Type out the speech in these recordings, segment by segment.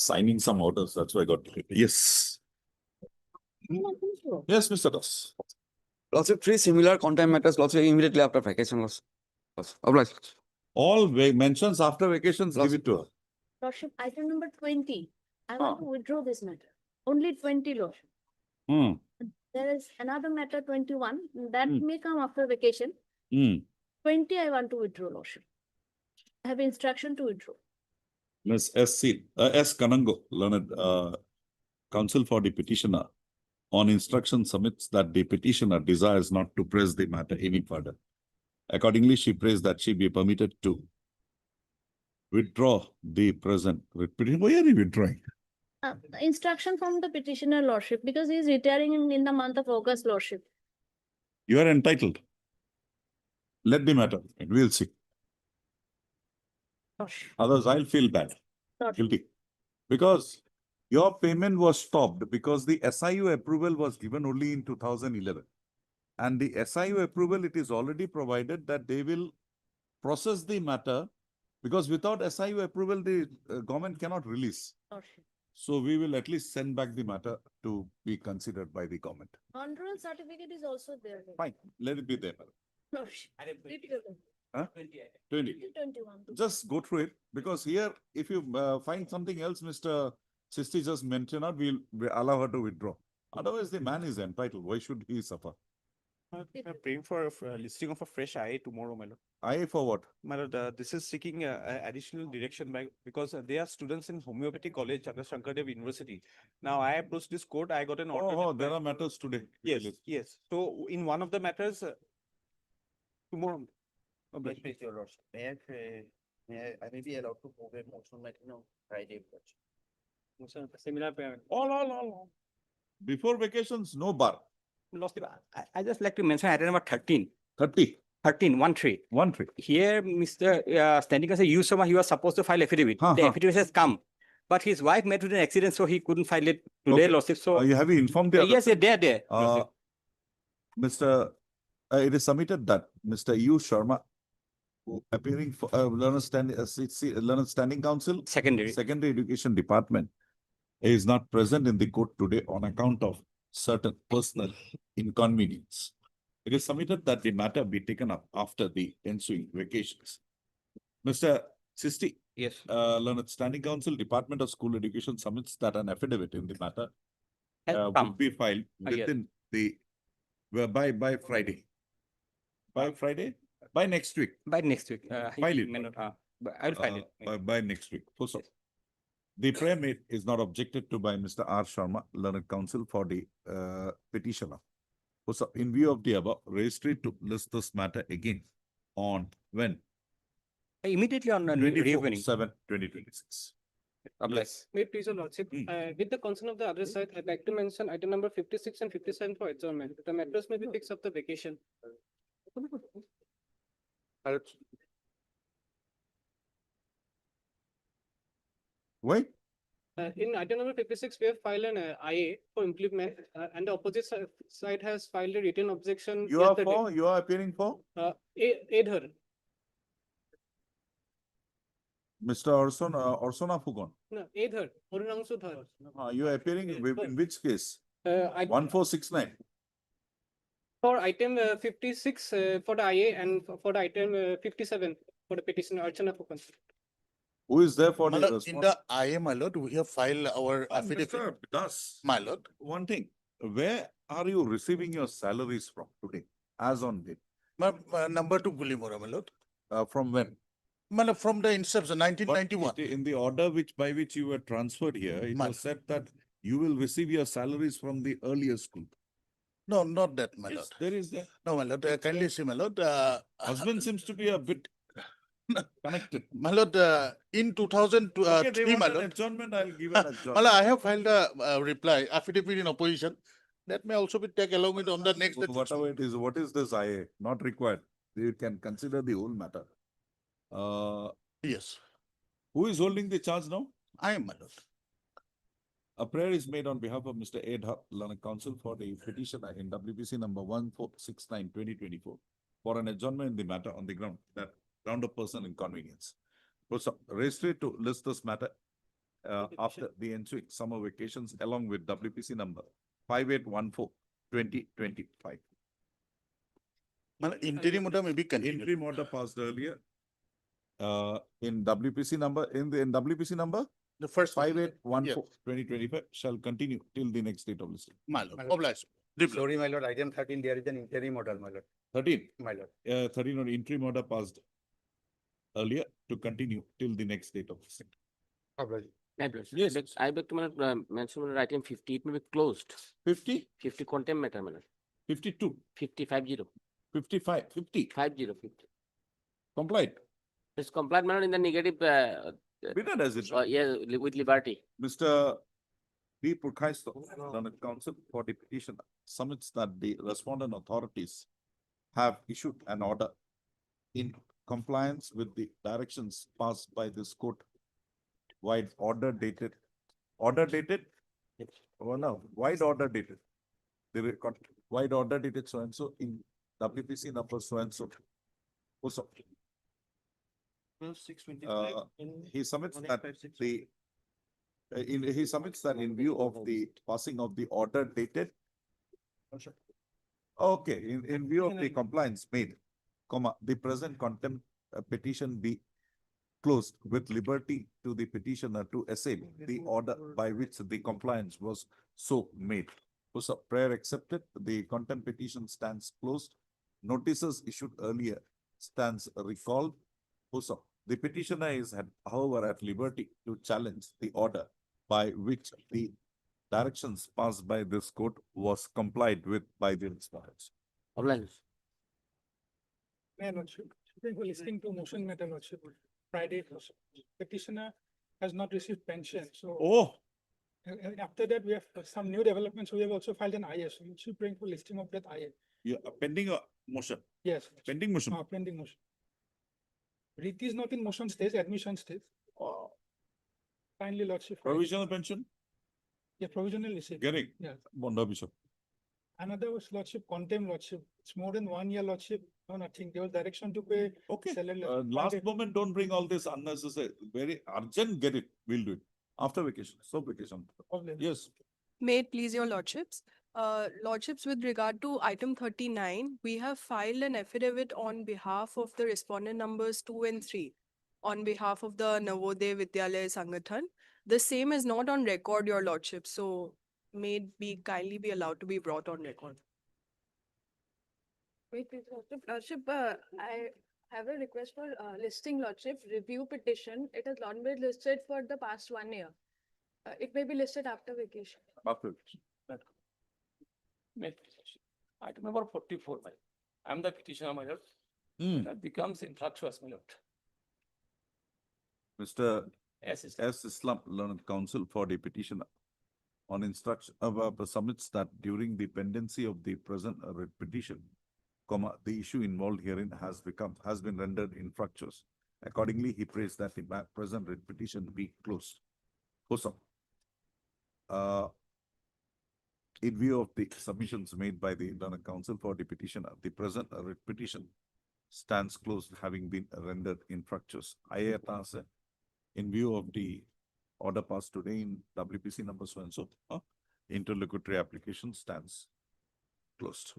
signing some orders. That's why I got delayed. Yes. Yes, Mr. Das. Lordship, three similar content matters, Lordship, immediately after vacation. Obliged. All mentions after vacations, give it to her. Lordship, item number 20. I want to withdraw this matter. Only 20, Lordship. Hmm. There is another matter 21 that Hmm. may come after vacation. Hmm. 20 I want to withdraw, Lordship. I have instruction to withdraw. Ms. S. Kanango, learned counsel for the petitioner, on instruction submits that the petitioner desires not to press the matter any further. Accordingly, she prays that she be permitted to withdraw the present. Why are you withdrawing? Instruction from the petitioner, Lordship, because he is retiring in the month of August, Lordship. You are entitled. Let the matter. We'll see. Lordship. Otherwise, I'll feel bad. Lordship. Guilty. Because your payment was stopped because the SIU approval was given only in 2011. And the SIU approval, it is already provided that they will process the matter, because without SIU approval, the government cannot release. Lordship. So we will at least send back the matter to be considered by the government. Control certificate is also there. Fine, let it be there. Lordship. Huh? 20. 21. Just go through it, because here, if you find something else, Mr. Sisti just mentioned, we'll allow her to withdraw. Otherwise, the man is entitled. Why should he suffer? I'm praying for a listing of a fresh IA tomorrow, my lord. IA for what? My lord, this is seeking additional direction because they are students in homeopathy college at the Shankardev University. Now, I approached this court. I got an order. Oh, there are matters today. Yes, yes. So, in one of the matters, tomorrow. Please, your lordship. I may be allowed to move a motion matter on Friday. Similar. All. Before vacations, no bar. Lordship, I just like to mention item number 13. 30. 13, 1-3. 1-3. Here, Mr. Standing Counsel Yusoma, he was supposed to file affidavit. The affidavit has come. But his wife met with an accident, so he couldn't file it today, Okay. Lordship. So, Have you informed the yes, they are there. Mr. It is submitted that Mr. U. Sharma, appearing for Learned Standing Council, Secondary. Secondary Education Department, is not present in the court today on account of certain personal inconvenience. It is submitted that the matter be taken up after the ensuing vacations. Mr. Sisti, Yes. Learned Standing Council, Department of School Education submits that an affidavit in the matter Come. would be filed Yes. within the by Friday. By Friday? By next week. By next week. File it. But I'll file it. By next week. So, Yes. the prayer made is not objected to by Mr. R. Sharma, Learned Counsel for the petitioner. So, in view of the above, registry to list this matter again on when? Immediately on 24/7/2026. Yes. May it please your lordship, Hmm. with the concern of the other side, I'd like to mention item number 56 and 57 for adjournment. The matters may be fixed after vacation. Why? In item number 56, we have filed an IA for implement, and the opposite side has filed a written objection. You are yesterday. you are appearing for? Aid her. Mr. Orsona Fugon. No, aid her. Orunangsu Dhar. You are appearing in which case? 1469. For item 56 for the IA and for the item 57 for the petition Archana Fukan. Who is there for My the lord, in the IA, my lord, we have filed our affidavit. Mr. Das, My lord, one thing, where are you receiving your salaries from today, as on date? number 2 Gulimora, my lord. From when? My lord, from the inception, 1991. In the order by which you were transferred here, it My was said that you will receive your salaries from the earlier school. No, not that, my Yes, lord. there is that. No, my lord, kindly see, my lord. Husband seems to be a bit connected. My lord, in 2003, Okay, they my want an lord. adjournment, I'll give an My lord, adjournment. I have filed a reply, affidavit in opposition. That may also be taken along with on the next. Whatever it is, what is this IA? Not required. You can consider the whole matter. Yes, Who is holding the charge now? I am, my lord. A prayer is made on behalf of Mr. Ed Hupp, Learned Counsel for the petitioner in WBC number 1469/2024 for an adjournment in the matter on the ground of personal inconvenience. Registry to list this matter after the ensuing summer vacations along with WPC number 5814-2025. Interim order may be continued. Interim order passed earlier. In WPC number, in WPC number The first. 5814-2025 shall continue till the next date of listing. My lord, obliged. Reply. Sorry, my lord, item 13, there is an interim order, my lord. 13, My lord. 13 on interim order passed earlier to continue till the next date of listing. Yes. I beg to mention on item 50, it may be closed. 50, 50 contempt matter, madam. 52, 50, 55, 50, 50. complied. It's complied, madam, in the negative, Bidder does it. yeah, with liberty. Mr. B. Purkaisto, Learned Counsel for the petition, submits that the respondent authorities have issued an order in compliance with the directions passed by this court. Wide order dated. Order dated? Oh, no, wide order dated. The record, wide order dated so and so in WPC number so and so. Also, 625. he submits that the he submits that in view of the passing of the order dated. Okay, in view of the compliance made, comma, the present contempt petition be closed with liberty to the petitioner to assail the order by which the compliance was so made. So prayer accepted, the contempt petition stands closed. Notices issued earlier stands recalled. Also, the petitioner is however at liberty to challenge the order by which the directions passed by this court was complied with by the respondents. Obliged. May lordship, listening to motion matter lordship, Friday petitioner has not received pension, so. Oh, After that, we have some new developments, we have also filed an IA, so you should bring for listing of that IA. yeah, pending a motion, Yes. pending motion. Pending motion. Riti is not in motion stage, admission stage. Finally, lordship. Provisional pension, Yeah, provisional receipt. getting, Yeah. Bonda Bishop. Another was lordship, contempt lordship. It's more than 1 year lordship. No, nothing. There was direction to pay. Okay, salary. last Friday. moment, don't bring all this unnecessary, very urgent, get it, we'll do it. After vacation, so vacation. Problem. Yes, May it please your lordships. Lordships, with regard to item 39, we have filed an affidavit on behalf of the respondent numbers 2 and 3 on behalf of the Navodaya Vidyalaya Sangathan. The same is not on record, your lordship, so may it be kindly be allowed to be brought on record. Wait, lordship, I have a request for listing lordship, review petition. It has not been listed for the past 1 year. It may be listed after vacation. after vacation. Item number 44, my lord. I am the petitioner, my lord. That becomes infructuous, my lord. Mr. Yes, it's S. Islam Learned Counsel for the petitioner on instruction submits that during the pendency of the present writ petition, comma, the issue involved herein has been rendered infructuous. Accordingly, he prays that the present writ petition be closed. Also, in view of the submissions made by the Learned Counsel for the petitioner, the present writ petition stands closed, having been rendered infructuous. IATAS, in view of the order passed today in WPC number so and so, interlocutory application stands closed.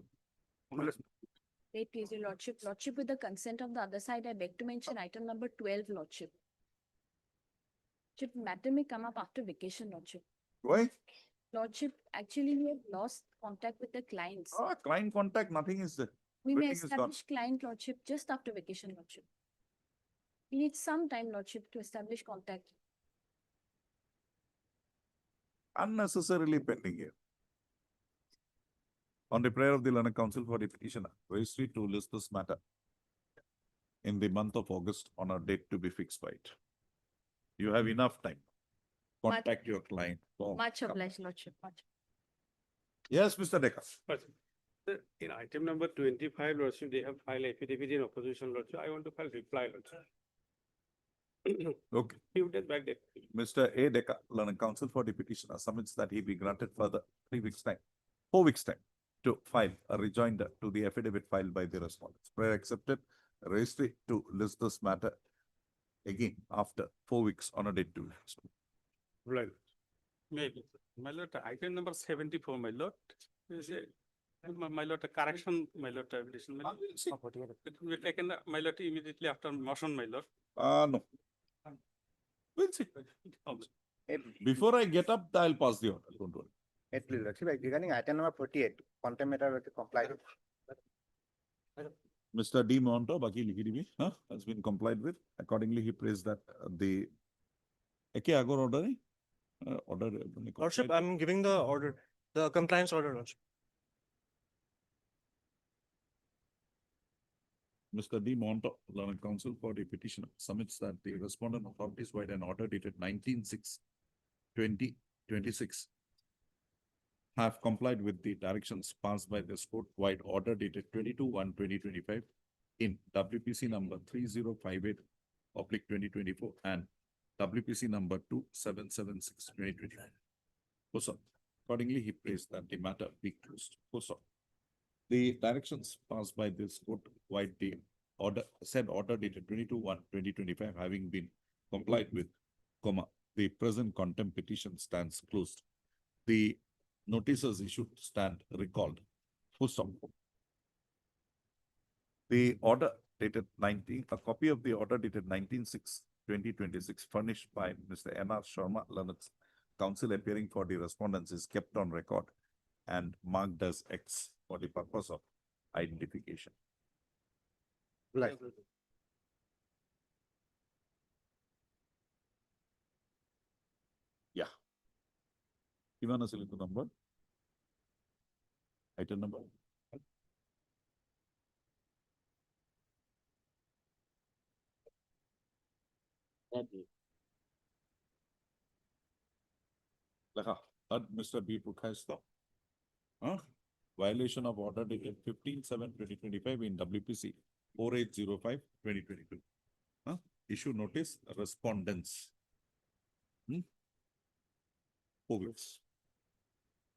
Wait, please, your lordship. Lordship, with the consent of the other side, I beg to mention item number 12, lordship. Matter may come up after vacation, lordship. Why? Lordship, actually, we have lost contact with the clients. Client contact, nothing is there. We may everything is gone. establish client lordship just after vacation, lordship. We need some time, lordship, to establish contact. Unnecessarily pending here. On the prayer of the Learned Counsel for the petitioner, registry to list this matter in the month of August on a date to be fixed by it. You have enough time. Contact your client. Much obliged, lordship, much. Yes, Mr. Decker. In item number 25, lordship, they have filed affidavit in opposition, lordship. I want to file reply, lordship. Okay. Few days back, they. Mr. A. Decker, Learned Counsel for the petitioner, submits that he be granted further 4 weeks' time to file a rejoinder to the affidavit filed by the respondents. Prayer accepted. Registry to list this matter again after 4 weeks on a date to be fixed. Right. Maybe. My lord, item number 74, my lord. Is my lord, a correction, my lord, addition, my lord. It will be taken, my lord, immediately after motion, my lord. No. We'll see. Before I get up, I'll pass the order. Don't worry. Please, Lordship, regarding item number 48, contempt matter with complied. Mr. D. Monto, Baki Likidimi, has been complied with. Accordingly, he praised that the Eke Agor order. Order. Lordship, I'm giving the order, the compliance order, Lordship. Mr. D. Monto, Learned Counsel for the petitioner, submits that the respondent authorities write an order dated 19/6/2026 have complied with the directions passed by this court-wide order dated 22/1/2025 in WPC number 3058/2024 and WPC number 2776/2025. Accordingly, he praised that the matter be closed. The directions passed by this court-wide the order said order dated 22/1/2025 having been complied with, the present contempt petition stands closed. The notices issued stand recalled. The order dated a copy of the order dated 19/6/2026 furnished by Mr. N.R. Sharma, Learned Counsel appearing for the respondents is kept on record and marked as X for the purpose of identification. Right. Yeah. Given us a little number. Item number. Mr. B. Pukhaysta. Violation of order dated 15/7/2025 in WPC 4805/2022. Issue notice respondents.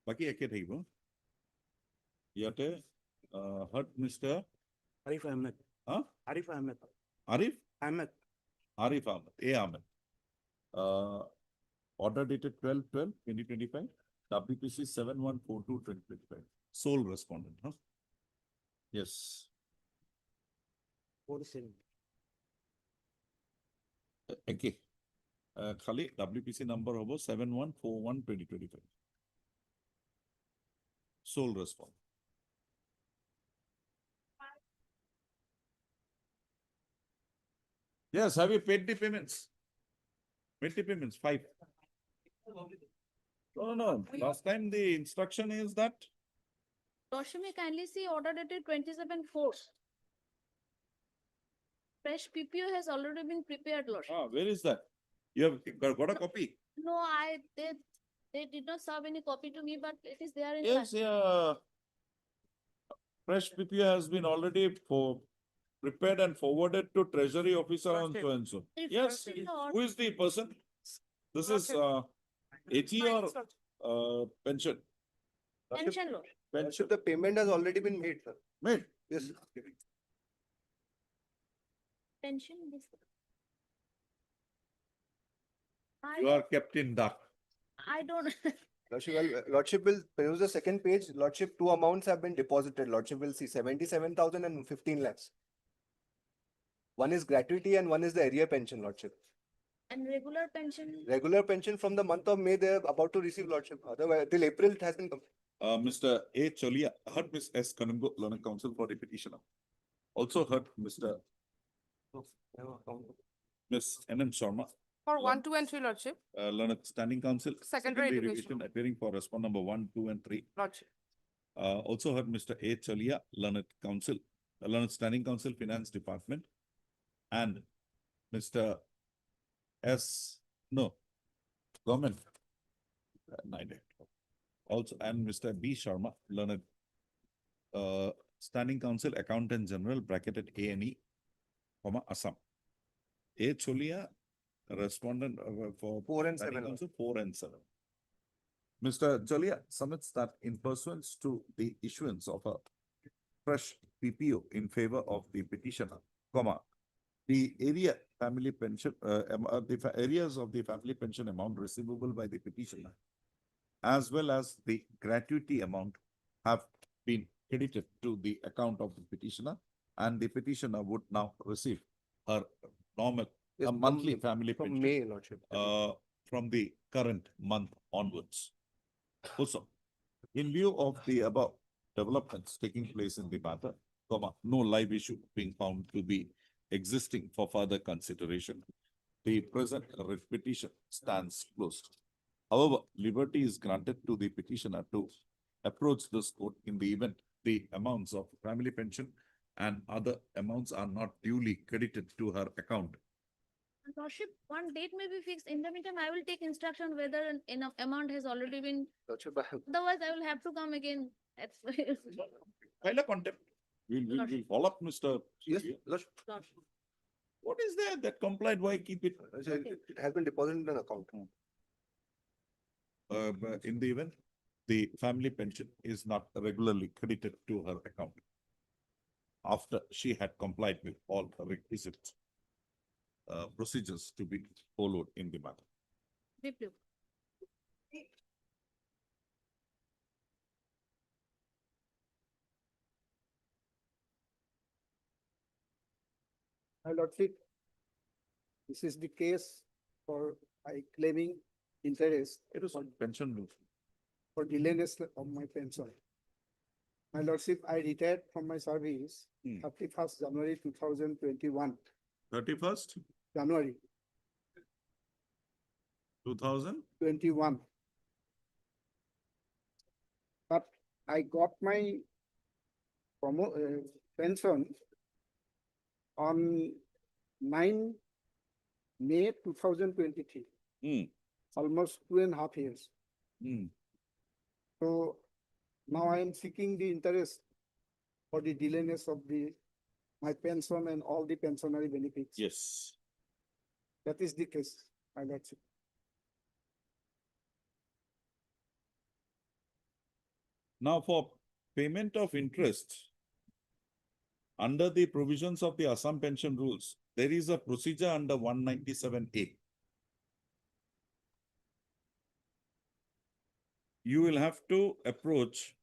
Baki eke thaibo. Yate heard Mr. Arif Ahmed. Arif Ahmed. Arif? Ahmed. Arif Ahmed. A. Ahmed. Order dated 12/12/2025. WPC 7142/2025. Sole respondent. Yes. 47. Okay. Khali WPC number hobo 7141/2025. Sole respondent. Yes, have you paid the payments? Paid the payments, 5. No. Last time the instruction is that. Lordship, may kindly see order dated 27/4. Fresh PPO has already been prepared, Lordship. Where is that? You have got a copy? No, they did not serve any copy to me, but it is there in. Yes, yeah. Fresh PPO has been already prepared and forwarded to Treasury Officer on so and so. Yes, who is the person? This is AG or pension? Pension, Lord. Pension. The payment has already been made, sir. Made? Yes. Pension. You are kept in dark. I don't. Lordship will peruse the second page. Lordship, 2 amounts have been deposited. Lordship will see 77,000 and 15 lakhs. One is gratuity and one is the area pension, Lordship. And regular pension. Regular pension from the month of May, they're about to receive, Lordship. Otherwise, till April it has been. Mr. A. Cholia heard Ms. S. Kanungo, Learned Counsel for the petitioner. Also heard Mr. Ms. N.M. Sharma. For 1, 2, and 3, Lordship. Learned Standing Counsel. Secondary education. Revision appearing for respond number 1, 2, and 3. Lordship. Also heard Mr. A. Cholia, Learned Counsel, Learned Standing Counsel, Finance Department, and Mr. Government. Also, and Mr. B. Sharma, Learned Standing Counsel, Accountant General, bracketed A&E, Assam. A. Cholia, respondent for 4 and Standing 7. Counsel, 4 and 7. Mr. Cholia submits that in pursuance to the issuance of a fresh PPO in favor of the petitioner, the area family pension, areas of the family pension amount receivable by the petitioner, as well as the gratuity amount have been credited to the account of the petitioner, and the petitioner would now receive her normal, Yes, a monthly from- family From pension, May, Lordship. from the current month onwards. Also, in view of the above developments taking place in the matter, no live issue being found to be existing for further consideration, the present writ petition stands closed. However, liberty is granted to the petitioner to approach this court in the event the amounts of family pension and other amounts are not duly credited to her account. Lordship, one date may be fixed. In the meantime, I will take instruction whether enough amount has already been, Lordship, otherwise I will have to come again. File a contempt. We'll follow up, Mr. yes, Surya. Lordship. What is there that complied? Why keep it? It has been deposited in an account. But in the event, the family pension is not regularly credited to her account after she had complied with all the requisite procedures to be followed in the matter. Deeply. My lordship, this is the case for I claiming interest It is on pension rule. for delayiness of my pension. My lordship, I retired from my service 31st January 2021, 31st, January 2000. 21. But I got my pension on 9 May 2023, almost 2.5 years. So now I am seeking the interest for the delayness of my pension and all the pensionary benefits. Yes. That is the case, my lordship. Now for payment of interest under the provisions of the Assam pension rules, there is a procedure under 197A. You will have to approach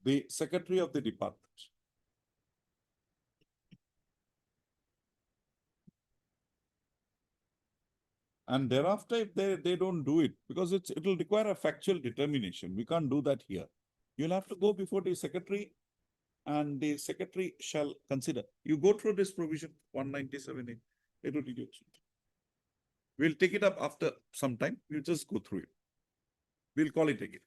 the secretary of the department. And thereafter, if they don't do it, because it will require a factual determination. We can't do that here. You'll have to go before the secretary and the secretary shall consider. You go through this provision, 197A. It will be. We'll take it up after some time. You just go through it. We'll call it again.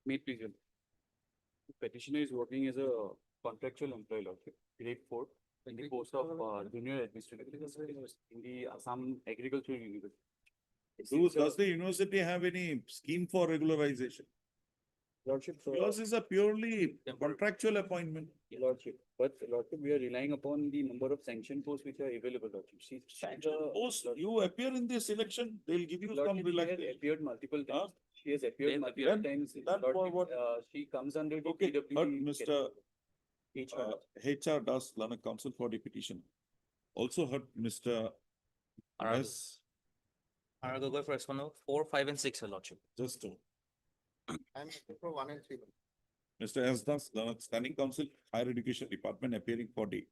May it please. Petitioner is working as a contractual employee, Lordship, grade 4, in the post of junior administrative in the Assam Agricultural University. Does the university have any scheme for regularization? Lordship, Yours is a purely contractual appointment. Lordship, but Lordship, we are relying upon the number of sanction posts which are available, Lordship. Post, you appear in this election, they'll give you some Lordship, she has relaxation. appeared multiple times. She has appeared multiple times. That for what? She comes under the Okay, but PWD Mr. HR. HR does learn counsel for the petition. Also heard Mr. S. I'll go for respondent 4, 5, and 6, Your Lordship. Just to. I'm looking for 1 and 3. Mr. S. Das, learned standing counsel, higher education department appearing for the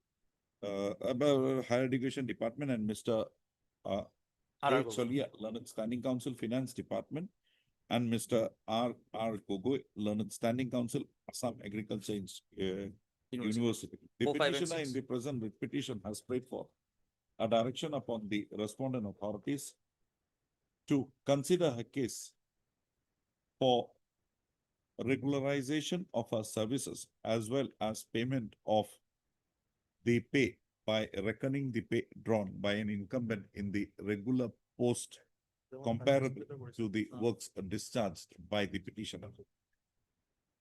higher education department, and Mr. H. Alia, learned standing counsel, finance department, and Mr. R. Gogoi, learned standing counsel, Assam Agriculture University. The 4, 5, and petitioner in 6. the present writ petition has prayed for a direction upon the respondent authorities to consider her case for regularization of her services as well as payment of the pay by reckoning the pay drawn by an incumbent in the regular post comparable to the works discharged by the petitioner.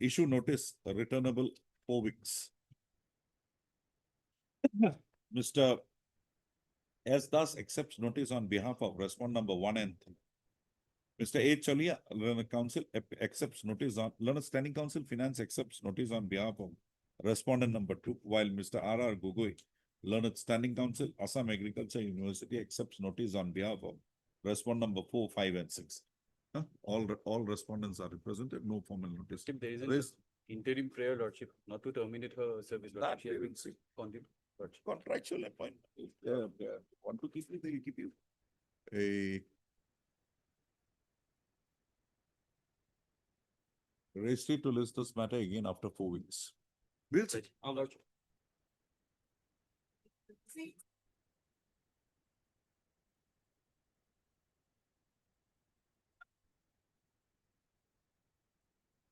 Issue notice returnable 4 weeks. Mr. S. thus accepts notice on behalf of respondent number 1 and 3. Mr. A. Chalia, Learned Counsel accepts notice on, Learned Standing Counsel Finance accepts notice on behalf of respondent number 2, while Mr. R. Gogoi, Learned Standing Counsel, Assam Agriculture University accepts notice on behalf of respondent number 4, 5, and 6. All respondents are represented, no formal notice. If there is an Raised. interim prayer, Lordship, not to terminate her service. That Lordship. we will see. Continue. Lordship. Contractual appointment. If they want to keep you, they will keep you. A registry to list this matter again after 4 weeks. We'll see. Lordship.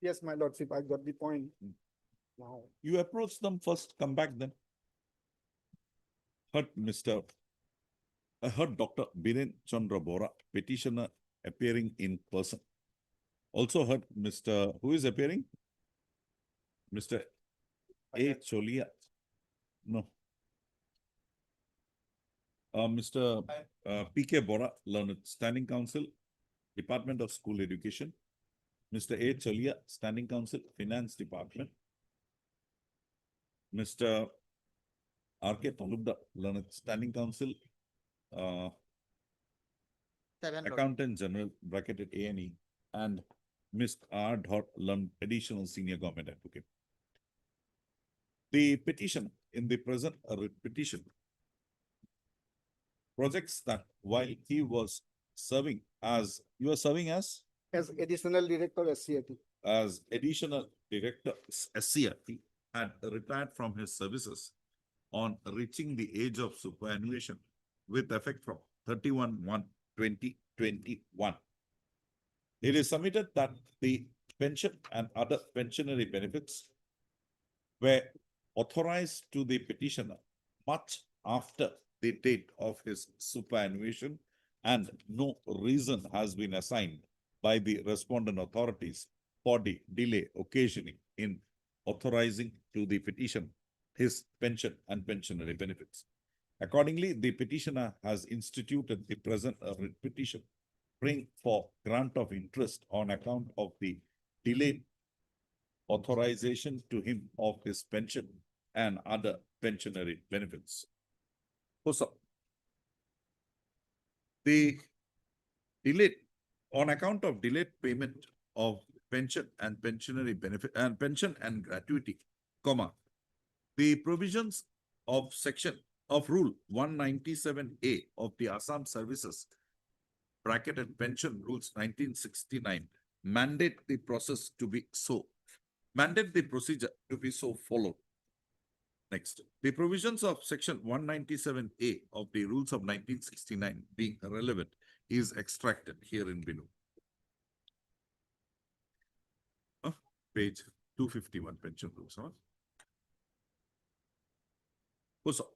Yes, my lordship, I got the point. Now, You approach them first, come back then. I heard Dr. Biren Chandra Bora, petitioner appearing in person. Also heard Mr. Who is appearing? Mr. A. Cholia. No. Mr. P.K. Bora, Learned Standing Counsel, Department of School Education. Mr. A. Cholia, Standing Counsel, Finance Department. Mr. R.K. Talubda, Learned Standing Counsel, Accountant General, bracketed A&E, and Ms. R. Learned Additional Senior Government Advocate. The petition in the present petition projects that while he was serving as, you are serving as additional director of SCIT. As additional director SCIT, had retired from his services on reaching the age of superannuation with effect from 31/1/2021. It is submitted that the pension and other pensionary benefits were authorized to the petitioner much after the date of his superannuation, and no reason has been assigned by the respondent authorities for the delay occasioning in authorizing to the petition his pension and pensionary benefits. Accordingly, the petitioner has instituted the present petition, praying for grant of interest on account of the delayed authorization to him of his pension and other pensionary benefits. Also, the delayed, on account of delayed payment of pension and pensionary benefit and pension and gratuity, comma, the provisions of section of Rule 197A of the Assam Services bracketed pension rules 1969 mandate the process to be so, mandate the procedure to be so followed. Next, the provisions of section 197A of the rules of 1969 being relevant is extracted here in below. Page 251 pension rules. Also,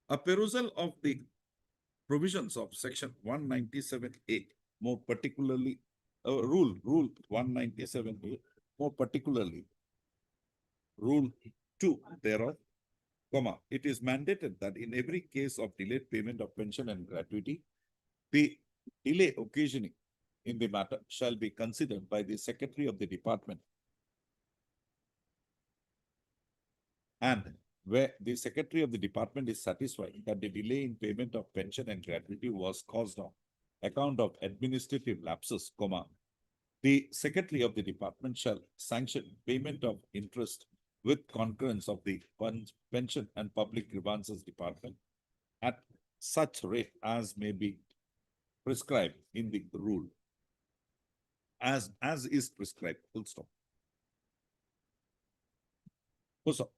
a perusal of the provisions of section 197A, more particularly, rule 197A, more particularly, Rule 2 thereof, comma, it is mandated that in every case of delayed payment of pension and gratuity, the delay occasioning in the matter shall be considered by the Secretary of the Department, and where the Secretary of the Department is satisfied that the delay in payment of pension and gratuity was caused on account of administrative lapses, comma, the Secretary of the Department shall sanction payment of interest with concurrence of the Pension and Public Grievances Department at such rate as may be prescribed in the rule. As is prescribed, full stop. Also,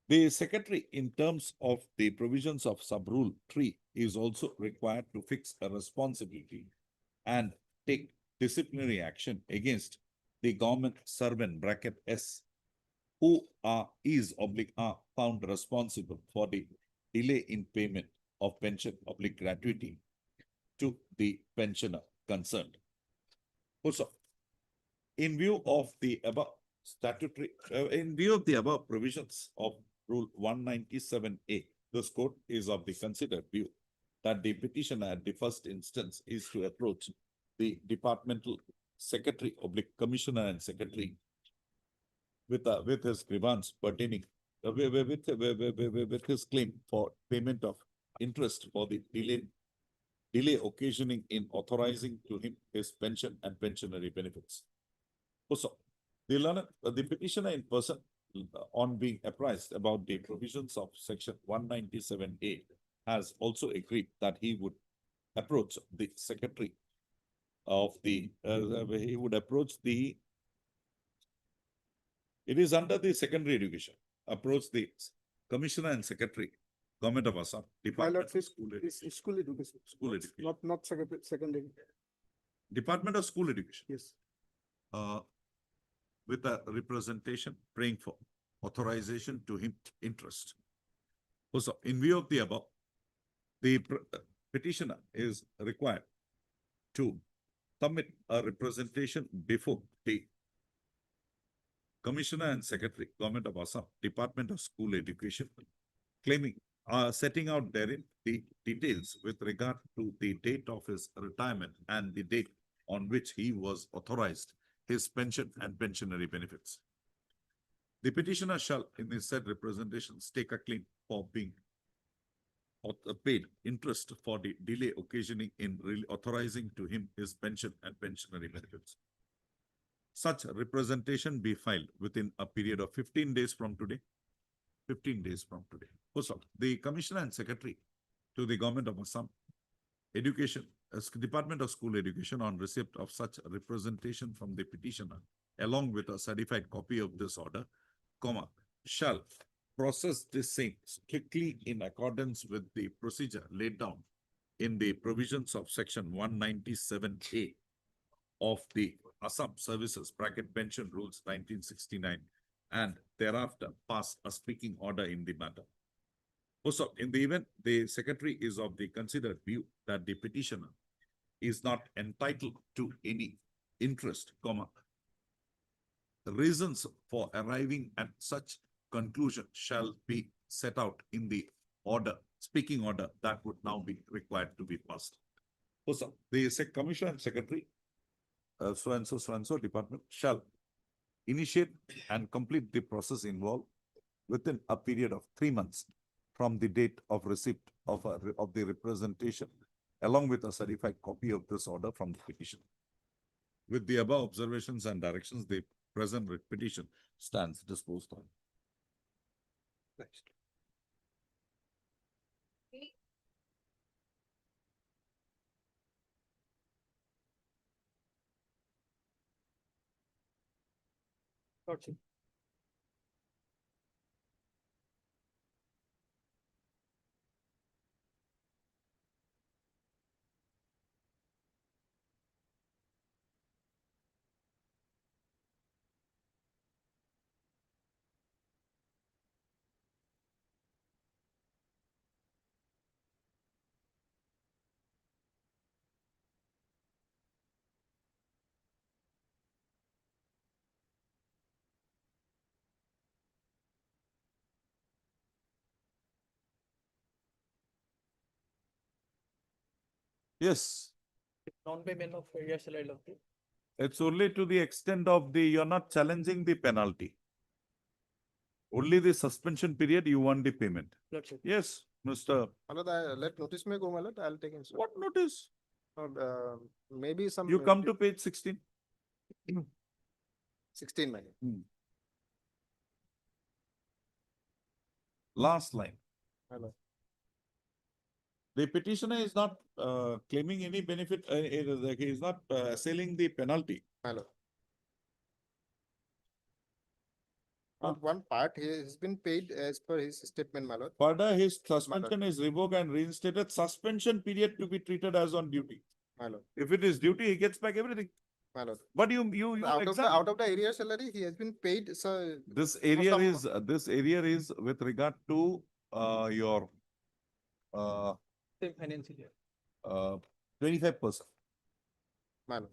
the Secretary, in terms of the provisions of Sub-Rule 3, is also required to fix a responsibility and take disciplinary action against the government servant bracket S, who are found responsible for the delay in payment of pension public gratuity to the pensioner concerned. Also, in view of the above provisions of Rule 197A, this court is of the considered view that the petitioner at the first instance is to approach the departmental secretary, oblique commissioner and secretary with his grievance pertaining with his claim for payment of interest for the delay occasioning in authorizing to him his pension and pensionary benefits. Also, the petitioner in person, on being apprised about the provisions of section 197A, has also agreed that he would approach the secretary of the, he would approach the, it is under the secondary education, approach the commissioner and secretary, Government of Assam, Department of School Education. School education. School Education. Not secondary. Department of School Education. Yes. With a representation praying for authorization to him interest. Also, in view of the above, the petitioner is required to submit a representation before the Commissioner and Secretary, Government of Assam, Department of School Education, claiming, setting out therein the details with regard to the date of his retirement and the date on which he was authorized his pension and pensionary benefits. The petitioner shall, in his said representations, take a claim for being paid interest for the delay occasioning in authorizing to him his pension and pensionary benefits. Such representation be filed within a period of 15 days from today. 15 days from today. Also, the Commissioner and Secretary to the Government of Assam Education, Department of School Education, on receipt of such representation from the petitioner, along with a certified copy of this order, shall process this same strictly in accordance with the procedure laid down in the provisions of section 197A of the Assam Services Pension Rules 1969, and thereafter pass a speaking order in the matter. Also, in the event the secretary is of the considered view that the petitioner is not entitled to any interest, reasons for arriving at such conclusion shall be set out in the order, speaking order that would now be required to be passed. Also, the Commissioner and Secretary, so and so department shall initiate and complete the process involved within a period of 3 months from the date of receipt of the representation, along with a certified copy of this order from the petition. With the above observations and directions, the present petition stands disposed of. Next. Lordship. Yes. Non-payment of arrears salary lottery. It's only to the extent of the, you're not challenging the penalty. Only the suspension period, you want the payment. Lordship. Yes, Mr. Let notice may go, Malad. I'll take it. What notice? Maybe some. You come to page 16. 16, man. Last line. Hello. The petitioner is not claiming any benefit. He is not assailing the penalty. Hello. One part, he has been paid as per his statement, my lord. Further, his suspension is revoked and reinstated. Suspension period to be treated as on duty. My lord. If it is duty, he gets back everything. My lord. But you out of the area salary, he has been paid. So this area is with regard to your Same financial year. 25%. My lord.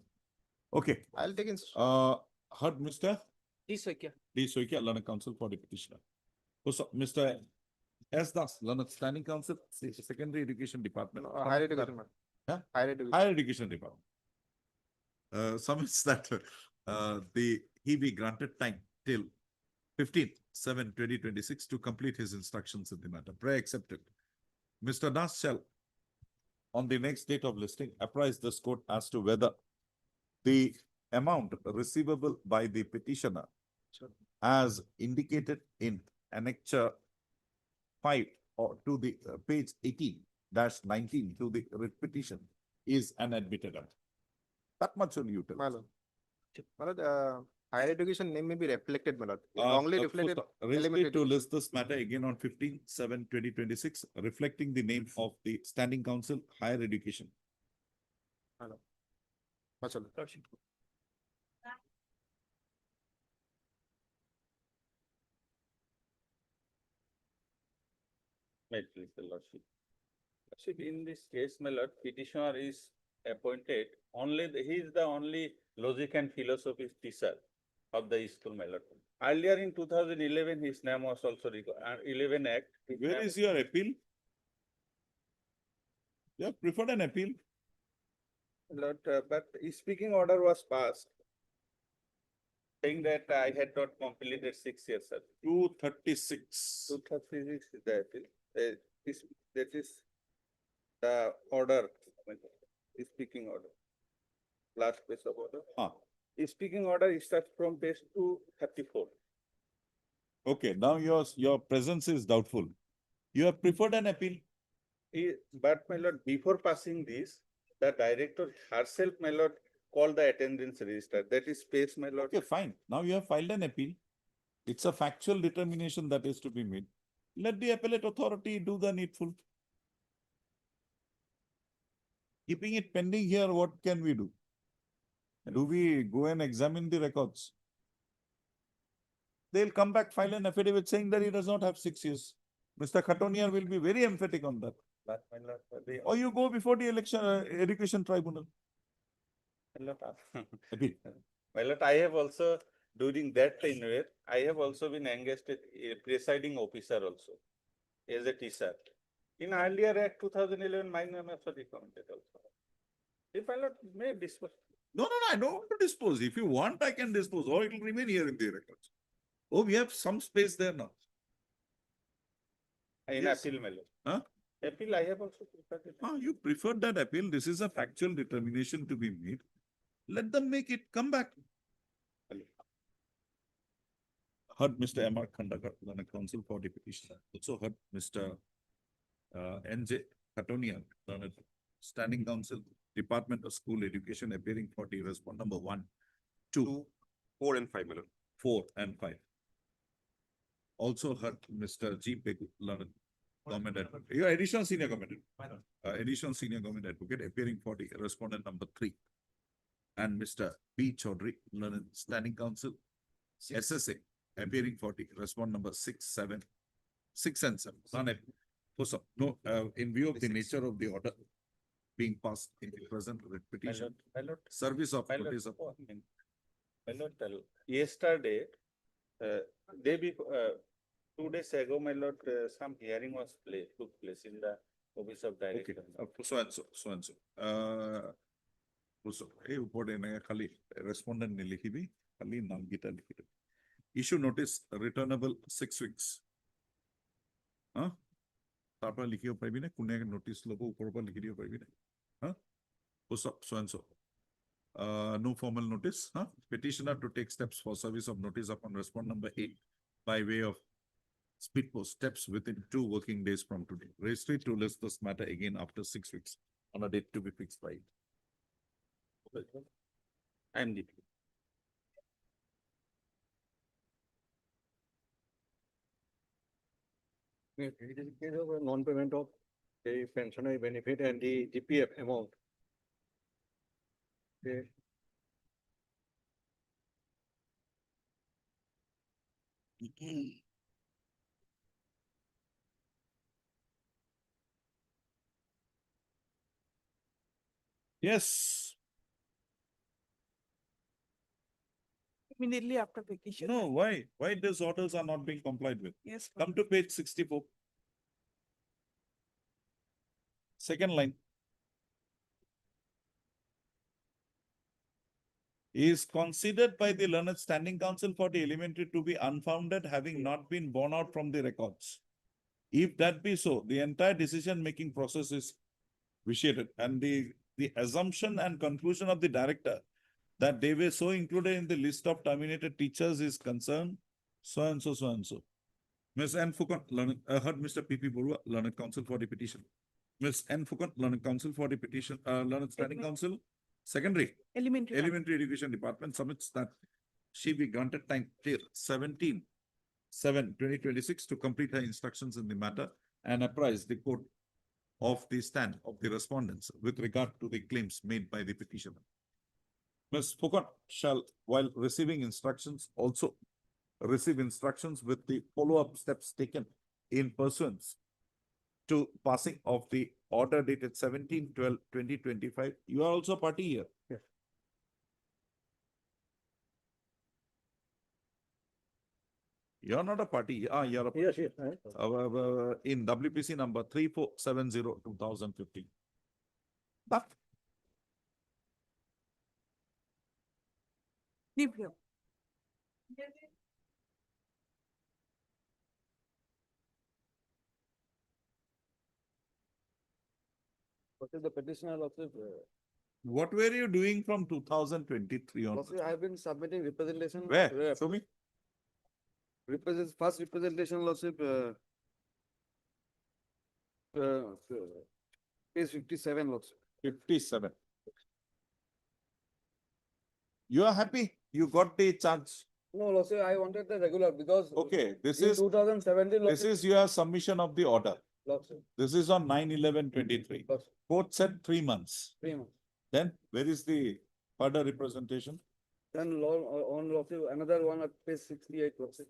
Okay. I'll take it. Heard Mr. D. Soikia. D. Soikia, London Council for the petitioner. So, Mr. S. Das, learned standing counsel, secondary education department. Higher education, man. Huh? Higher education. Higher education department. Submits that he be granted time till 15/7/2026 to complete his instructions in the matter. Prayer accepted. Mr. Das shall, on the next date of listing, apprise this court as to whether the amount receivable by the petitioner as indicated in Annexure 5 or to the page 18-19 to the writ petition is an admitted amount. That much only you tell. My lord. My lord, higher education name may be reflected, my lord. Wrongly reflected. Registered to list this matter again on 15/7/2026, reflecting the name of the standing council, higher education. My lord. My lord. May it please the lordship. Lordship, in this case, my lord, petitioner is appointed only, he is the only logic and philosophy teacher of the school, my lord. Earlier in 2011, his name was also 11 Act. Where is your appeal? You have preferred an appeal? Lord, but speaking order was passed, saying that I had not completed 6 years, sir. 236. 236 is the appeal. That is the order, speaking order. Last page of order. Speaking order starts from page 234. Okay, now your presence is doubtful. You have preferred an appeal? But my lord, before passing this, the director herself, my lord, called the attendance register. That is space, my lord. Okay, fine. Now you have filed an appeal. It's a factual determination that is to be made. Let the appellate authority do the needful. Keeping it pending here, what can we do? Do we go and examine the records? They'll come back, file an affidavit saying that he does not have 6 years. Mr. Khatoniar will be very emphatic on that. But my lord, Or you go before the election education tribunal. Appeal. My lord, I have also, during that time where I have also been engaged as a presiding officer also, as a teacher. In earlier Act 2011, my name also recommended also. If my lord may dispose. No, I don't want to dispose. If you want, I can dispose, or it will remain here in the records. Oh, we have some space there now. In Yes. appeal, my lord. Huh? Appeal, I have also preferred it. You preferred that appeal. This is a factual determination to be made. Let them make it. Come back. Heard Mr. M.R. Khandakar, the counsel for the petitioner. Also heard Mr. N.J. Khatoniar, the standing counsel, Department of School Education, appearing for the respondent number 1, 2, 4 and 5, my lord. 4 and 5. Also heard Mr. G. Pegu, learned government advocate. Your additional senior government additional senior government advocate, appearing for the respondent number 3. And Mr. B. Chaudhary, learned standing counsel, SSA, appearing for the respondent number 6 and 7. No, in view of the nature of the order being passed in the present writ petition, service of notice of. My lord, yesterday, day before, 2 days ago, my lord, some hearing was took place in the office of director. Okay, so and so. Respondent ne likhi bhi, khali naam gita likhi do. Issue notice returnable 6 weeks. Huh? Tarpa likhiyo paribi ne, kune notice logo upor likhi diyo paribi ne. Huh? So and so. No formal notice. Huh? Petitioner to take steps for service of notice upon respondent number 8 by way of speed post steps within 2 working days from today. Registry to list this matter again after 6 weeks on a date to be fixed by it. I am the. It is a case of a non-payment of the pensionary benefit and the GPF amount. Okay. Yes. Immediately after vacation. No, why? Why these orders are not being complied with? Yes. Come to page 64. Second line. Is considered by the learned standing counsel for the elementary to be unfounded, having not been borne out from the records. If that be so, the entire decision-making process is vitiated, and the assumption and conclusion of the director that they were so included in the list of terminated teachers is concerned, so and so, so and so. Ms. N. Foucault, heard Mr. P.P. Borua, learned counsel for the petition. Ms. N. Foucault, learned counsel for the petition, learned standing counsel, secondary. Elementary Education Department submits that she be granted time till 17/7/2026 to complete her instructions in the matter and apprise the court of the stand of the respondents with regard to the claims made by the petitioner. Ms. Foucault shall, while receiving instructions, also receive instructions with the follow-up steps taken in pursuance to passing of the order dated 17/12/2025. You are also party here. Yes. You're not a party. You're a party. Yes, yes. In WPC number 3470/2015. That. Leave here. What is the petitioner lordship? What were you doing from 2023 on? Lordship, I have been submitting representation. Where? Show me. First representation lordship. Page 57 lordship. 57. You are happy? You got the charge. No, lordship, I wanted the regular because. Okay, this in is 2017. this is your submission of the order. Lordship. This is on 9/11/23. Lordship. Court said 3 months. 3 months. Then where is the further representation? Then on lordship, another one at page 68 lordship.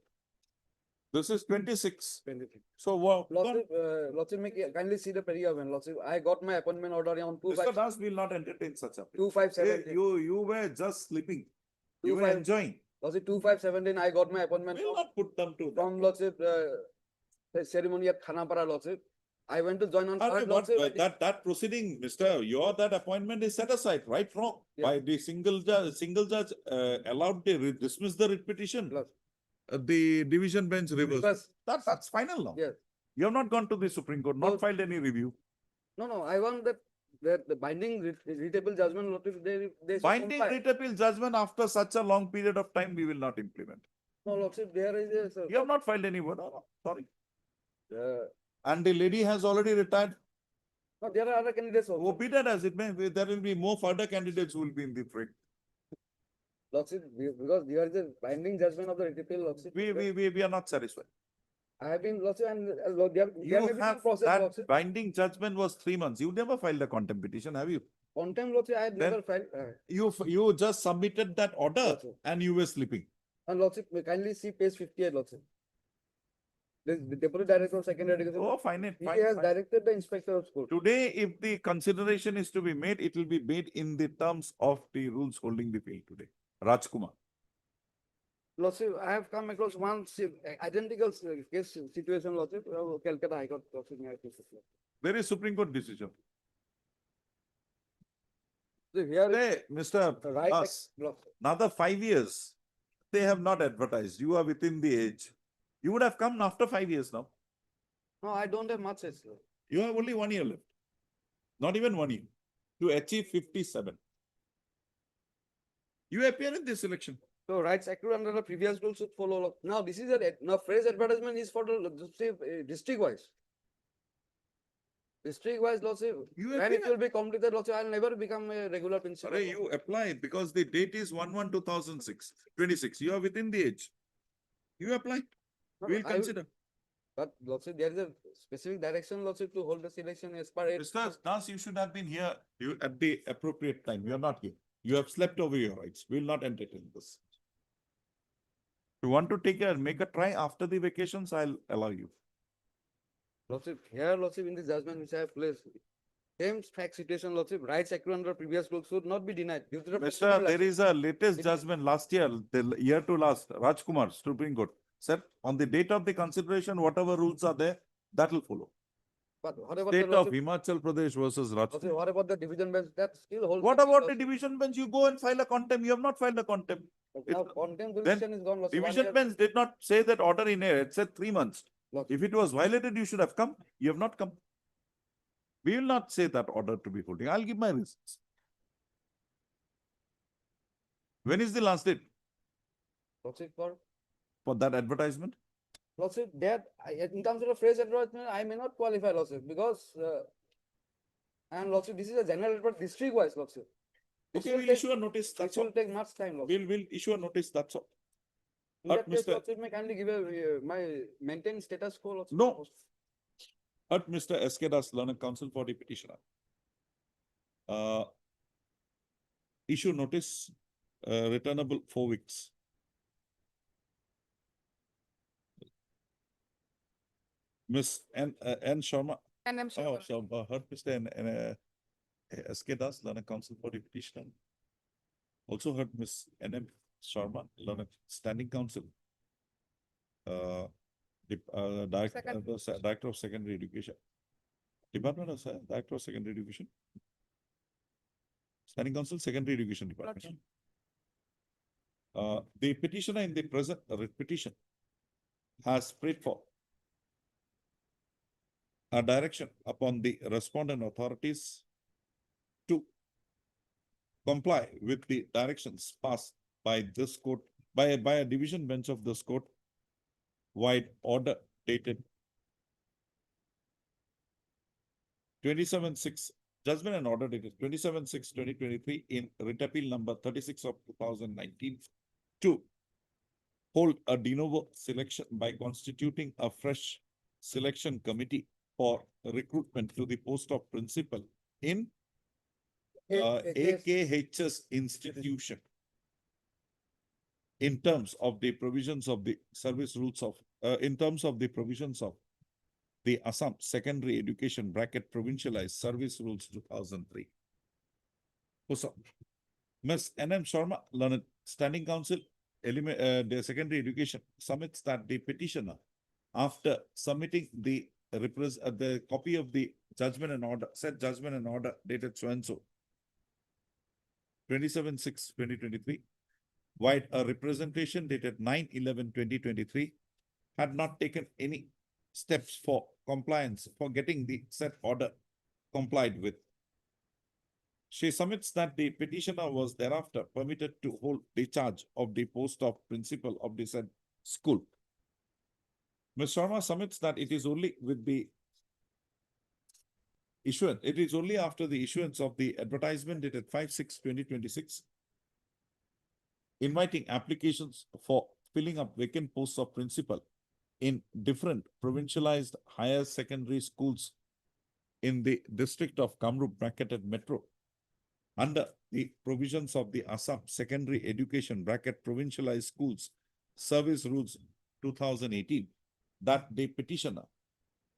This is 26. 23. So what? Lordship, kindly see the period. Lordship, I got my appointment order on Mr. Das will not entertain such a. 2517. You were just sleeping. You were 25 enjoying. Lordship, 2517, I got my appointment Will not put them to. from lordship, ceremony at Khanapara lordship. I went to join on What, third lordship. that proceeding, Mr. That appointment is set aside, right? Wrong. Yeah. By the single judge allowed the dismiss the writ petition. Plus. The division bench reversed. Plus. That's final now. Yes. You have not gone to the Supreme Court, not No. filed any review. No, I want that the binding readable judgment lordship, they should Binding comply. writ appeal judgment after such a long period of time, we will not implement. No, lordship, there is a. You have not filed any word. No, sorry. Uh, And the lady has already retired. no, there are other candidates also. Be that as it may, there will be more further candidates who will be in the fray. Lordship, because there is a binding judgment of the repeal lordship. We are not satisfied. I have been lordship and there You may be have some process that lordship. binding judgment was 3 months. You never filed a contempt petition, have you? Contempt lordship, I have Then- never filed. You just submitted that order Lordship. and you were sleeping. And lordship, kindly see page 58 lordship. The deputy director of secondary education. Oh, fine. He has directed the inspector of school. Today, if the consideration is to be made, it will be made in the terms of the rules holding the field today. Rajkumar. Lordship, I have come across one identical case situation, lordship, Calcutta High Court. Lordship, may I please, lordship. There is Supreme Court decision. So here is Today, Mr. the right. Das, Lordship. another 5 years, they have not advertised. You are within the age. You would have come after 5 years now. No, I don't have much age. You have only 1 year left. Not even 1 year to achieve 57. You appear in this election. So rights accrued under the previous rule should follow. Now this is now phrase advertisement is for the say, district wise. District wise lordship. You When it appear. will be completed lordship, I will never become a regular principal. Sorry, you apply because the date is 1/1/2006, 26. You are within the age. You apply. No, We'll I will- consider. But lordship, there is a specific direction lordship to hold the selection as per it. Mr. Das, you should have been here at the appropriate time. You are not here. You have slept over your rights. We will not entertain this. If you want to make a try after the vacations, I'll allow you. Lordship, here lordship in the judgment which I have placed. Same fact situation lordship, rights accrued under previous rule should not be denied. Due to the Mr. possible There action. is a latest It- judgment last year, the year to last, Rajkumar, Supreme Court, said on the date of the consideration, whatever rules are there, that will follow. But what about State the of lordship? Himachal Pradesh versus Lordship, Rajasthan. what about the division bench? That still holds. What the about the lordship. division bench? You go and file a contempt. You have not filed a contempt. Now contempt Then jurisdiction is gone. Lordship. 1 division year. bench did not say that order in air. It said 3 months. Lordship. If it was violated, you should have come. You have not come. We will not say that order to be holding. I'll give my reasons. When is the last date Lordship, for that advertisement? Lordship, that in terms of the phrase advertisement, I may not qualify, Lordship, because and Lordship, this is a general report district wise, Lordship. Okay, we'll issue a notice. It That's all. will take much time, Lordship. We'll issue a notice. That's all. In that case, Mr. Lordship, may kindly give a my maintain status quo, Lordship. No. At Mr. S.K. Das, Learned Counsel for the petitioner. Issue notice, returnable 4 weeks. Miss N. Sharma. And I'm Oh, sure. heard Mr. S.K. Das, Learned Counsel for the petitioner. Also heard Miss N.M. Sharma, Learned Standing Counsel. Director of Secondary Education. Department of Director of Secondary Education. Standing Counsel, Secondary Education Department. The petitioner in the present petition has prayed for a direction upon the respondent authorities to comply with the directions passed by this court, by a division bench of this court, wide order dated 27/6, judgment and order dated 27/6/2023 in writ appeal number 36 of 2019 to hold a de novo selection by constituting a fresh selection committee for recruitment to the post of principal in AKHS institution in terms of the provisions of the service rules of, in terms of the provisions of the Assam Secondary Education Provincialized Service Rules 2003. Also, Ms. N.M. Sharma, Learned Standing Counsel, the Secondary Education, submits that the petitioner, after submitting the copy of the judgment and order, said judgment and order dated so and so, 27/6/2023, wide a representation dated 9/11/2023, had not taken any steps for compliance for getting the said order complied with. She submits that the petitioner was thereafter permitted to hold the charge of the post of principal of the said school. Ms. Sharma submits that it is only with the issuance, it is only after the issuance of the advertisement dated 5/6/2026, inviting applications for filling up vacant posts of principal in different provincialized higher secondary schools in the district of Kamrup Metro under the provisions of the Assam Secondary Education Provincialized Schools Service Rules 2018, that the petitioner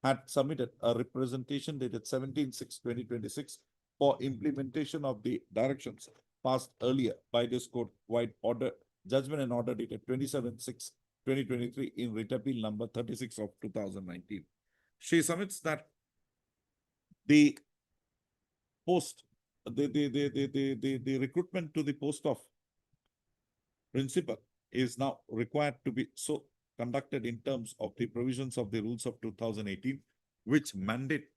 had submitted a representation dated 17/6/2026 for implementation of the directions passed earlier by this court wide order, judgment and order dated 27/6/2023 in writ appeal number 36 of 2019. She submits that the post, the recruitment to the post of principal is now required to be so conducted in terms of the provisions of the rules of 2018, which mandate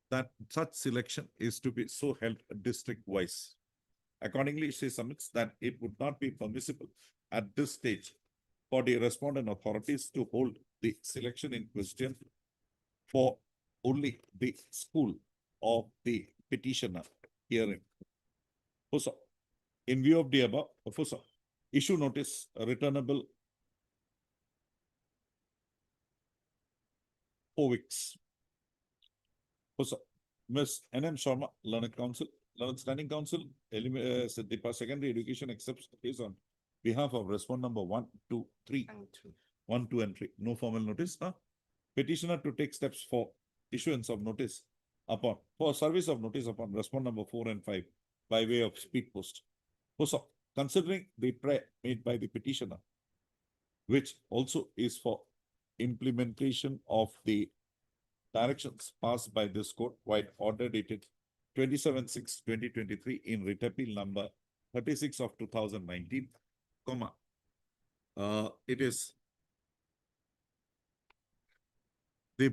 that such selection is to be so held district-wise. Accordingly, she submits that it would not be permissible at this stage for the respondent authorities to hold the selection in question for only the school of the petitioner herein. Also, in view of the above, also, issue notice returnable 4 weeks. Also, Ms. N.M. Sharma, Learned Counsel, Learned Standing Counsel, the Secondary Education accepts the case on behalf of respondent number 1, 2, 3. 1, 2, and 3. No formal notice. Petitioner to take steps for issuance of notice upon, for service of notice upon respondent number 4 and 5 by way of speed post. Also, considering the prayer made by the petitioner, which also is for implementation of the directions passed by this court while order dated 27/6/2023 in writ appeal number 36 of 2019, comma. It is the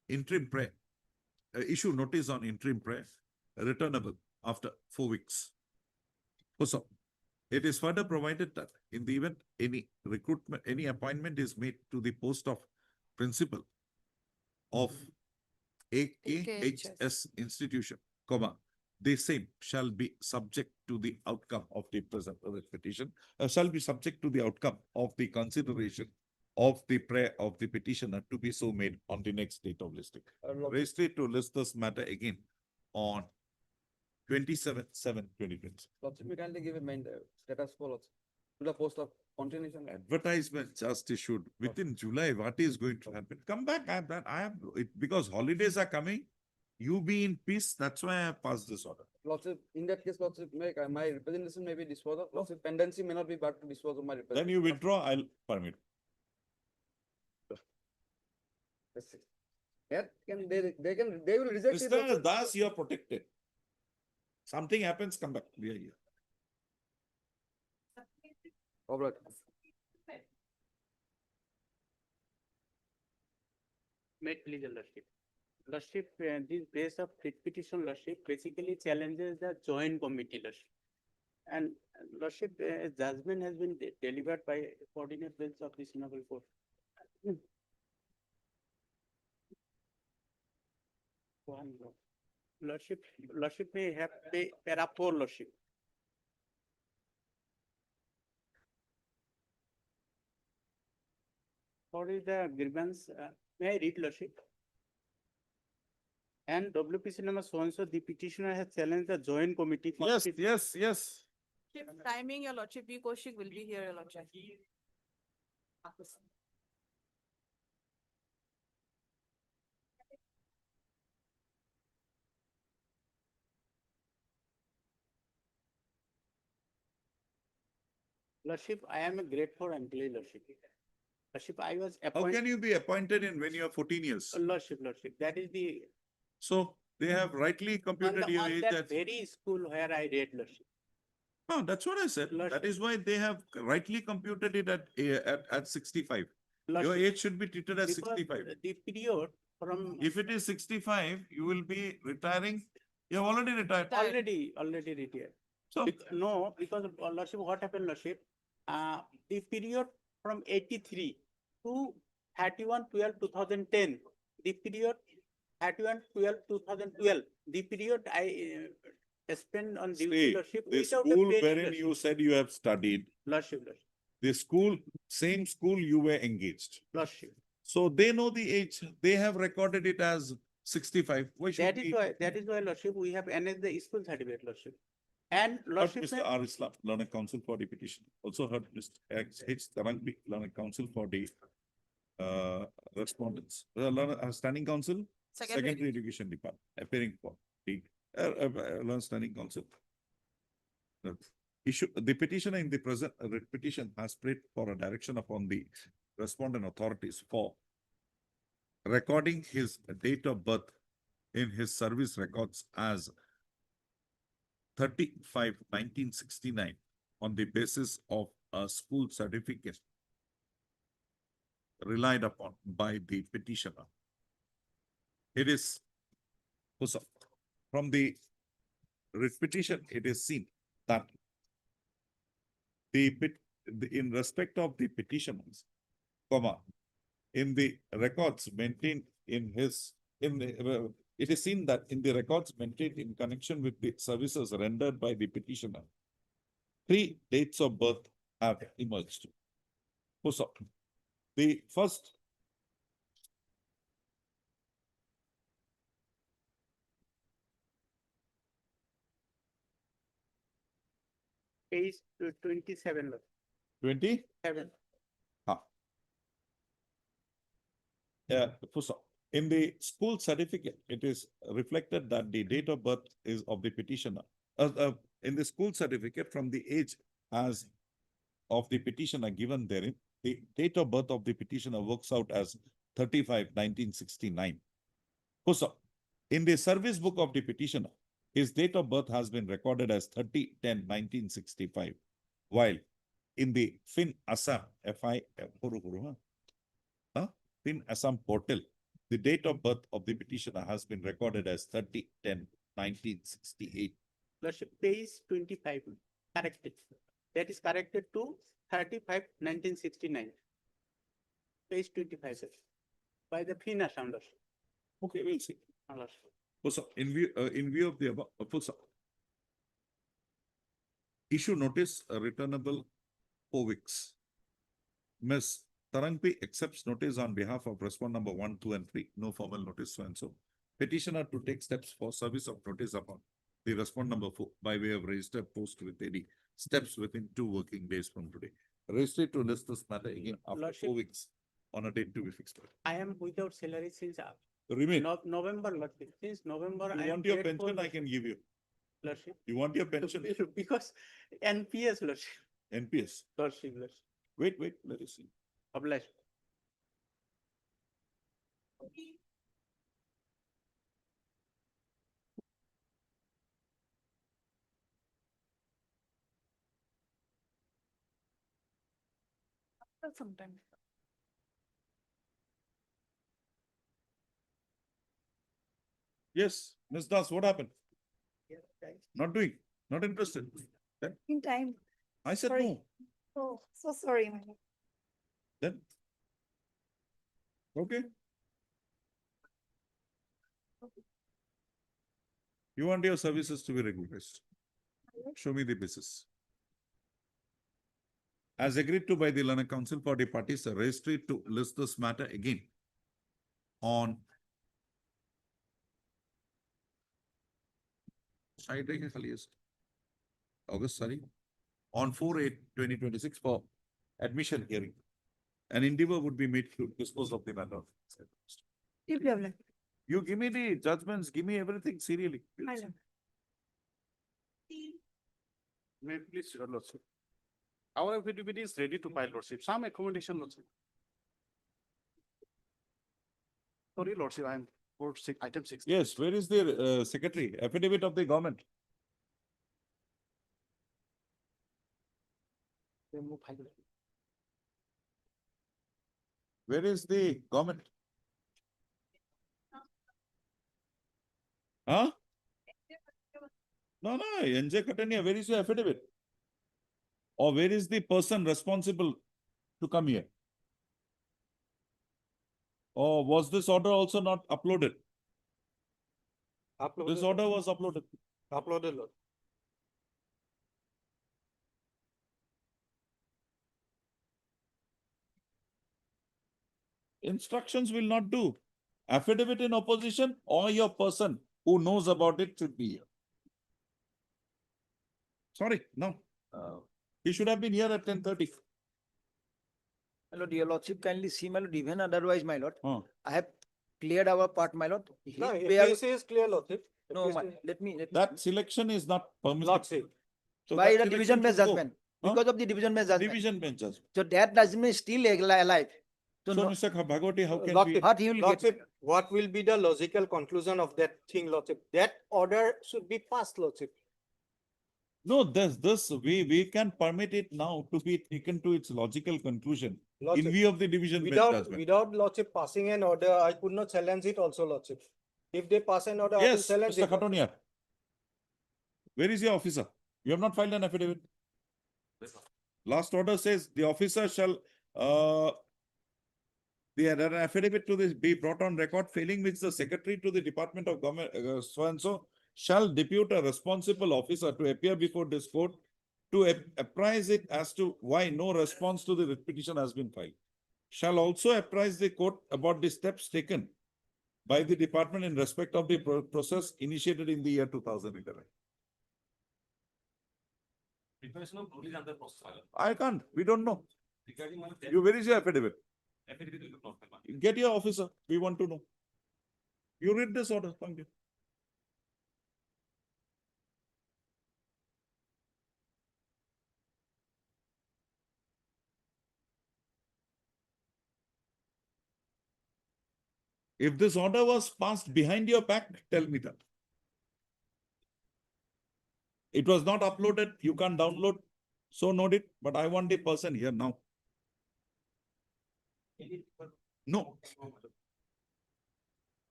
interim prayer, issue notice on interim prayer, returnable after 4 weeks. Also, it is further provided that in the event any appointment is made to the post of principal of AKHS institution, comma, the same shall be subject to the outcome of the present petition, shall be subject to the outcome of the consideration of the prayer of the petitioner to be so made on the next date of listing. Registry to list this matter again on 27/7/2020. Lordship, we kindly give a main status quo to the post of continuation. Advertisement just issued within July. What is going to happen? Come back. I am because holidays are coming. You be in peace. That's why I have passed this order. Lordship, in that case, Lordship, my representation may be disposed of. Lordship, pendency may not be brought to dispose of my representation. Then you withdraw. I'll permit. Yeah, they will reject it. Mr. Das, you are protected. Something happens, come back. We are here. All right. May please, Your Lordship. Lordship, this base of writ petition, Lordship, basically challenges the joint committee, Lordship. And Lordship, judgment has been delivered by coordinate bench of this noble court. Lordship may have para 4, Lordship. What is the grievance? May I read, Lordship? And WPC number so and so, the petitioner has challenged the joint committee. Yes. Timing, Your Lordship, B. Kaushik will be here, Your Lordship. Lordship, I am a grade 4 employee, Lordship. Lordship, I was How appointed. can you be appointed in when you are 14 years? Lordship, that is the. So they have rightly computed your on age that at. very school where I read, Lordship. No, that's what I said. Lordship. That is why they have rightly computed it at 65. Your Lordship, age should be treated as because 65. the period from. If it is 65, you will be retiring. You have already retired. Already retired. So No, because Lordship, what happened, Lordship? The period from 83 to 31/12/2010, the period 31/12/2012, the period I spent on duty, see, Lordship. the without a school penny, wherein Lordship. you said you have studied, Lordship, the school, same school you were engaged. Lordship. So they know the age. They have recorded it as 65. Why should That we? is why, Lordship, we have annexed the school certificate, Lordship. And Heard Lordship, Mr. R. Islam, Learned Counsel for the petition. Also heard Mr. H. Tarangbi, Learned Counsel for the respondents. Standing Counsel, Secondary Education Department, appearing for the Learned Standing Counsel. The petitioner in the present petition has prayed for a direction upon the respondent authorities for recording his date of birth in his service records as 30/5/1969 on the basis of a school certificate relied upon by the petitioner. It is from the writ petition, it is seen that in respect of the petitioners, comma, in the records maintained it is seen that in the records maintained in connection with the services rendered by the petitioner, 3 dates of birth have emerged. The first page 27, Lordship. 27. In the school certificate, it is reflected that the date of birth is of the petitioner. In the school certificate, from the age as of the petitioner given therein, the date of birth of the petitioner works out as 35/1969. So, in the service book of the petitioner, his date of birth has been recorded as 30/10/1965, while in the Fin Assam, Fin Assam portal, the date of birth of the petitioner has been recorded as 30/10/1968. Lordship, page 25, corrected. That is corrected to 35/1969. Page 25, sir. By the Fin Assam, Lordship. Okay, we'll see. Lordship. So, in view of the above, issue notice returnable 4 weeks. Ms. Tarangpi accepts notice on behalf of respondent number 1, 2, and 3. No formal notice, so and so. Petitioner to take steps for service of notice upon the respondent number 4 by way of registered post with any steps within 2 working days from today. Registered to list this matter again after Lordship. 4 weeks on a date to be fixed. I am without salary since Remain. November, Lordship. Since November, I You am want your paid for pension, I can give you. Lordship. You want your pension? Because NPS, Lordship. NPS. Lordship, Lordship. Wait, let us see. Obliged. Sometime. Yes, Ms. Das, what happened? Not doing, not interested. Then In time. I said Sorry. no. Oh, so sorry, my lord. Then okay. You want your services to be regularized. Show me the basis. As agreed to by the Learned Council for the parties, the registry to list this matter again on August, sorry, on 4/8/2026 for admission hearing. An endeavor would be made to dispose of the matter. Deeply obliged. You give me the judgments, give me everything serially. My lord. May I please, your lordship. Our affidavit is ready to file, lordship. Some accommodation, lordship. Sorry, lordship, I am for item 6. Yes, where is the secretary? Affidavit of the government. Where is the government? Huh? No, NJ Katania, where is your affidavit? Or where is the person responsible to come here? Or was this order also not uploaded? This order was uploaded. Uploaded, Lord. Instructions will not do. Affidavit in opposition or your person who knows about it should be here. Sorry, no. He should have been here at 10:30. My lord, your lordship kindly see, my lord, even otherwise, my lord. Huh. I have cleared our part, my lord. No, We have- APSA is clear, Lordship. No, APSA let me. That selection is not permissible. Lordship. So By that the division selection bench should go. judgment. Huh? Because of the division bench judgment. Division bench judgment. So that judgment is still alive. So, So no, Mr. Bhagwati, how can we? Lordship, what he will get. Lordship, what will be the logical conclusion of that thing, Lordship? That order should be passed, Lordship. No, we can permit it now to be taken to its logical conclusion in Lordship, view of the division bench judgment. Without Lordship passing an order, I could not challenge it also, Lordship. If they pass an order, I will Yes, challenge Mr. it. Khatoniar. Where is your officer? You have not filed an affidavit. Last order says the officer shall, an affidavit to this be brought on record, failing which the secretary to the Department of Government, so and so, shall depute a responsible officer to appear before this court to apprise it as to why no response to the writ petition has been filed. Shall also apprise the court about the steps taken by the department in respect of the process initiated in the year 2011. I can't. We don't know. Where is your affidavit? Get your officer. We want to know. You read this order. Thank you. If this order was passed behind your back, tell me that. It was not uploaded, you can't download, so note it, but I want the person here now. No.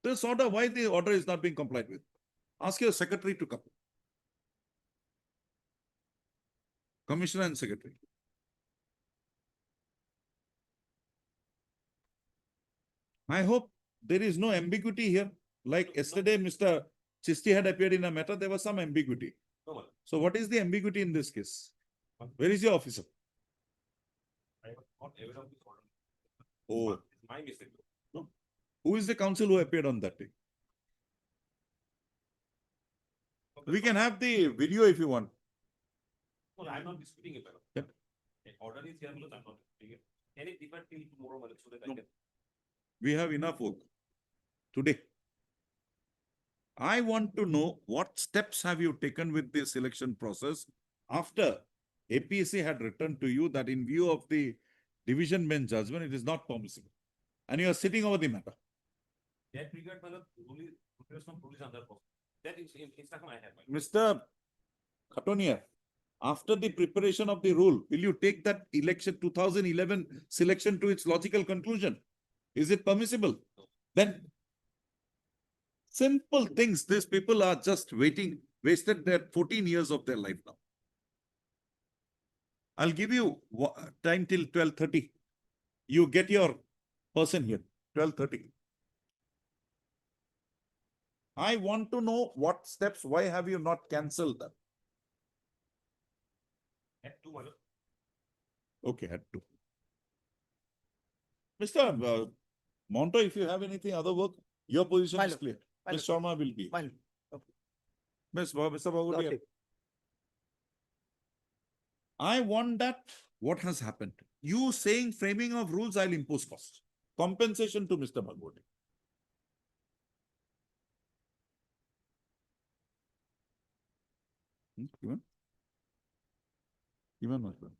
This order, why the order is not being complied with? Ask your secretary to come. Commissioner and secretary. I hope there is no ambiguity here. Like yesterday, Mr. Chisti had appeared in a matter, there was some ambiguity. So what is the ambiguity in this case? Where is your officer? Oh. My mistake. No. Who is the counsel who appeared on that day? We can have the video if you want. No, I'm not disputing it. Yep. Order is here, I'm not disputing it. Can it defer till tomorrow, so that I can? We have enough work today. I want to know what steps have you taken with the selection process after APC had returned to you that in view of the division bench judgment, it is not permissible. And you are sitting over the matter. That triggered by the police under post. That is instruction I have. Mr. Khatoniya, after the preparation of the rule, will you take that election 2011 selection to its logical conclusion? Is it permissible? Then simple things, these people are just waiting, wasted their 14 years of their life now. I'll give you time till 12:30. You get your person here, 12:30. I want to know what steps, why have you not cancelled that? Had to, madam. Okay, had to. Mr. Monto, if you have anything other work, your position is clear. Ms. Sharma will be. Mr. Bagudia. I want that what has happened. You saying framing of rules, I'll impose cost. Compensation to Mr. Bagudia. Even my friend.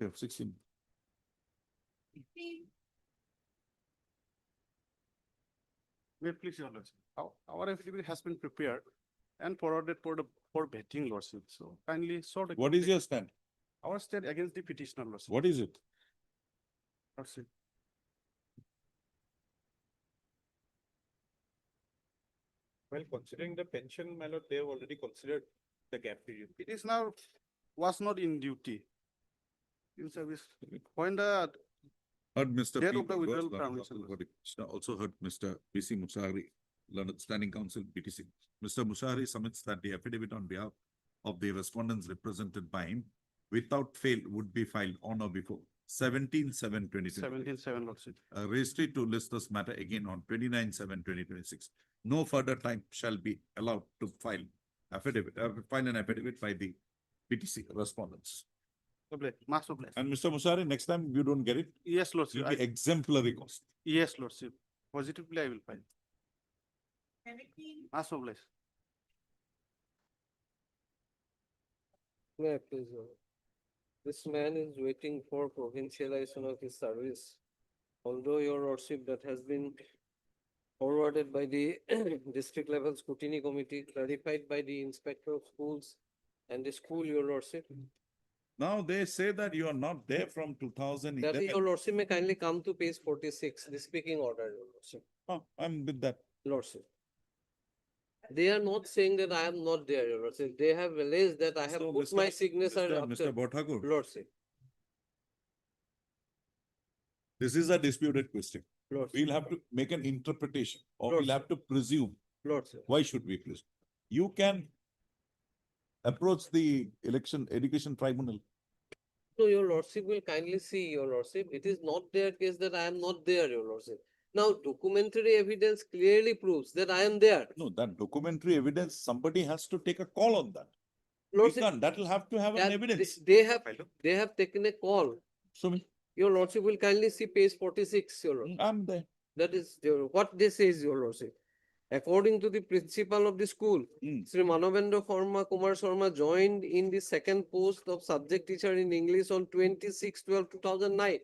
Okay, 16. May please, Your Lordship. Our affidavit has been prepared and forwarded for vetting, Lordship. So kindly sort of. What is your stand? Our stand against the petitioner, Lordship. What is it? Lordship. Well, considering the pension, my lord, they have already considered the gap period. It is now, was not in duty. In service. When the Heard Mr. date P. of the withdrawal Ghosh, permission. also heard Mr. P.C. Musari, Learned Standing Counsel, BTC. Mr. Musari submits that the affidavit on behalf of the respondents represented by him without fail would be filed on or before 17/7/2020. 17/7, Lordship. Registry to list this matter again on 29/7/2026. No further time shall be allowed to file an affidavit by the PTC respondents. Mass oblige. And Mr. Musari, next time you don't get it, Yes, Lordship. will be exemplary cost. Yes, Lordship. Positively, I will file. Mass oblige. May I please, this man is waiting for provincialization of his service. Although your lordship, that has been forwarded by the district level scrutiny committee, clarified by the inspector of schools and the school, your lordship. Now they say that you are not there from 2011. That your lordship may kindly come to page 46, the speaking order, your lordship. Oh, I'm with that. Lordship. They are not saying that I am not there, your lordship. They have alleged that I have So, put Mr. my signature Mr. after. Bhattakur, Lordship. this is a disputed question. Lordship. We'll have to make an interpretation or Lordship. we'll have to presume. Lordship. Why should we presume? You can approach the education tribunal. So your lordship will kindly see, your lordship, it is not their case that I am not there, your lordship. Now, documentary evidence clearly proves that I am there. No, that documentary evidence, somebody has to take a call on that. Lordship, That will have to have an that evidence. They have taken a call. Show me. Your lordship will kindly see page 46, your lordship. I'm there. That is what they say is, your lordship. According to the principal of the school, Sri Manavendra Kumar Sharma joined in the second post of subject teacher in English on 26/12/2009.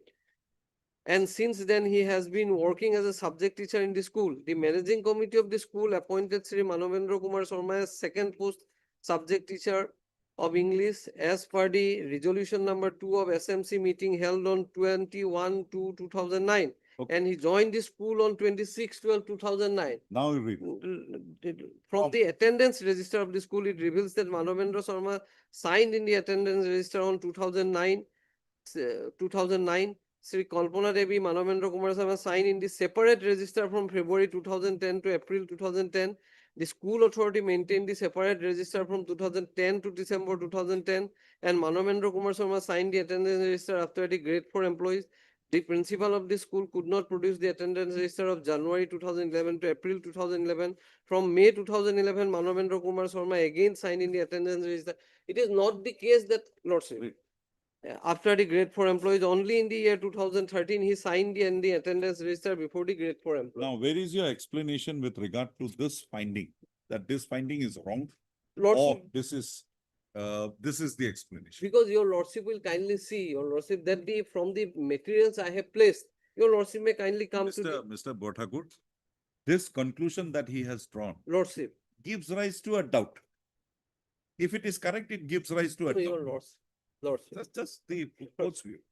And since then, he has been working as a subject teacher in the school. The managing committee of the school appointed Sri Manovendra Kumar Sharma as second post subject teacher of English as per the resolution number 2 of SMC meeting held on 21/2/2009. And he joined the school on 26/12/2009. Now you read. From the attendance register of the school, it reveals that Manovendra Sharma signed in the attendance register on 2009. Sri Kalpana Devi Manovendra Kumar Sharma signed in the separate register from February 2010 to April 2010. The school authority maintained the separate register from 2010 to December 2010, and Manovendra Kumar Sharma signed the attendance register after the grade 4 employees. The principal of the school could not produce the attendance register of January 2011 to April 2011. From May 2011, Manovendra Kumar Sharma again signed in the attendance register. It is not the case that, Lordship, after the grade 4 employees, only in the year 2013, he signed in the attendance register before the grade 4 employees. Now, where is your explanation with regard to this finding? That this finding is wrong? Lordship, Or this is the explanation? because your Lordship will kindly see, your Lordship, that from the materials I have placed, your Lordship may kindly come to the Mr. Bothakur, this conclusion that he has drawn Lordship. gives rise to a doubt. If it is correct, it gives rise to a doubt. Your Lordship. Lordship. That's just the court's view.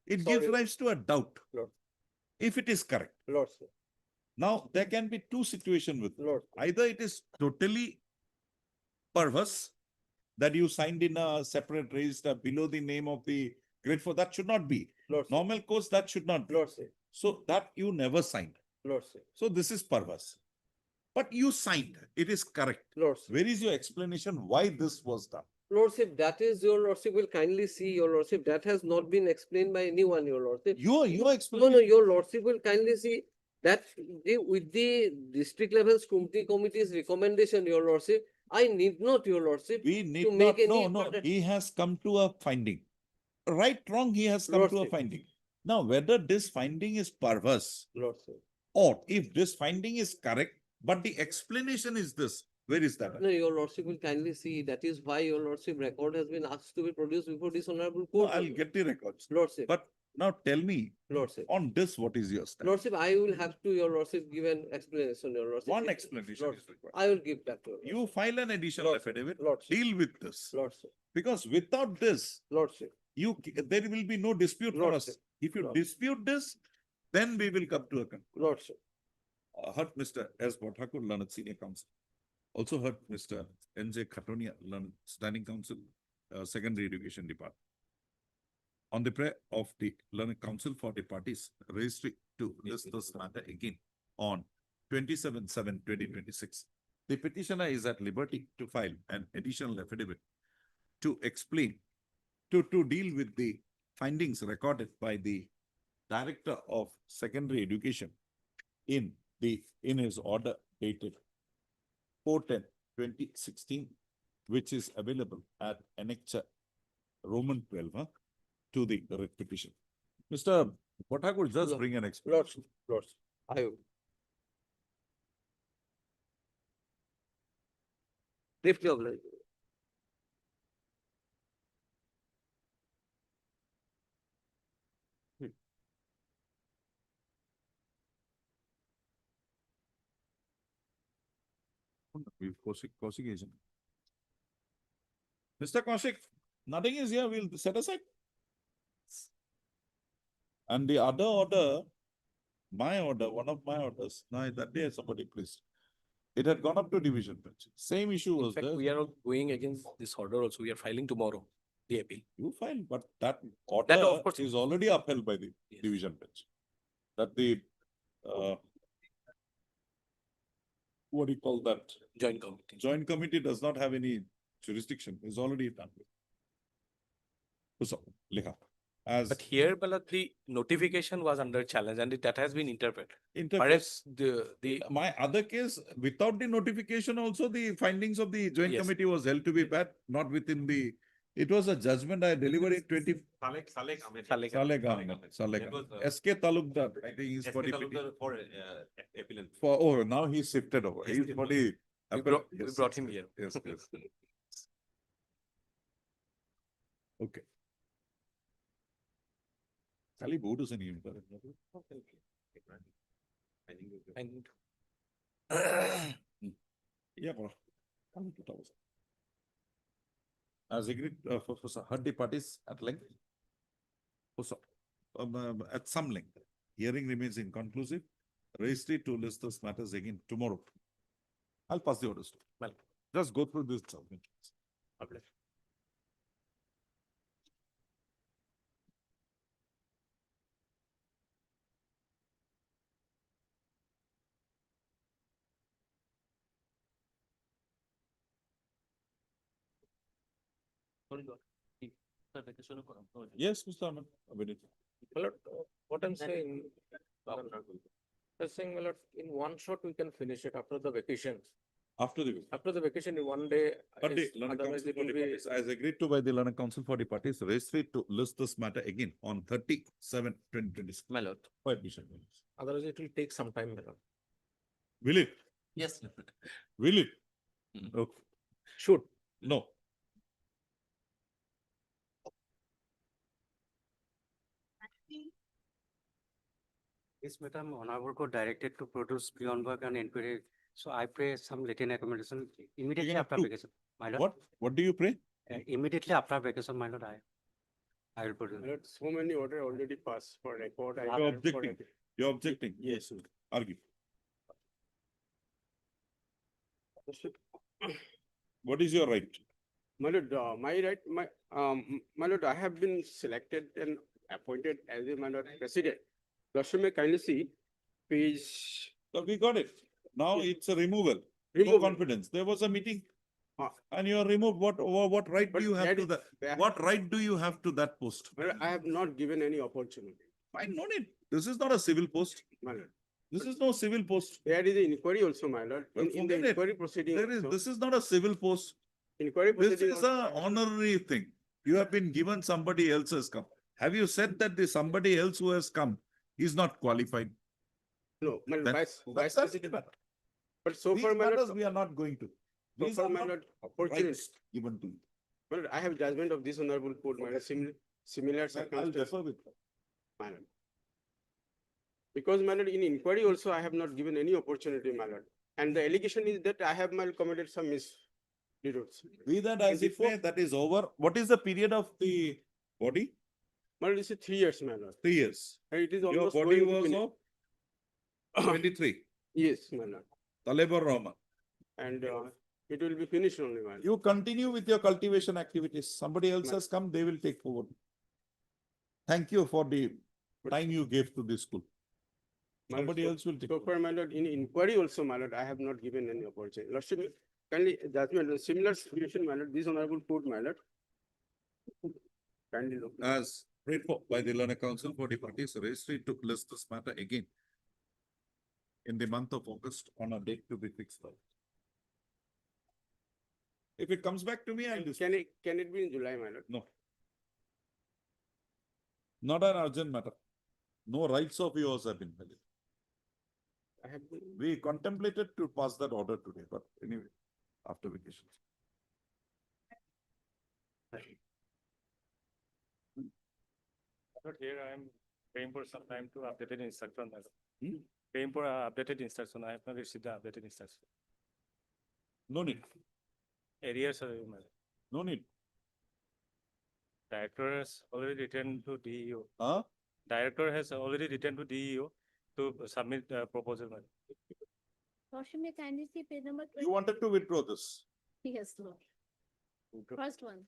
It Sorry. gives rise to a doubt. Lord. If it is correct. Lordship. Now, there can be two situations with it. Lord. Either it is totally perverse that you signed in a separate register below the name of the grade 4. That should not be. Lordship. Normal course, that should not be. Lordship. So that you never signed. Lordship. So this is perverse. But you signed. It is correct. Lordship. Where is your explanation why this was done? Lordship, that is your Lordship will kindly see, your Lordship, that has not been explained by anyone, your Lordship. You explain. No, your Lordship will kindly see that with the district level scrutiny committee's recommendation, your Lordship, I need not, your Lordship, We need to not, make no, any. he has come to a finding. Right, wrong, he has come to a Lordship. finding. Now, whether this finding is perverse Lordship. or if this finding is correct, but the explanation is this, where is that? No, your Lordship will kindly see, that is why your Lordship record has been asked to be produced before this honorable No, court. I'll get the records. Lordship. But now tell me, Lordship. on this, what is your stand? Lordship, I will have to, your Lordship, give an explanation, your Lordship. One explanation Lordship, is required. I will give that to You file an additional Lordship. affidavit, Lordship. deal with this. Lordship. Because without this, Lordship. there will be no dispute for us. Lordship. If you Lordship. dispute this, then we will come to a conclusion. Lordship. Heard Mr. S. Bothakur, Learned Senior Counsel. Also heard Mr. N.J. Khatonia, Learned Standing Counsel, Secondary Education Department. On the prayer of the Learned Counsel for the parties registry to this matter again on 27/7/2026. The petitioner is at liberty to file an additional affidavit to explain, to deal with the findings recorded by the Director of Secondary Education in his order dated 4/10/2016, which is available at Annexure Roman 12 to the writ petition. Mr. Bothakur, just bring an explanation. Lordship, I will. Briefly oblige. Kaushik agent. Mr. Kaushik, nothing is here, we'll set aside. And the other order, my order, one of my orders, now that day somebody please. It had gone up to division bench. Same issue was there. We are going against this order also. We are filing tomorrow, the appeal. You file, but that order of course is already upheld by the division bench. That the, what do you call that? Joint committee. Joint committee does not have any jurisdiction, is already done with. So, Likha. But here, Balat, the notification was under challenge and that has been interpreted. Perhaps my other case, without the notification also, the findings of the joint committee was held to be bad, not within the, it was a judgment I delivered in 20. Salek SK Talukdar, I think he's for the appeal. oh, now he's shifted over. He's for the. We brought him here. Yes. Okay. Kali board is an unit. I need Yeah, bro. Come to towers. As agreed, for heard the parties at length. Also, at some length. Hearing remains inconclusive. Registry to list those matters again tomorrow. I'll pass the orders. Well, just go through this. Okay. Yes, Mr. Ahmed. My lord, what I'm saying, I'm saying, my lord, in one shot we can finish it after the vacation. After the After the vacation in one day. But the is- Learned otherwise Council it for will the be- parties, as agreed to by the Learned Council for the parties, registry to list this matter again on 30/7/2026. My lord. For admission. Otherwise it will take some time, my lord. Will it? Yes. Will it? Okay. Should. No. Yes, madam, Honorable Court directed to produce beyond work and inquiry. So I pray some written accommodation immediately after vacation. My lord. What? What do you pray? Immediately after vacation, my lord, I will produce. My lord, so many order already passed for record. You're objecting. You're objecting. Yes, sir. Argue. What is your right? My lord, my lord, I have been selected and appointed as a my lord president. Lordship may kindly see page. So we got it. Now Yes. it's a removal. No Removal. confidence. There was a meeting. And you are removed. What right do you have to that? What right do you have to that post? My lord, I have not given any opportunity. Fine, no need. This is not a civil post. My lord. This is no civil post. There is an inquiry also, my lord. Well, In the forget it. inquiry proceeding. This is not a civil post. Inquiry This proceeding. is a honorary thing. You have been given, somebody else has come. Have you said that the somebody else who has come is not qualified? No, my lord, Then- vice that's president. the matter. But so These far, my matters lord, we are not going to. so These far, are my not lord, opportunity. rights given to you. My lord, I have judgment of this honorable court, my lord, similar I'll circumstances. defer with that. My lord. Because, my lord, in inquiry also, I have not given any opportunity, my lord. And the allegation is that I have, my lord, committed some misdeeds. Be that as it may, that is over. What is the period of the body? My lord, this is 3 years, my lord. 3 years. And it is Your almost body going to was finish. of 23. Yes, my lord. Talebor Rahman. And it will be finished only, my lord. You continue with your cultivation activities. Somebody else has come, they will take forward. Thank you for the time you gave to this school. My lord, Somebody else will take. So far, my lord, in inquiry also, my lord, I have not given any opportunity. Lordship, kindly judgment, similar situation, my lord, this honorable court, my lord. Kindly look. As prayed for by the Learned Council for the parties, registry to list this matter again in the month of August on a date to be fixed. If it comes back to me, I'll discuss. Can it be in July, my lord? No. Not an urgent matter. No rights of yours have been valid. I have been. We contemplated to pass that order today, but anyway, after vacation. But here I am paying for some time to update the instruction. Hmm? Paying for updated instruction. I have not received the updated instruction. No need. Areas are email. No need. Director has already written to DEO. Huh? Director has already written to DEO to submit the proposal. Lordship may kindly see page number 20. You wanted to withdraw this. Yes, Lord. First one.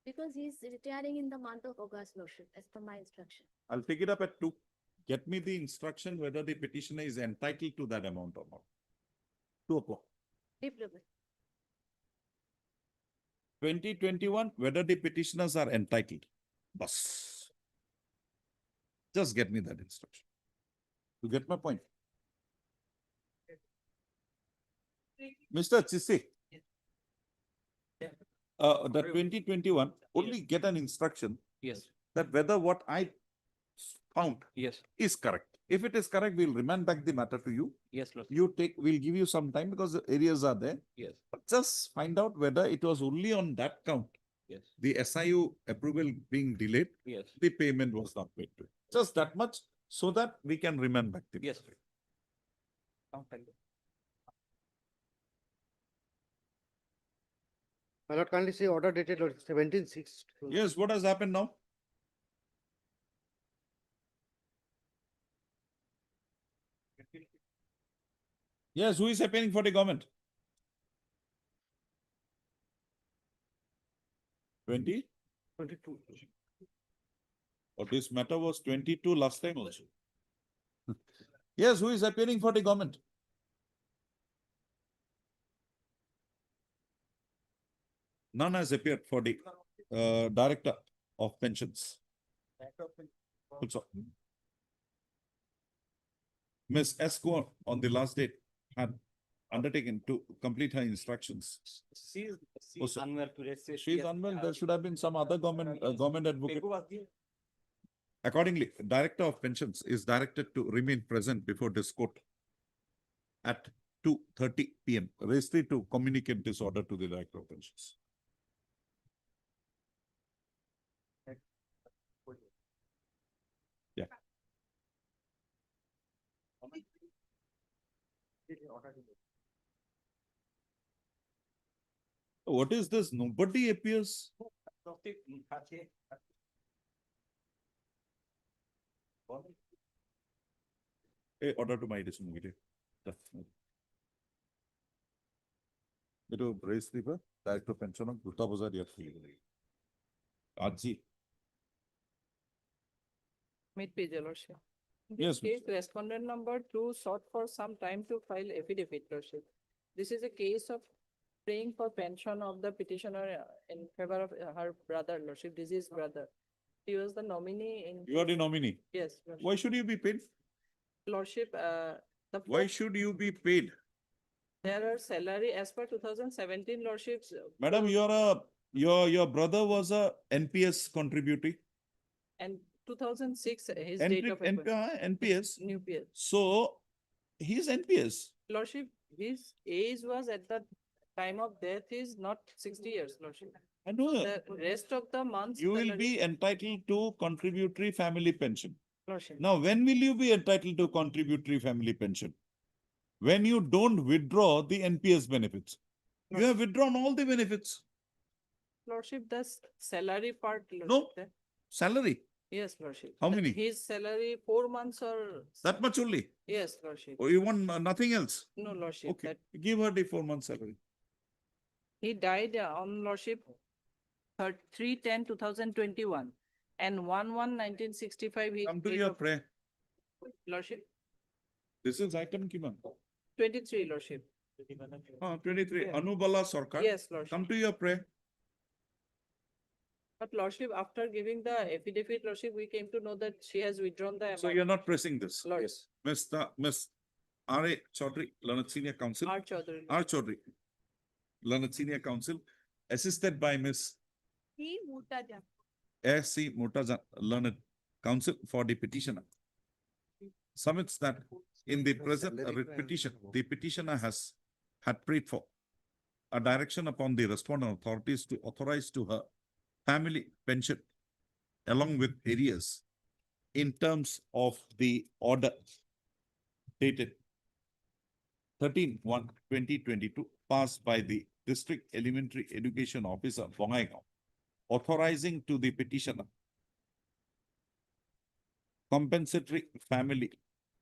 Because he is retiring in the month of August, Lordship, as per my instruction. I'll take it up at 2. Get me the instruction whether the petitioner is entitled to that amount or not. 2 o'clock. Deep level. 2021, whether the petitioners are entitled. Bus. Just get me that instruction. You get my point? Mr. Chisi. The 2021, only get an instruction. Yes. That whether what I found Yes. is correct. If it is correct, we'll remand back the matter to you. Yes, Lord. We'll give you some time because the areas are there. Yes. But just find out whether it was only on that count Yes. The SIU approval being delayed, Yes. the payment was not paid to. Just that much so that we can remand back the. Yes. Oh, thank you. My lord, kindly say order dated 17/6. Yes, what has happened now? Yes, who is appealing for the government? 20? 22. Or this matter was 22 last time also. Yes, who is appealing for the government? None has appeared for the director of pensions. Also. Ms. Esco on the last date had undertaken to complete her instructions. She's Also, unwell today. she is unwell. There should have been some other government advocate. Accordingly, Director of Pensions is directed to remain present before this court at 2:30 p.m. Registry to communicate this order to the Director of Pensions. Yeah. What is this? Nobody appears. Hey, order to my decision. It will raise the Director of Pension of Gutta Bazaar. Aji. Mid-page, Your Lordship. Yes, This case, respondent number 2 sought for some time to file affidavit, Lordship. This is a case of praying for pension of the petitioner in favor of her brother, Lordship, deceased brother. He was the nominee in. You are the nominee. Yes, Lordship. Why should you be paid? Lordship, Why should you be paid? there are salary as per 2017, Lordships. Madam, your brother was a NPS contributor. And 2006, his date of NPS. New PS. So he's NPS. Lordship, his age was at the time of death is not 60 years, Lordship. I know that. The rest of the months. You will salary- be entitled to contributory family pension. Lordship. Now, when will you be entitled to contributory family pension? When you don't withdraw the NPS benefits. You have withdrawn all the benefits. Lordship, the salary part. Lordship, No. there. Salary. Yes, Lordship. How many? His salary 4 months or. That much only. Yes, Lordship. Or you want nothing else? No, Lordship. Okay. That Give her the 4 months salary. he died on Lordship 3/10/2021 and 1/1/1965. He Come to date your of- prayer. Lordship, This is item Kiman. 23, Lordship. 23. Yeah. Anubala Sarkar. Yes, Lordship. Come to your prayer. But Lordship, after giving the affidavit, Lordship, we came to know that she has withdrawn the amount. So you're not pressing this. Lord. Yes. Miss R.A. Chaudhary, Learned Senior Counsel. R. Chaudhary. R. Chaudhary, Learned Senior Counsel, assisted by Miss He Mutaja. S.C. Murtaza, Learned Counsel for the petitioner. Submits that in the present writ petition, the petitioner had prayed for a direction upon the respondent authorities to authorize to her family pension along with arrears in terms of the order dated 13/1/2022 passed by the District Elementary Education Officer, Bongaigaon, authorizing to the petitioner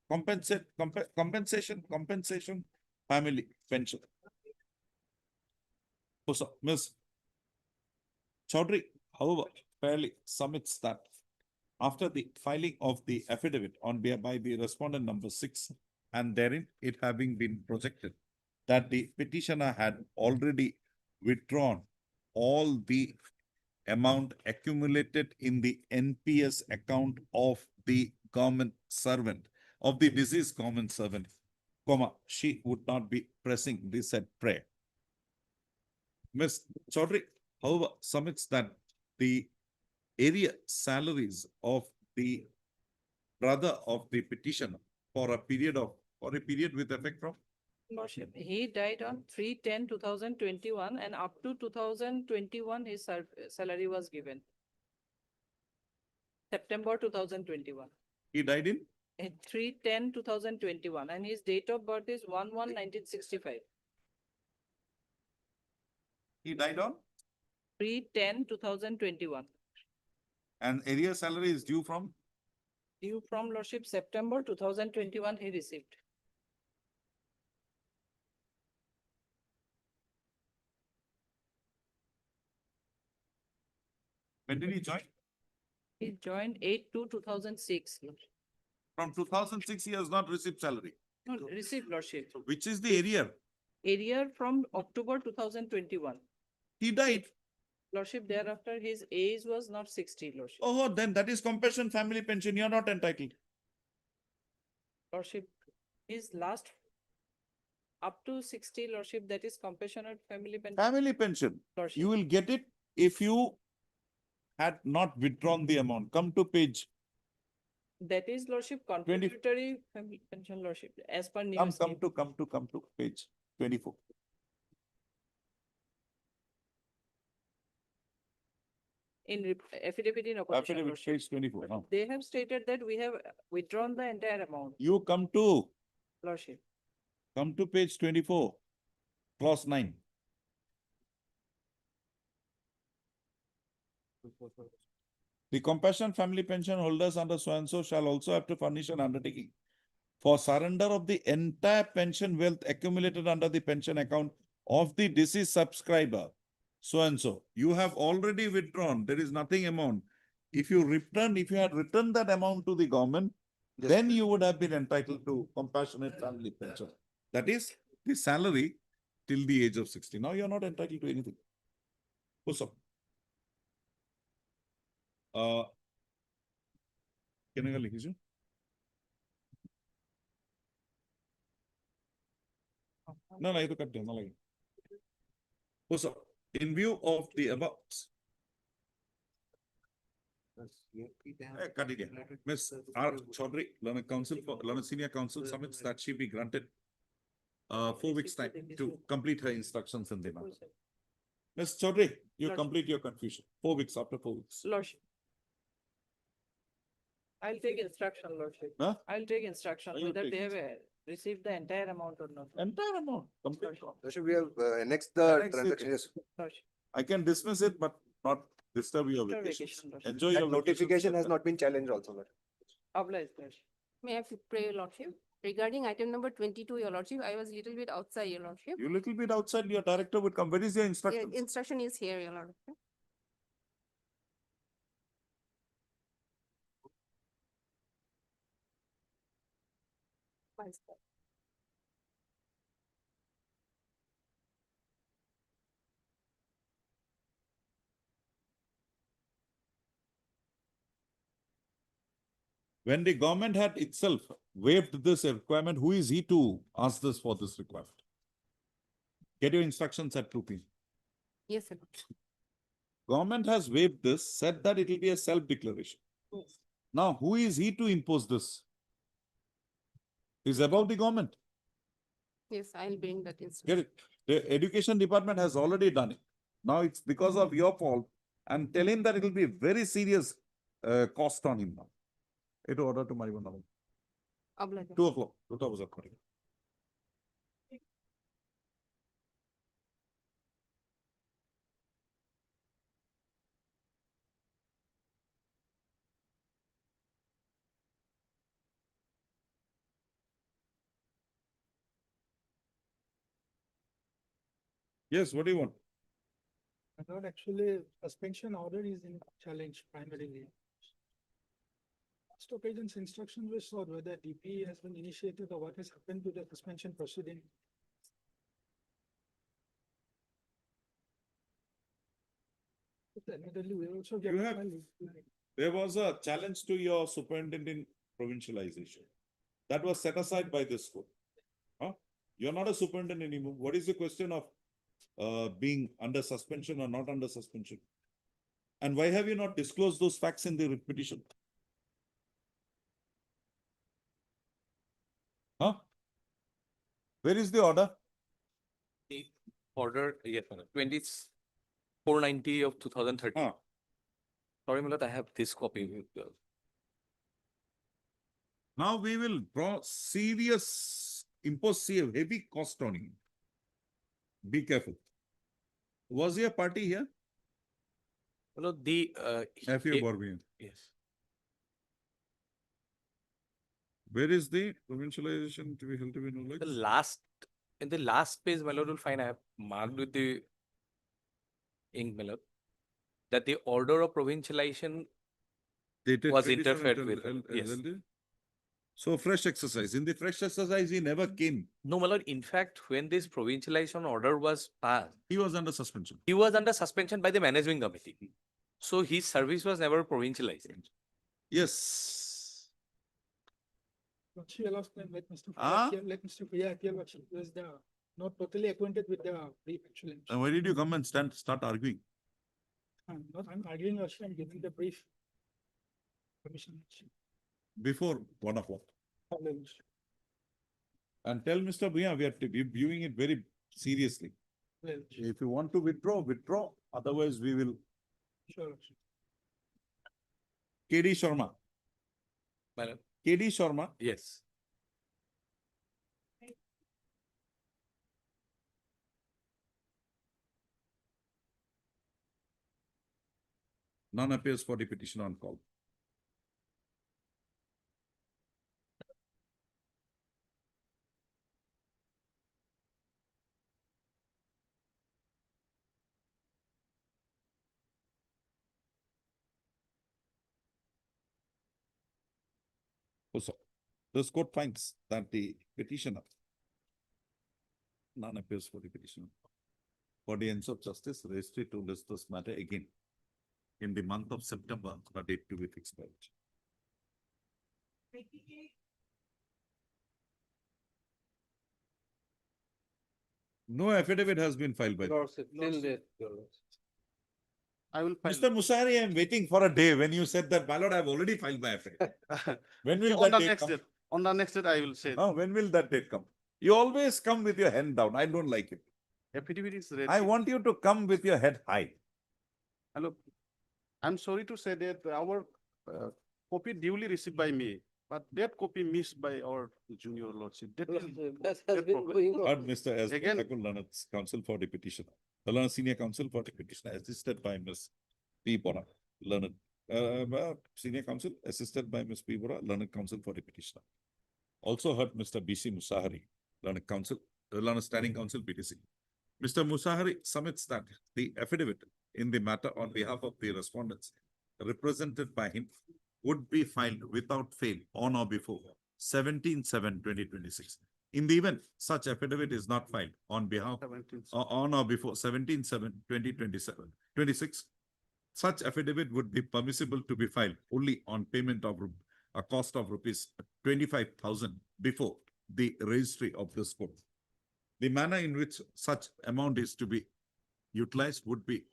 compensation family pension. So, Ms. Chaudhary, however, fairly submits that after the filing of the affidavit on behalf by the respondent number 6, and therein it having been projected that the petitioner had already withdrawn all the amount accumulated in the NPS account of the government servant, of the deceased government servant, she would not be pressing this said prayer. Ms. Chaudhary, however, submits that the area salaries of the brother of the petitioner for a period with effect from Lordship, he died on 3/10/2021, and up to 2021, his salary was given. September 2021. He died in? In 3/10/2021, and his date of birth is 1/1/1965. He died on? 3/10/2021. And area salary is due from? Due from Lordship, September 2021, he received. When did he join? He joined 8/2/2006. From 2006, he has not received salary. No, received Lordship. Which is the area? Area from October 2021. He died. Lordship, thereafter, his age was not 60, Lordship. Oh, then that is compassion family pension. You are not entitled. Lordship, his last up to 60, Lordship, that is compassionate family pension. Family pension. Lordship. You will get it if you had not withdrawn the amount. Come to page. That is, Lordship, contributory family pension, Lordship, as per new Come scheme. to page 24. In affidavit in opposition, Affidavit, Lordship. page 24. Now, They have stated that we have withdrawn the entire amount, you come to Lordship. page 24, clause 9. The compassion family pension holders under so and so shall also have to furnish an undertaking for surrender of the entire pension wealth accumulated under the pension account of the deceased subscriber. So and so. You have already withdrawn. There is nothing amount. If you had returned that amount to the government, then you would have been entitled to compassionate family pension. That is the salary till the age of 60. Now you are not entitled to anything. What's up? कितने का लिखीजिए? No, ये तो cut देना लगे. What's up? In view of the above. Cut it here. Miss R. Chaudhary, Learned Senior Counsel submits that she be granted 4 weeks time to complete her instructions in the matter. Miss Chaudhary, you Lordship. complete your confusion. 4 weeks after 4 weeks. Lordship. I'll take instruction, Lordship. Huh? I'll take instruction You whether take they have received the entire amount or not. Entire amount. Complete. Lordship, we have annexed the Annexed it. transaction. Yes. Lordship. I can dismiss it, but not disturb your After vacation. vacation, Lordship. Enjoy That your notification has not been challenged also. Lord. Obliged, Lordship. May I pray, your Lordship? Regarding item number 22, your Lordship, I was a little bit outside, your Lordship. You little bit outside, your director would come. Where is your Yeah, instruction? instruction is here, your Lordship. When the government had itself waived this requirement, who is he to ask this for this requirement? Get your instructions at 2 p.m. Yes, sir. Government has waived this, said that it will be a self-declaration. Yes. Now, who is he to impose this? Is above the government. Yes, I'll bring that Get instruction. it? The education department has already done it. Now it's because of your fault. And tell him that it will be very serious cost on him now. It order to Marivan. Obliged. 2 o'clock. 2 hours according. Yes, what do you want? My lord, actually, suspension order is in challenge primarily. Last occasion's instruction was sought whether DP has been initiated or what has happened to the suspension proceeding. Admittedly, we also get. You have- There was a challenge to your superintendent provincialization. That was set aside by this court. Huh? You're not a superintendent anymore. What is the question of being under suspension or not under suspension? And why have you not disclosed those facts in the writ petition? Huh? Where is the order? The order, yes, my lord, 2490 of 2013. Sorry, my lord, I have this copy. Now we will impose heavy cost on you. Be careful. Was there a party here? No, the FA Borbian. yes. Where is the provincialization to be held to be no The last in the last page, my lord, will find I have marked with the ink, my lord, that the order of provincialization was interfered with. Yes. So fresh exercise. In the fresh exercise, he never came. No, my lord. In fact, when this provincialization order was passed, he was under suspension. He was under suspension by the managing committee. So his service was never provincialized. Yes. Lordship allows me, let Mr. Priya appear, let Mr. Priya appear, Lordship, who is not totally acquainted with the brief actually. And why did you come and start arguing? I'm arguing, Lordship, I'm giving the brief permission. Lordship. Before 1 o'clock. Hello, Lordship. And tell Mr. Bhuya, we are viewing it very seriously. Well, If you want to withdraw, withdraw. Otherwise, we will. sure, Lordship. KD Sharma. Madam. KD Sharma. Yes. None appears for the petition on call. So, this court finds that the petitioner, none appears for the petitioner. For the ends of justice, registry to list this matter again in the month of September, the date to be fixed by it. No affidavit has been filed by them. I will file. Mr. Musari, I am waiting for a day when you said that, my lord, I have already filed my affidavit. When will On that the date next come? date, on the next date, I will say. Oh, when will that date come? You always come with your hand down. I don't like it. Affidavit is ready. I want you to come with your head high. Hello. I'm sorry to say that our copy duly received by me, but that copy missed by our junior lordship. That has been going on. Heard Mr. S. Again, Learned's counsel for the petitioner. The learned senior counsel for the petitioner, assisted by Ms. P. Bora, learned senior counsel, assisted by Ms. P. Bora, learned counsel for the petitioner. Also heard Mr. B.C. Musahari, learned counsel, learned standing counsel, PTC. Mr. Musahari submits that the affidavit in the matter on behalf of the respondents represented by him would be filed without fail on or before 17/7/2026. In the event such affidavit is not filed on behalf on or before 17/7/2026, such affidavit would be permissible to be filed only on payment of a cost of rupees 25,000 before the registry of this court. The manner in which such amount is to be utilized would be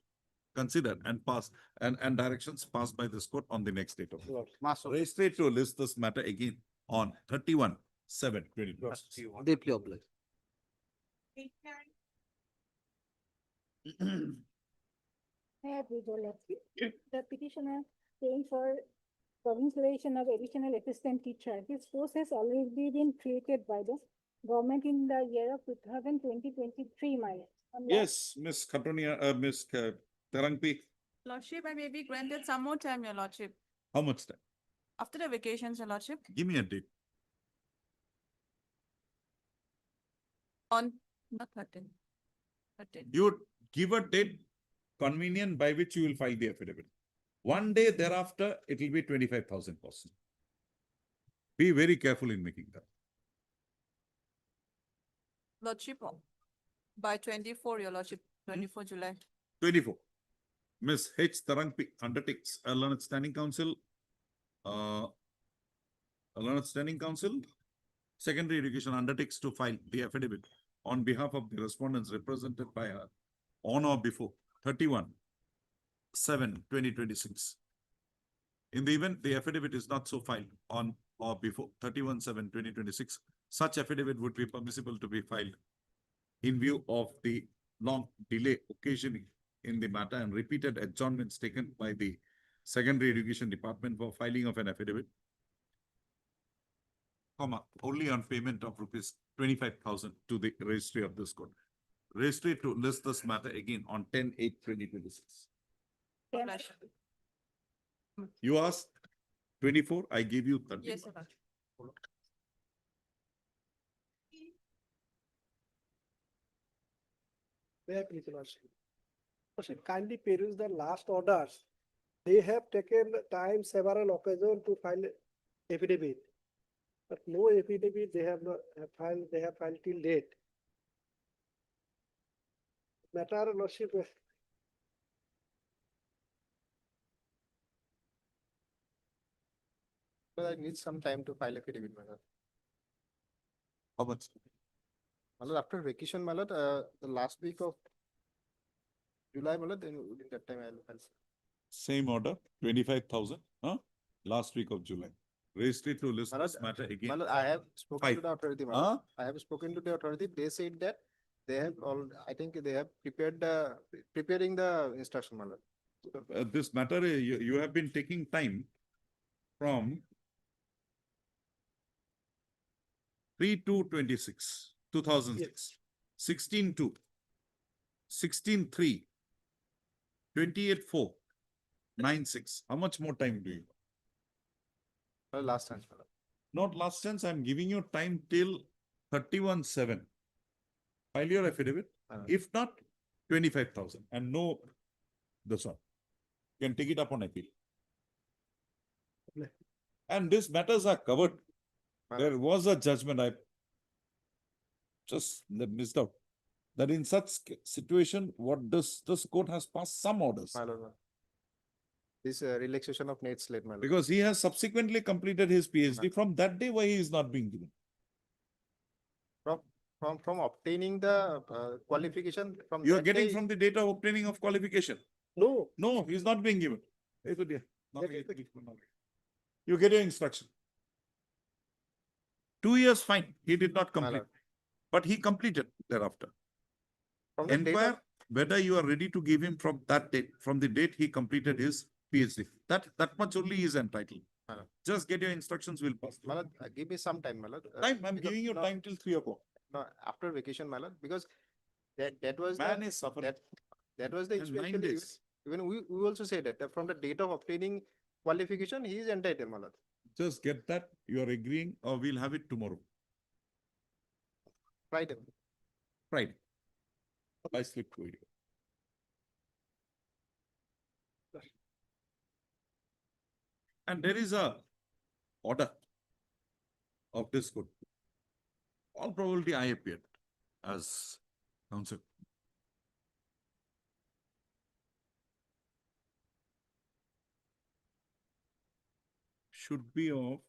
considered and passed and directions passed by this court on the next date of the registry to list this matter again on 31/7/2026. Deeply obliged. The petitioner saying for provincialization of additional assistant teacher. This post has already been created by the government in the year of 2023, Yes, Ms. Khatonia, Ms. Terangpi, Lordship, I may be granted some more time, your lordship. how much time? After the vacations, your lordship, Give me a date. on, not 13. 13. You give a date convenient by which you will file the affidavit. One day thereafter, it will be 25,000 cost. Be very careful in making that. Lordship, by 24, your lordship, 24 July. 24. Ms. H. Tarangpi undertakes a learned standing counsel, secondary education undertakes to file the affidavit on behalf of the respondents represented by her on or before 31/7/2026. In the event the affidavit is not so filed on or before 31/7/2026, such affidavit would be permissible to be filed in view of the long delay occasioning in the matter and repeated adjournments taken by the Secondary Education Department for filing of an affidavit, only on payment of rupees 25,000 to the registry of this court. Registry to list this matter again on 10/8/2026. You asked 24, I gave you 30. Yes, Your Lordship. May I please, Your Lordship? Lordship, kindly peruse the last orders. They have taken time several occasions to file affidavit. But no affidavit they have not filed, they have filed till date. Matter, Lordship, But I need some time to file affidavit, my lord. How much? My lord, after vacation, my lord, the last week of July, my lord, then within that time I'll file. Same order, 25,000, last week of July. Registry to list My lord, this matter again. my lord, I have spoken to the authority, my lord. Huh? I have spoken to the authority. They said that they have all, I think they have preparing the instruction, my lord. This matter, you have been taking time from 3/2/26, 2006, 16/2, 16/3, 28/4, 9/6. How much more time do you? Last chance, my lord. Not last chance, I'm giving you time till 31/7. File your affidavit. If not, 25,000 and no, this one. You can take it up on appeal. And these matters are covered. There was a judgment, I just missed out. That in such situation, what this court has passed some orders. My lord, this relaxation of net slate, my lord. Because he has subsequently completed his PhD. From that day, why he is not being given? From obtaining the qualification from You are that getting day- from the date of obtaining of qualification. No. No, he is not being given. You get your instruction. 2 years, fine. He did not complete. But he completed thereafter. From the date Inquire of- whether you are ready to give him from that date, from the date he completed his PhD. That much only he is entitled. Just get your instructions, will pass. My lord, give me some time, my lord. Time, I'm Because- giving you no, time till 3 o'clock. No, after vacation, my lord, because that was Man the, is suffering. that was the And 9 issue. days. Even we also say that from the date of obtaining qualification, he is entitled, my lord. Just get that, you are agreeing, or we'll have it tomorrow. Friday. Friday. I slipped through you. And there is a order of this court. All probability I appeared as counsel. Should be of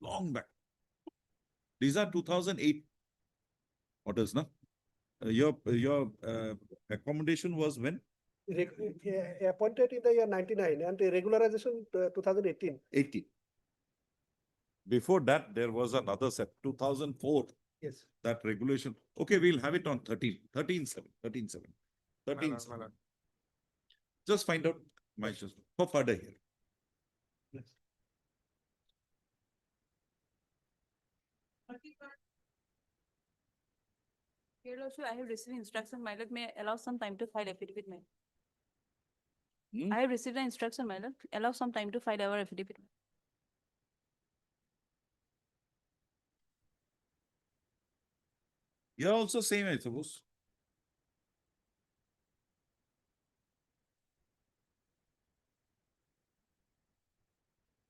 long back. These are 2008 orders, no? Your accommodation was when? Appointed in the year 99 and the regularization 2018. 80. Before that, there was another set, 2004. Yes. That regulation. Okay, we'll have it on 13/7. My lord. Just find out my judgment for further here. Yes. Here also, I have received instruction, my lord, may I allow some time to file affidavit, my. I have received the instruction, my lord, allow some time to file our affidavit. You're also same, I suppose.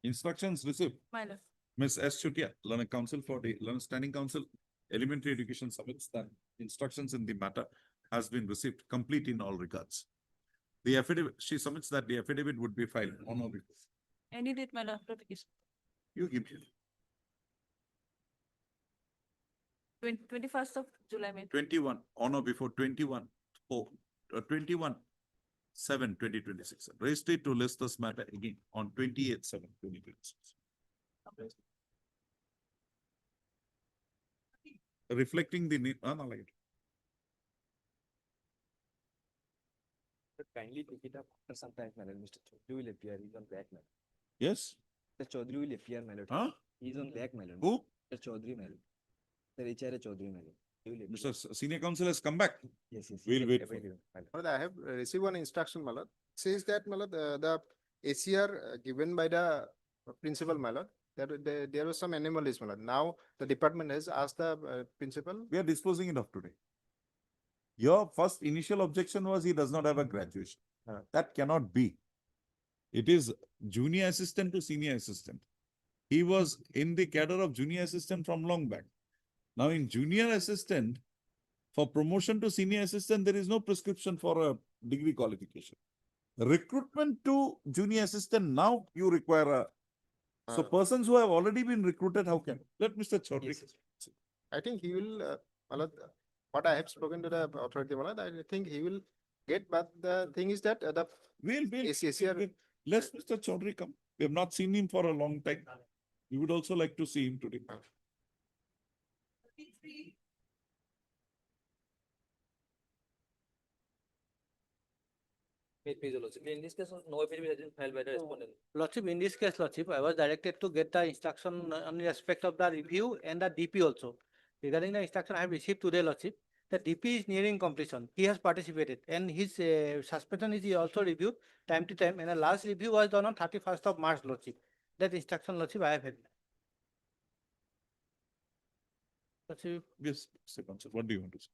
Instructions received. My lord. Ms. S. Chutia, Learned Counsel for the Learned Standing Council, Elementary Education submits that instructions in the matter has been received complete in all regards. The affidavit, she submits that the affidavit would be filed on or before. Any date, my lord, after vacation. You give me 21st of July, my. 21 on or before 21 21 7/2026. Raised it to list this matter again on 28/7/2026. Reflecting the need. Kindly pick it up after some time, my lord. Mr. Chaudhary will appear. He's on back, my lord. Yes. Mr. Chaudhary will appear, my lord. Huh? He's on back, my lord. Who? Mr. Chaudhary, my lord. Sir, HRA Chaudhary, my lord. He will appear. Mr. Senior Counsel has come back. Yes, yes. We'll wait for him, my lord. Lord, I have received one instruction, my lord. Says that, my lord, the ACR given by the principal, my lord, that there was some anomalies, my lord. Now the department has asked the principal. We are disposing it of today. Your first initial objection was he does not have a graduation. That cannot be. It is junior assistant to senior assistant. He was in the cadre of junior assistant from long back. Now in junior assistant, for promotion to senior assistant, there is no prescription for a degree qualification. Recruitment to junior assistant, now you require a... So persons who have already been recruited, how can? Let Mr. Chaudhary. Yes, I think he will, my lord, what I have spoken to the authority, my lord, I think he will get, but the thing is that the ACR. Let Mr. Chaudhary come. We have not seen him for a long time. We would also like to see him today. In this case, no affidavit has been filed by the respondent. Lordship, in this case, Lordship, I was directed to get the instruction on respect of the review and the DP also. Regarding the instruction I have received today, Lordship, the DP is nearing completion. He has participated and his suspension is also reviewed time to time. And the last review was done on 31st of March, Lordship. That instruction, Lordship, I have had. Lordship. Yes, Mr. Counsel, what do you want to say?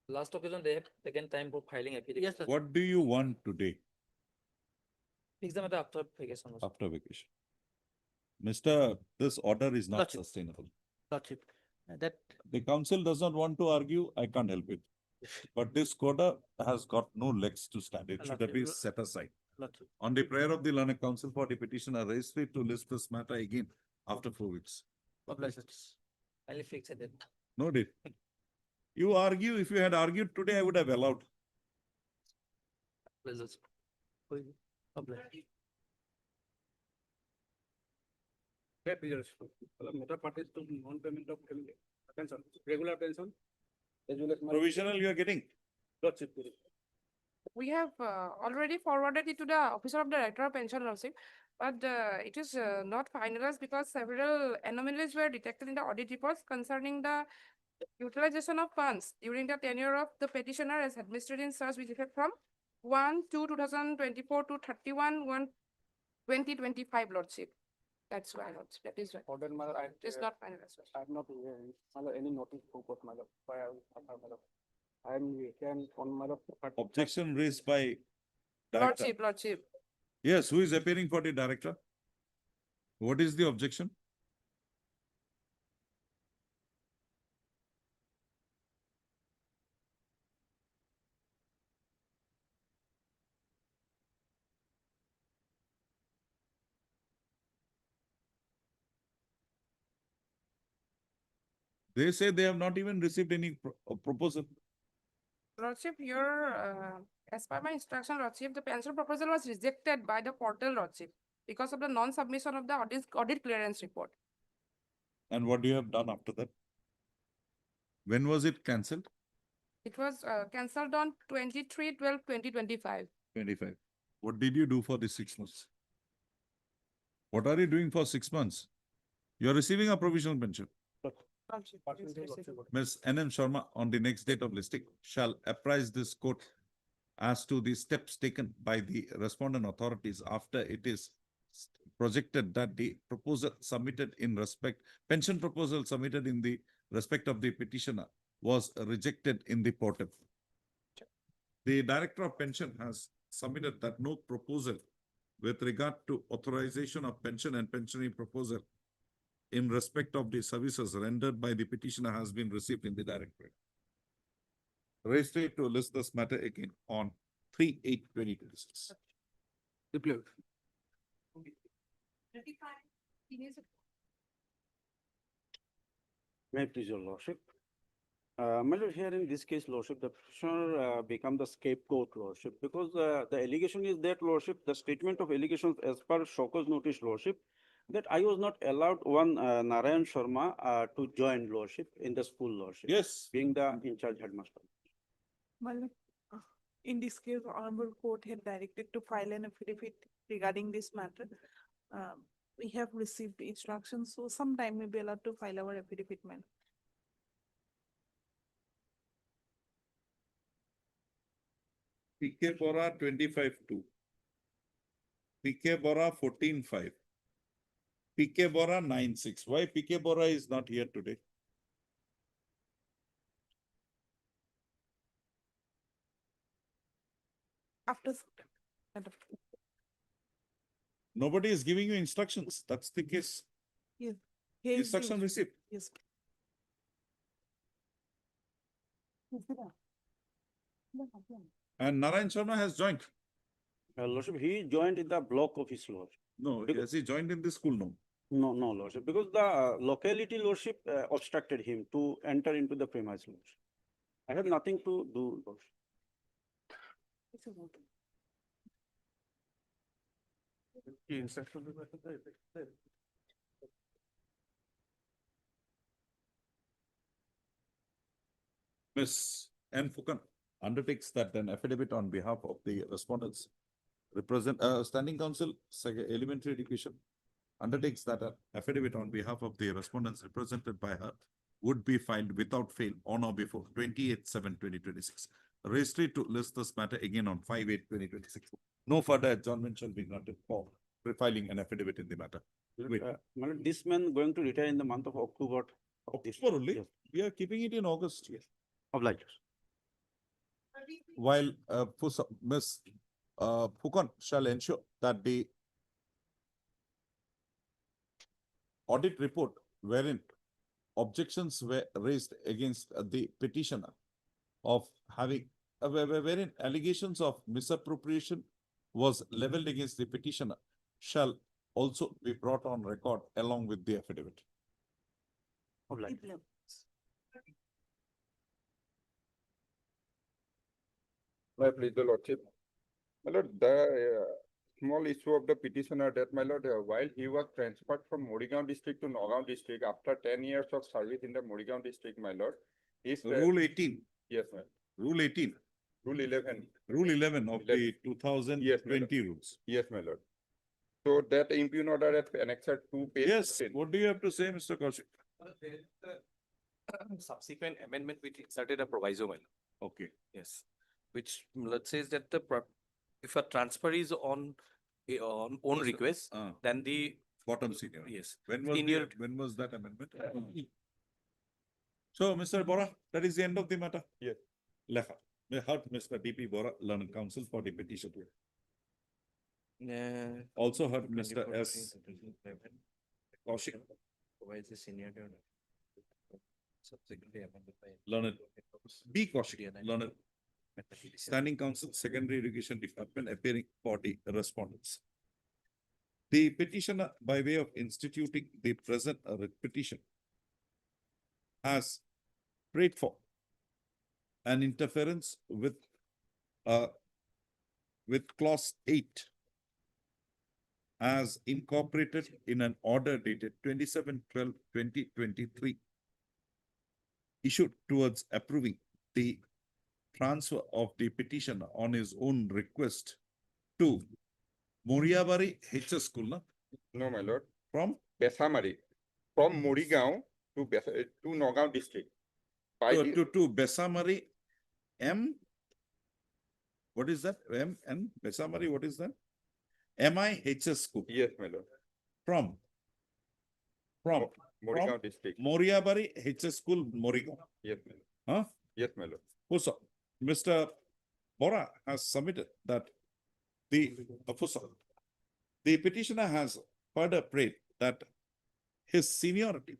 Last occasion, they have taken time for filing affidavit. Yes, sir. What do you want today? Fix the matter after vacation. After vacation. Mr. This order is not Lordship. sustainable. Lordship, that The council does not want to argue, I can't help it. But this quota has got no legs to stand. It should be set aside. Lordship. On the prayer of the learned counsel for the petitioner, raised it to list this matter again after 4 weeks. I'll fix it. No deal. You argue, if you had argued today, I would have allowed. Matter parties to non-payment of pension, regular pension. Provisional you are getting. We have already forwarded it to the Officer of the Director of Pension Lordship, but it is not finalized because several anomalies were detected in the audit reports concerning the utilization of funds during the tenure of the petitioner as administered in such with effect from 1/2/2024 to 31/1/2025, Lordship. That's why, Lordship. That is right. Order, mother, It is not finalized. Lordship. I have not any notice to put, mother. I am written on my Objection raised by director. Lordship. Yes, who is appearing for the director? What is the objection? They say they have not even received any proposal. Lordship, as per my instruction, Lordship, the pension proposal was rejected by the portal, Lordship, because of the non-submission of the audit clearance report. And what do you have done after that? When was it cancelled? It was cancelled on 23/12/2025. 25. What did you do for the 6 months? What are you doing for 6 months? You are receiving a provisional pension. Ms. N.M. Sharma, on the next date of listing, shall apprise this court as to the steps taken by the respondent authorities after it is projected that the proposal submitted in respect, pension proposal submitted in the respect of the petitioner was rejected in the portal. The Director of Pension has submitted that no proposal with regard to authorization of pension and pensioning proposal in respect of the services rendered by the petitioner has been received in the directorate. Raised it to list this matter again on 3/8/2026. Deployed. May it please your lordship. My lord, here in this case, lordship, the petitioner become the scapegoat, lordship, because the allegation is that, lordship, the statement of allegations as per Shoka's notice, lordship, that I was not allowed one Narayan Sharma to join, lordship, in the school, lordship. Yes. Being the in-charge headmaster. Well, in this case, Honorable Court had directed to file an affidavit regarding this matter. We have received instructions, so sometime we will be allowed to file our affidavit, ma'am. PK Bora 25-2. PK Bora 14-5. PK Bora 9-6. Why PK Bora is not here today? After. Nobody is giving you instructions. That's the case. Yes. Instruction received. Yes. And Narayan Sharma has joined. Lordship, he joined in the block office, lordship. No, has he joined in the school? No. No, no, lordship, because the locality, lordship, obstructed him to enter into the premise, lordship. I have nothing to do, lordship. Ms. N. Fukan undertakes that an affidavit on behalf of the respondents standing counsel, elementary education, undertakes that an affidavit on behalf of the respondents represented by her would be filed without fail on or before 28/7/2026. Registry to list this matter again on 5/8/2026. No further adjournment shall be granted for filing an affidavit in the matter. Wait. This man going to retire in the month of October. October only? Yes. We are keeping it in August. Yes. Obliged. While Ms. Fukan shall ensure that the audit report wherein objections were raised against the petitioner of having wherein allegations of misappropriation was leveled against the petitioner shall also be brought on record along with the affidavit. My please, the lordship. My lord, the small issue of the petitioner that, my lord, while he was transferred from Morigaon district to Nagaon district after 10 years of service in the Morigaon district, my lord. Rule 18. Yes, ma'am. Rule 18. Rule 11. Rule 11 of the 2020 rules. Yes, my lord. So that impugn order at annexed 2 page. Yes. 10. What do you have to say, Mr. Kaushik? Subsequent amendment which inserted a proviso. Okay. Yes. Which let's say that if a transfer is on own request, then the bottom senior. Yes. When was that amendment? So, Mr. Bora, that is the end of the matter. Yes. Leha. May heard Mr. D.P. Bora, learned counsel for the petition. Also heard Mr. S. Kaushik. Provides the senior subsequently amended by Learned B. Kaushik, learned standing counsel, secondary education department, appearing for the respondents. The petitioner, by way of instituting the present petition, has prayed for an interference with clause 8 as incorporated in an order dated 27/12/2023 issued towards approving the transfer of the petitioner on his own request to Moriabari HS School. No, my lord. From? Besamari. From Morigaon to Nagaon district. To Besamari M. What is that? M and Besamari, what is that? MIHS School. Yes, my lord. From Morigaon district. Moriabari HS School, Morigaon. Yes, my lord. Huh? Yes, my lord. Also, Mr. Bora has submitted that the petitioner has further prayed that his seniority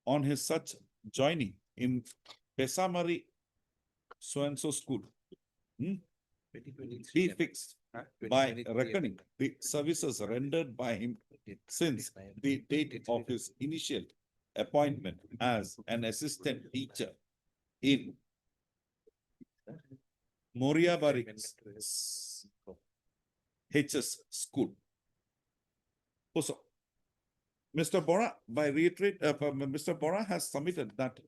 on his such joining in Besamari so-and-so school be fixed by reckoning the services rendered by him since the date of his initial appointment as an assistant teacher in Moriabari HS school. Also, Mr. Bora, by reiterate, Mr. Bora has submitted that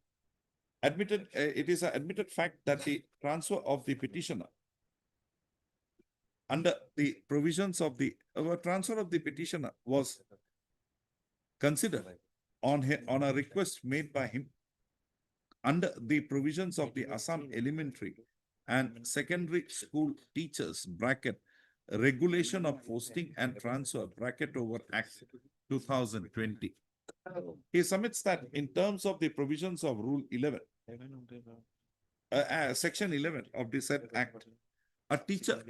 it is an admitted fact that the transfer of the petitioner under the provisions of the transfer of the petitioner was considered on a request made by him under the provisions of the Assam Elementary and Secondary School Teachers bracket Regulation of Posting and Transfer bracket over Act 2020. He submits that in terms of the provisions of Rule 11, Section 11 of the said Act, a teacher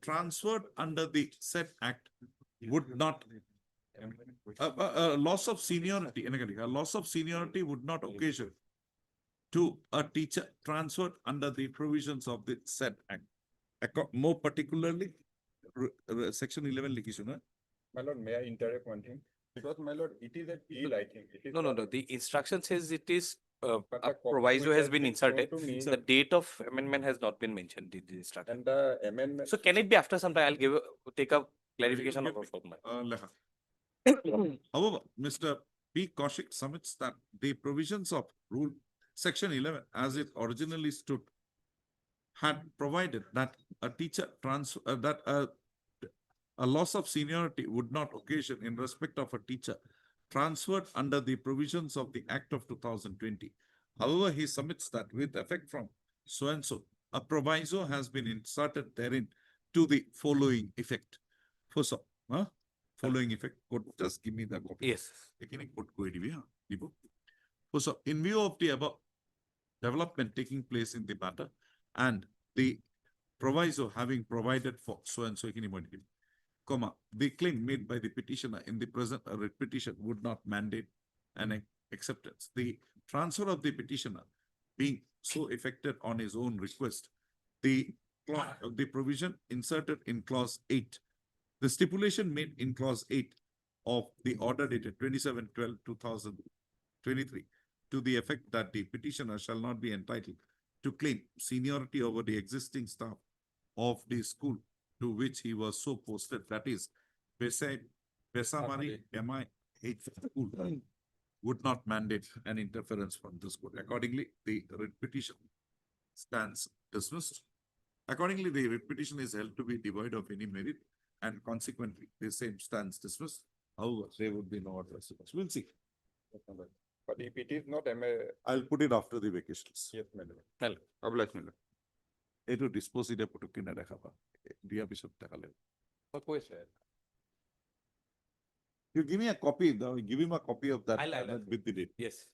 transferred under the said Act would not loss of seniority, a loss of seniority would not occasion to a teacher transferred under the provisions of the said Act. More particularly, Section 11 likhishuna. My lord, may I interrupt one thing? Because my lord, it is a deal, I think. It is No. The instruction says it is a proviso has been inserted. The date of amendment has not been mentioned in the instruction. And the amendment. So can it be after some time? I'll take a clarification of However, Mr. P. Kaushik submits that the provisions of Rule Section 11, as it originally stood, had provided that a teacher transfer a loss of seniority would not occasion in respect of a teacher transferred under the provisions of the Act of 2020. However, he submits that with effect from so and so, a proviso has been inserted therein to the following effect. First of all, following effect, could just give me the copy. Yes. So, in view of the above development taking place in the matter and the proviso having provided for so and so, the claim made by the petitioner in the present petition would not mandate an acceptance. The transfer of the petitioner being so effected on his own request, the provision inserted in clause 8, the stipulation made in clause 8 of the order dated 27/12/2023 to the effect that the petitioner shall not be entitled to claim seniority over the existing staff of the school to which he was so posted, that is, Besamari MI8 school, would not mandate an interference from this court. Accordingly, the writ petition stands dismissed. Accordingly, the writ petition is held to be devoid of any merit, and consequently, the same stands dismissed. However, there would be no other response. We'll see. But if it is not, I'll put it after the vacations. Yes, madam. Hello. Oblige, madam. Eto dispose ide putukke na dekhaba. Dia bisot dekhale. You give me a copy. Give him a copy of that with the date. Yes.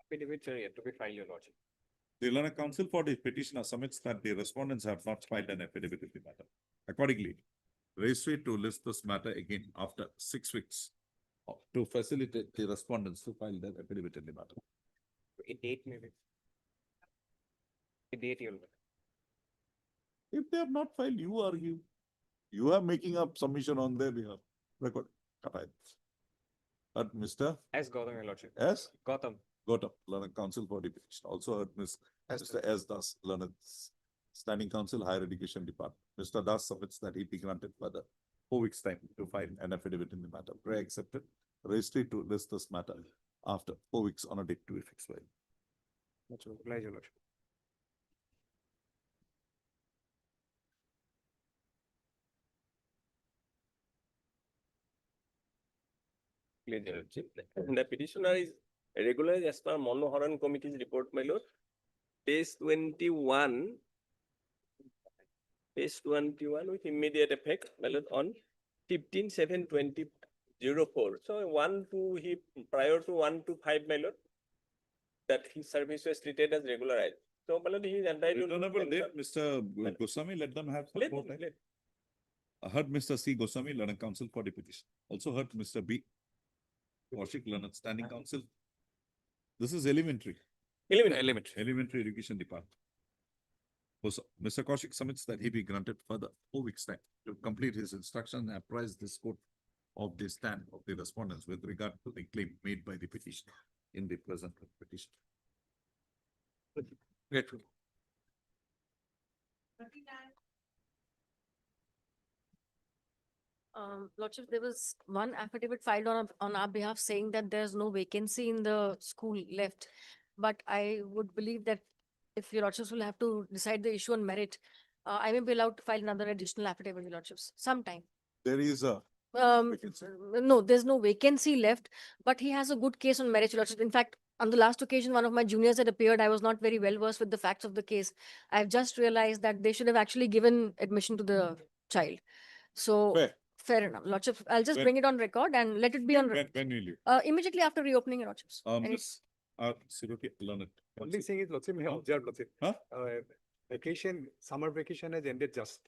Affidavits are yet to be filed, Your Lordship. The learned counsel for the petitioner submits that the respondents have not filed an affidavit in the matter. Accordingly, registry to list this matter again after 6 weeks to facilitate the respondents to file their affidavit in the matter. A date maybe. A date, Your Lordship. If they have not filed, you argue. You are making up submission on their behalf. Record. But Mr. S. Gautam, Your Lordship. S. Gautam. Gautam, learned counsel for the petition. Also heard Mr. S. Das, learned standing counsel, higher education department. Mr. Das submits that he be granted further 4 weeks time to file an affidavit in the matter. Pray accepted. Registry to list this matter after 4 weeks on a date to be fixed. Much obliged, Your Lordship. The petitioner is regularized as per Monoharan Committee's report, my lord. Page 21 with immediate effect, my lord, on 15/7/2004. So 1 to he prior to 1 to 5, my lord, that his service was treated as regularized. So my lord, he is entitled. Returnable date, Mr. Goswami, let them have some more time. I heard Mr. C. Goswami, learned counsel for the petition. Also heard Mr. B. Kaushik, learned standing counsel. This is elementary. Elementary. Elementary education department. Mr. Kaushik submits that he be granted further 4 weeks time to complete his instruction and apprise this court of the stand of the respondents with regard to the claim made by the petitioner in the present petition. Grateful. Lordship, there was one affidavit filed on our behalf saying that there's no vacancy in the school left. But I would believe that if your Lordships will have to decide the issue on merit, I may be allowed to file another additional affidavit, your Lordships, sometime. There is a vacancy. No, there's no vacancy left, but he has a good case on merit, your Lordship. In fact, on the last occasion, one of my juniors had appeared. I was not very well versed with the facts of the case. I've just realized that they should have actually given admission to the child. So, fair enough, Lordship. I'll just When- bring it on record and let it be on record. When will you? Immediately after reopening, your Lordships. Miss Siruti, learn it. Only thing is, Lordship, may I observe, Lordship. Vacation, summer vacation has ended just.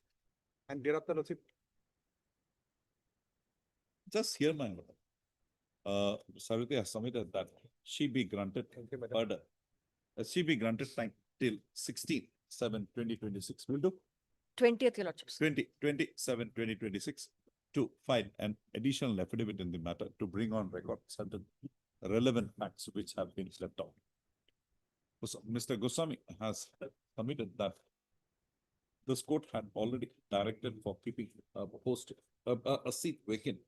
And thereafter, Lordship, Just hear my word. Saruti has submitted that she be granted further. She be granted time till 16/7/2026. Will do 20th, your Lordships. 20/27/2026 to file an additional affidavit in the matter to bring on record certain relevant facts which have been left out. So, Mr. Goswami has submitted that this court had already directed for keeping a seat vacant.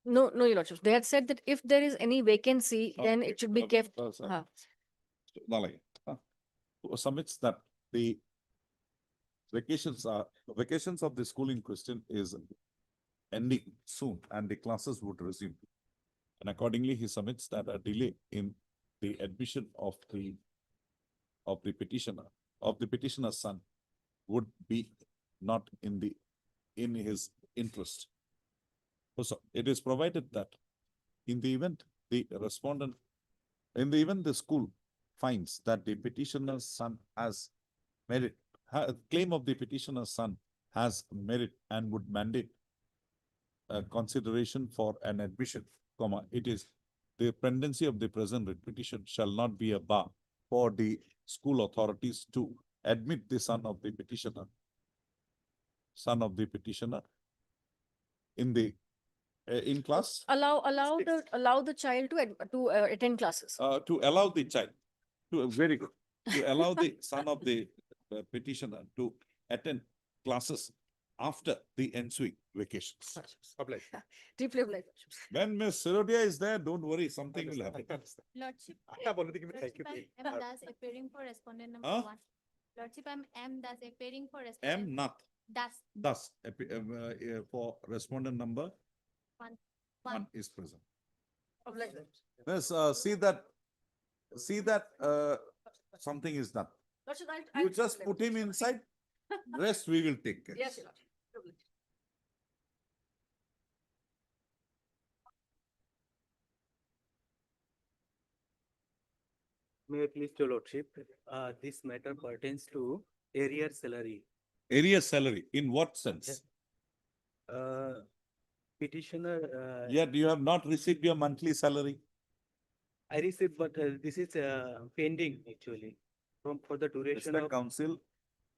No, your Lordships. They had said that if there is any vacancy, then it should be kept. Nalaya, submits that the vacations of the school in question is ending soon and the classes would resume. And accordingly, he submits that a delay in the admission of the petitioner's son would be not in his interest. So it is provided that in the event the school finds that the petitioner's son has merit, claim of the petitioner's son has merit and would mandate consideration for an admission, it is the pendency of the present writ petition shall not be a bar for the school authorities to admit the son of the petitioner in class. Allow the child to attend classes. To allow the child very good to allow the son of the petitioner to attend classes after the ensuing vacations. Deeply obliged. When Miss Sirodia is there, don't worry, something will happen. Lordship, Thank you. I'm thus appearing for respondent number Huh? 1. Lordship, I'm thus appearing for respondent. M not. Thus. For respondent number 1. 1 is present. Obliged. Miss, see that something is done. Lordship, You just put him inside, rest we will take care. Yes, your Lordship. Obliged. May I please, your Lordship, this matter pertains to area salary. Area salary, in what sense? Petitioner. Yet you have not received your monthly salary. I received, but this is pending actually for the duration Mr. of. Council,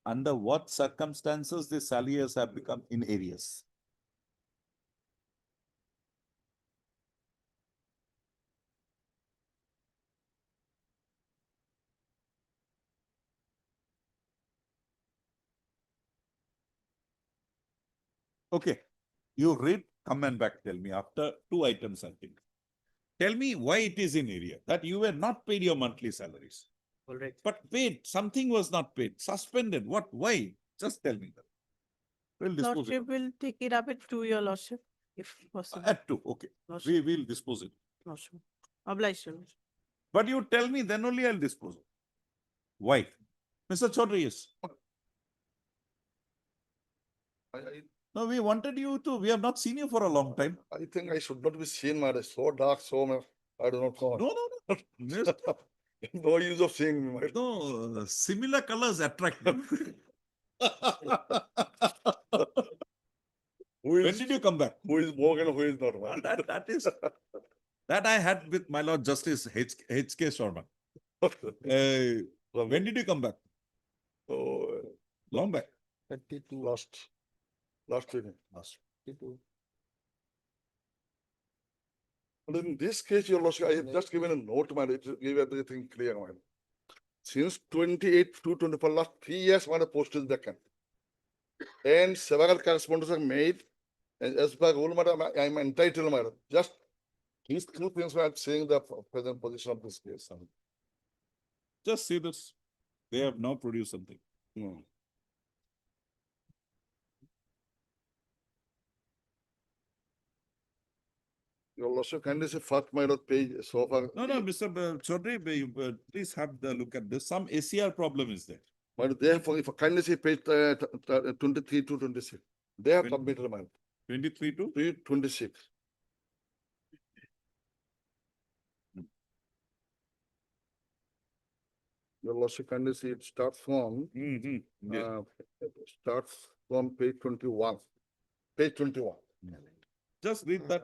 under what circumstances the salaries have become in arrears? Okay, you read, come and back, tell me after 2 items, I think. Tell me why it is in area that you were not paid your monthly salaries. All right. But paid, something was not paid, suspended, what, why? Just tell me that. We'll dispose it. Lordship will take it up at 2, your Lordship, if possible. At 2, okay. Lordship. We will dispose it. Lordship. Obliged, your Lordship. But you tell me, then only I'll dispose it. Why? Mr. Chaudhary, yes. No, we wanted you to, we have not seen you for a long time. I think I should not be seen, man. It's so dark, so I do not know. No. Miss- No use of seeing me, man. No, similar colors attract. When did you come back? Who is woke and who is not, man? That I had with my Lord Justice H.K. Sharma. When did you come back? Oh, Long back. 32. last week. Last. 32. But in this case, your lordship, I have just given a note, my lord, to give everything clear, my lord. Since 28/2/24, last 3 years, my post is vacant. And several correspondence are made, and as per rule, madam, I am entitled, madam. Just these two things I am saying the present position of this case. Just see this. They have now produced something. Hmm. Your lordship, kindly say first, my lord, page so far. No, Mr. Chaudhary, please have the look at this. Some ACR problem is there. But they have, if kindly say page 23 to 26. They have submitted, my lord. 23 to? 26. Your lordship, kindly see it starts from, Yeah. starts from page 21. Page 21. Just read that.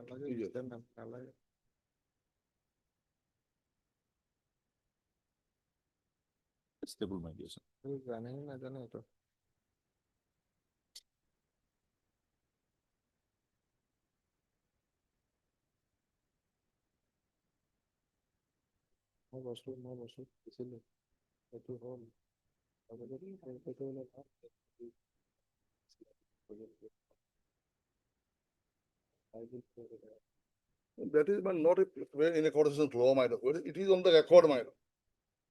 Stable migration. That is but not in accordance with law, my lord. It is on the record, my lord.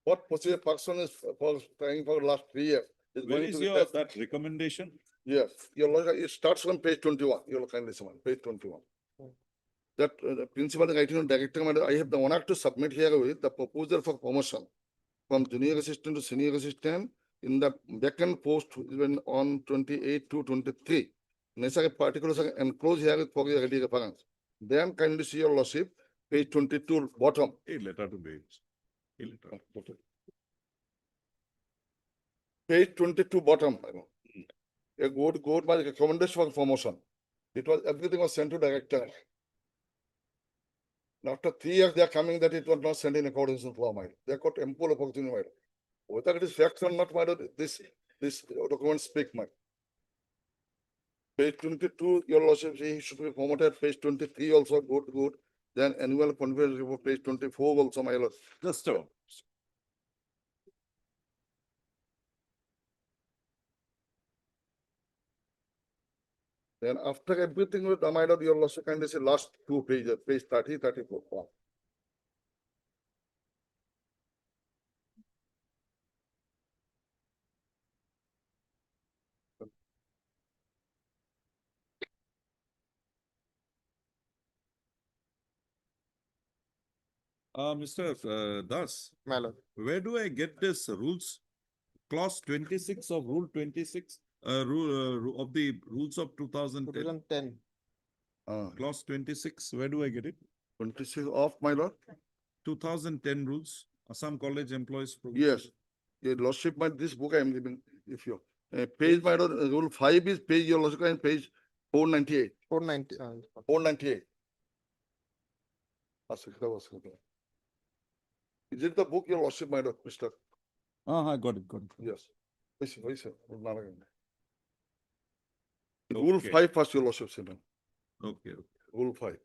What procedure person is for trying for last 3 years is Where going is to your, that recommendation? Yes, your lawyer, it starts from page 21. Your kindly someone, page 21. That the principal writing on director, my lord, I have the honor to submit here with the proposal for promotion from junior assistant to senior assistant in the vacant post when on 28/2/23. Necessary particulars are enclosed here for your ready reference. Then kindly see your lordship, page 22 bottom. A letter to base. A letter. Page 22 bottom. A good by recommendation for promotion. It was, everything was sent to director. After 3 years, they are coming that it was not sent in accordance with law, my lord. They got ample opportunity, my lord. Whether it is facts or not, my lord, this document speak, my lord. Page 22, your lordship, he should be promoted. Page 23 also good. Then annual conference report, page 24 also, my lord. Just a. Then after everything with my lord, your lordship kindly say last 2 pages, page 30, 34. Mr. Das, My lord. where do I get this rules? Clause 26 of Rule 26, of the rules of 2010. 2010. Clause 26, where do I get it? 26 of my lord? 2010 rules, Assam College Employees. Yes. Your lordship, my this book I am giving, if you, page my lord, rule 5 is page, your lordship, and page 498. 490. 498. Is it the book, your lordship, my lord, Mr.? I got it. Yes. Rule 5 first, your lordship, sir. Okay. Rule 5.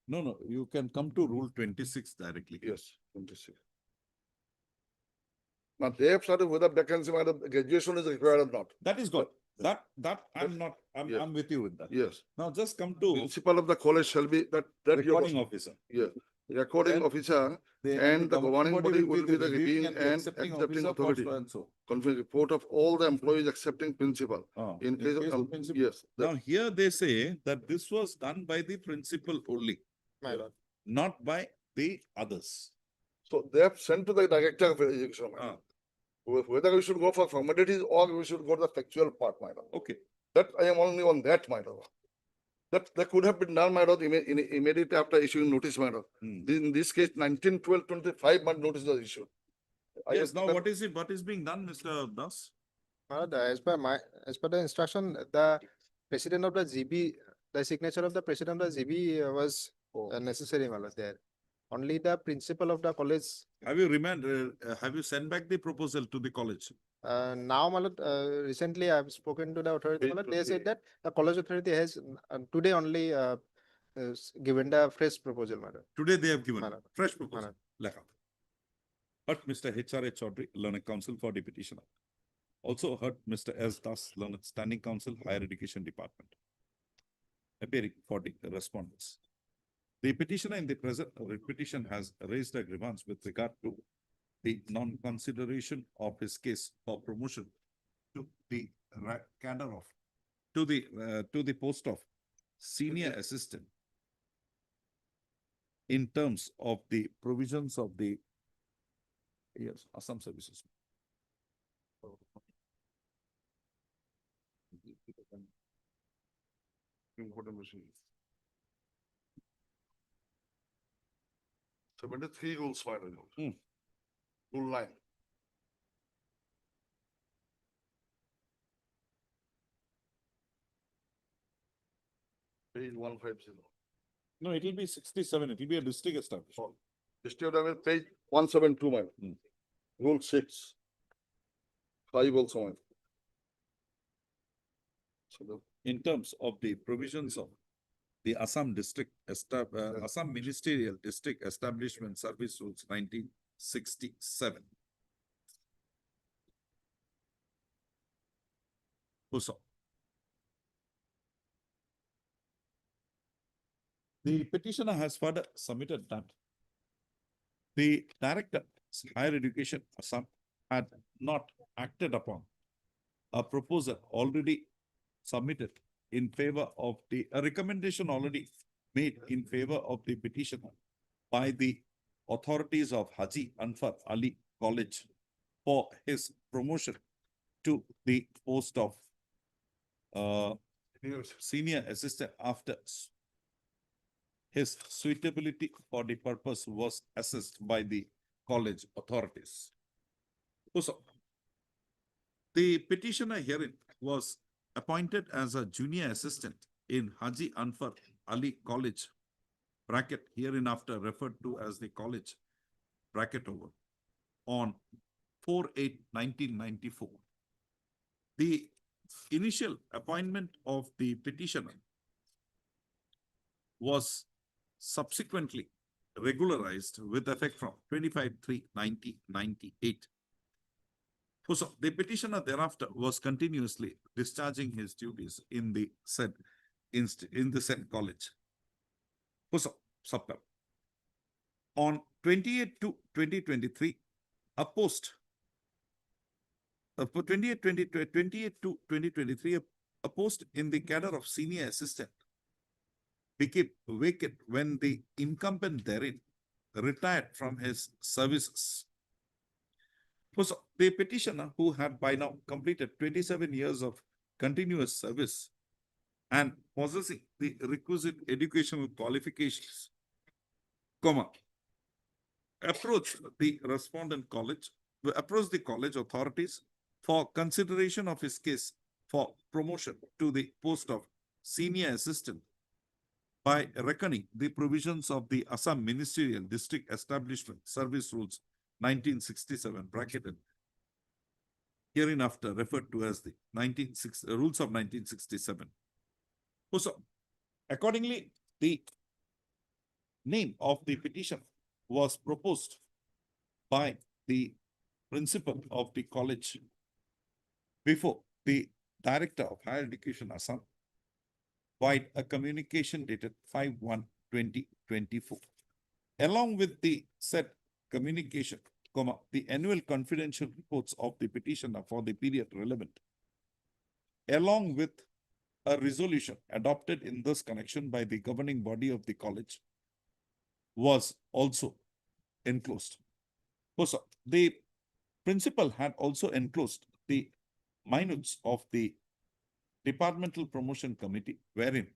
No, you can come to Rule 26 directly. Yes, 26. Now they have started whether vacancy, whether graduation is required or not. That is good. That I'm with you with that. Yes. Now just come to Principal of the college shall be that recording officer. Yes. Recording officer and the governing body will be the reviewing and accepting authority. And so. Conference report of all the employees accepting principal. In case of principal. yes. Now here they say that this was done by the principal only, My lord. not by the others. So they have sent to the director of education. Whether we should go for formalities or we should go to the factual part, my lord. Okay. That I am only on that, my lord. That could have been done, my lord, immediately after issuing notice, my lord. In this case, 19/12/25 month notice was issued. Yes, now what is being done, Mr. Das? As per the instruction, the president of the GB, the signature of the president of the GB was necessary, my lord, there. only the principal of the college. Have you sent back the proposal to the college? Now, recently I have spoken to the authority. They said that the college authority has today only given the fresh proposal. Today they have given Madam. fresh proposal. Lekha. But Mr. H.R.A. Chaudhary, Learned Counsel for the petitioner. Also heard Mr. S. Das, Learned Standing Counsel, Higher Education Department, appearing for the respondents. The petitioner in the present petition has raised a grievance with regard to the non-consideration of his case for promotion to the cadre of to the post of senior assistant in terms of the provisions of the Assam Services. Information. 73 rules final. Rule 9. Page 150. No, it will be 67. It will be a district establishment. District of page 172, man. Rule 6. 5 also, man. In terms of the provisions of the Assam Assam Ministerial District Establishment Service Rules 1967. Also, the petitioner has further submitted that the Director Higher Education Assam had not acted upon a proposal already submitted in favor of a recommendation already made in favor of the petitioner by the authorities of Haji Anfar Ali College for his promotion to the post of senior assistant after his suitability for the purpose was assessed by the college authorities. Also, the petitioner herein was appointed as a junior assistant in Haji Anfar Ali College, bracket hereinafter referred to as the college, bracket over, on 4/8/1994. The initial appointment of the petitioner was subsequently regularized with effect from 25/3/1998. So the petitioner thereafter was continuously discharging his duties in the said college. So, on 28/2/2023, a post 28/2/2023, a post in the cadre of senior assistant became vacant when the incumbent therein retired from his services. So the petitioner, who had by now completed 27 years of continuous service and possessing the requisite educational qualifications, approached the college authorities for consideration of his case for promotion to the post of senior assistant by reckoning the provisions of the Assam Ministerial District Establishment Service Rules 1967, bracketed hereinafter referred to as the Rules of 1967. So, accordingly, the name of the petition was proposed by the principal of the college before the Director of Higher Education Assam via a communication dated 5/1/2024. Along with the said communication, the annual confidential reports of the petitioner for the period relevant, along with a resolution adopted in this connection by the governing body of the college, was also enclosed. So, the principal had also enclosed the minutes of the Departmental Promotion Committee, wherein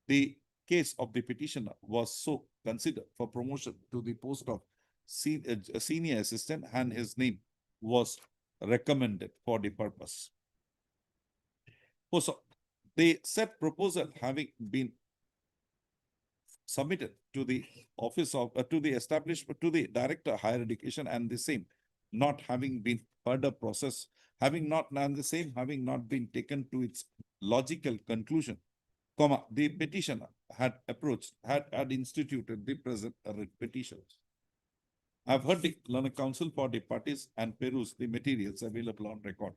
the case of the petitioner was so considered for promotion to the post of senior assistant, and his name was recommended for the purpose. So, the said proposal having been submitted to the office of, to the establishment, to the Director Higher Education, and the same not having been further processed, having not been taken to its logical conclusion, the petitioner had instituted the present writ petitions. I've heard the learned counsel for the parties and peruse the materials available on record.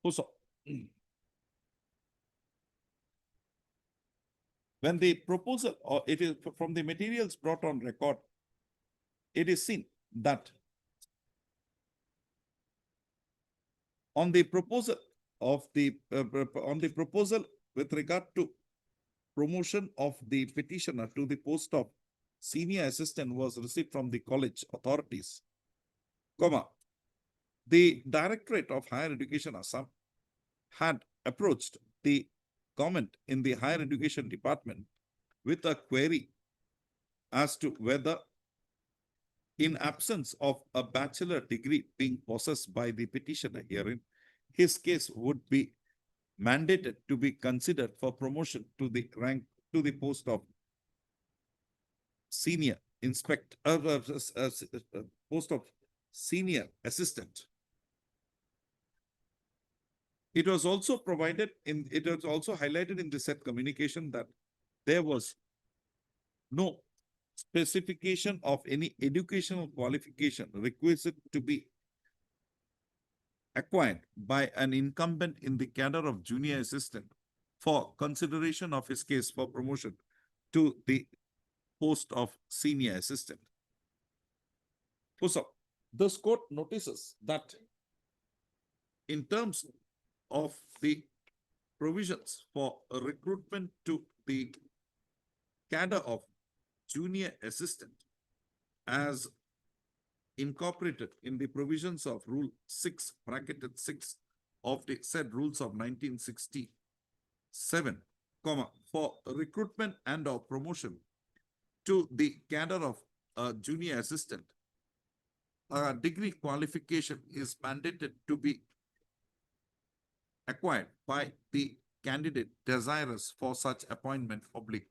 Also, when the proposal, or it is from the materials brought on record, it is seen that on the proposal of the with regard to promotion of the petitioner to the post of senior assistant was received from the college authorities, the Directorate of Higher Education Assam had approached the government in the Higher Education Department with a query as to whether, in absence of a bachelor degree being possessed by the petitioner herein, his case would be mandated to be considered for promotion to the rank, to the post of senior inspector, post of senior assistant. It was also highlighted in the said communication that there was no specification of any educational qualification requisite to be acquired by an incumbent in the cadre of junior assistant for consideration of his case for promotion to the post of senior assistant. So, this court notices that in terms of the provisions for a recruitment to the cadre of junior assistant as incorporated in the provisions of Rule 6, bracketed 6 of the said rules of 1967, for recruitment and or promotion to the cadre of a junior assistant, a degree qualification is mandated to be acquired by the candidate desirous for such appointment oblique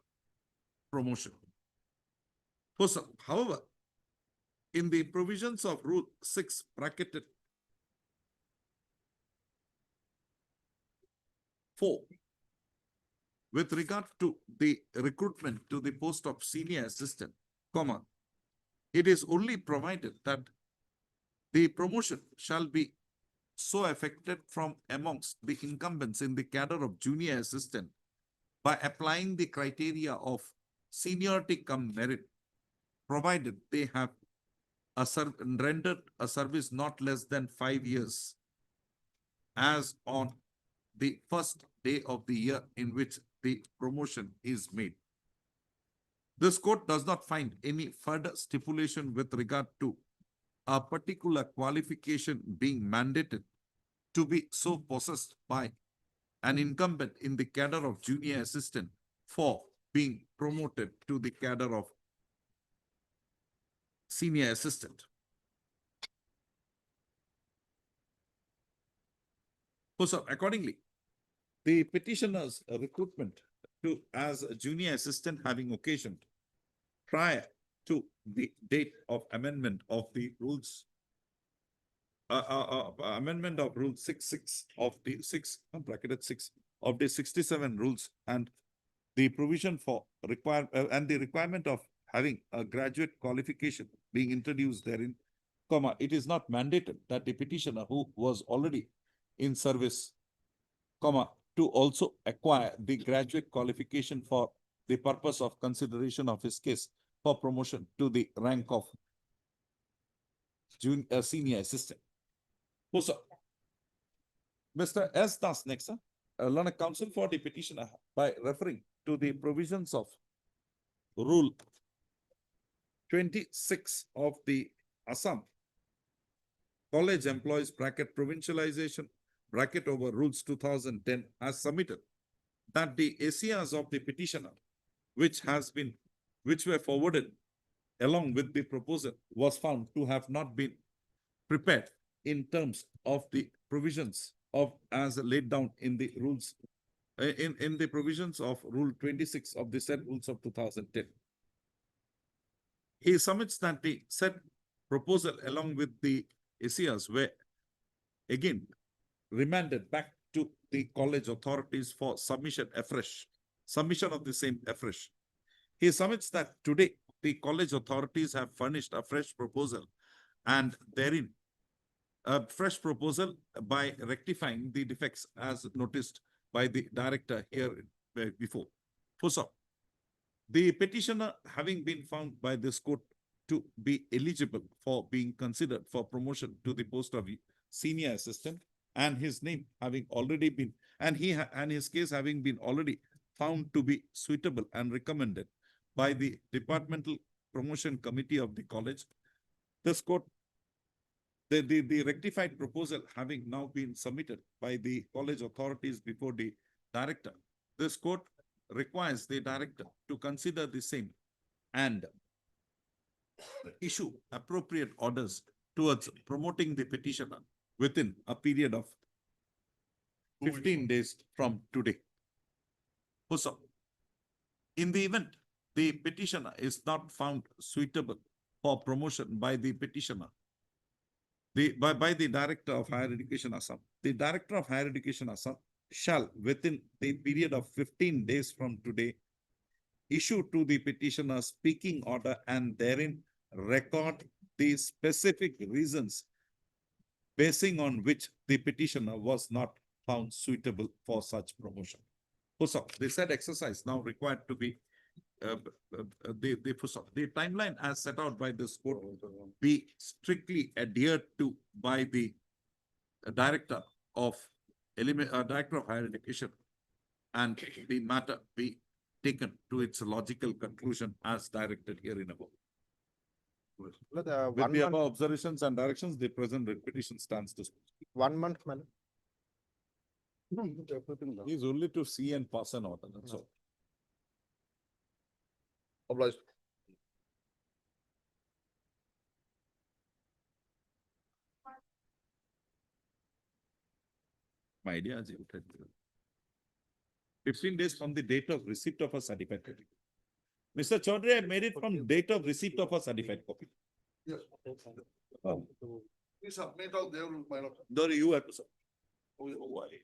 promotion. However, in the provisions of Rule 6, bracketed 4, with regard to the recruitment to the post of senior assistant, it is only provided that the promotion shall be so effected from amongst the incumbents in the cadre of junior assistant by applying the criteria of seniority cum merit, provided they have rendered a service not less than 5 years as on the first day of the year in which the promotion is made. This court does not find any further stipulation with regard to a particular qualification being mandated to be so possessed by an incumbent in the cadre of junior assistant for being promoted to the cadre of senior assistant. So accordingly, the petitioner's recruitment to as a junior assistant having occasioned prior to the date of amendment of the rules, amendment of Rule 6 of the 6, bracketed 6 of the 67 rules, and the provision for and the requirement of having a graduate qualification being introduced therein, it is not mandated that the petitioner who was already in service, to also acquire the graduate qualification for the purpose of consideration of his case for promotion to the rank of senior assistant. Mr. S. Das next, learned counsel for the petitioner by referring to the provisions of Rule 26 of the Assam College Employees bracket provincialization bracket over Rules 2010 has submitted that the ACRs of the petitioner, which were forwarded along with the proposal, was found to have not been prepared in terms of the provisions of as laid down in the rules in the provisions of Rule 26 of the said rules of 2010. He submits that the said proposal along with the ACRs were again remanded back to the college authorities for submission afresh, submission of the same afresh. He submits that today the college authorities have furnished a fresh proposal and therein a fresh proposal by rectifying the defects as noticed by the director here before. So, the petitioner having been found by this court to be eligible for being considered for promotion to the post of senior assistant, and his name having already been, and his case having been already found to be suitable and recommended by the departmental promotion committee of the college, this court, the rectified proposal having now been submitted by the college authorities before the director, this court requires the director to consider the same and issue appropriate orders towards promoting the petitioner within a period of 15 days from today. Also, in the event the petitioner is not found suitable for promotion by the petitioner, by the Director of Higher Education Assam, the Director of Higher Education Assam shall within the period of 15 days from today issue to the petitioner speaking order and therein record the specific reasons basing on which the petitioner was not found suitable for such promotion. So, the said exercise now required to be the timeline as set out by this court be strictly adhered to by the Director of Higher Education, and the matter be taken to its logical conclusion as directed herein above. With the above observations and directions, the present petition stands disposed. 1 month, madam. Is only to see and pass an order, that's all. Obliged. My idea is 15 days from the date of receipt of a certified copy. Mr. Chaudhary, I made it from date of receipt of a certified copy. Yes. Oh. We submit all there, my lord. There you have to submit. Why?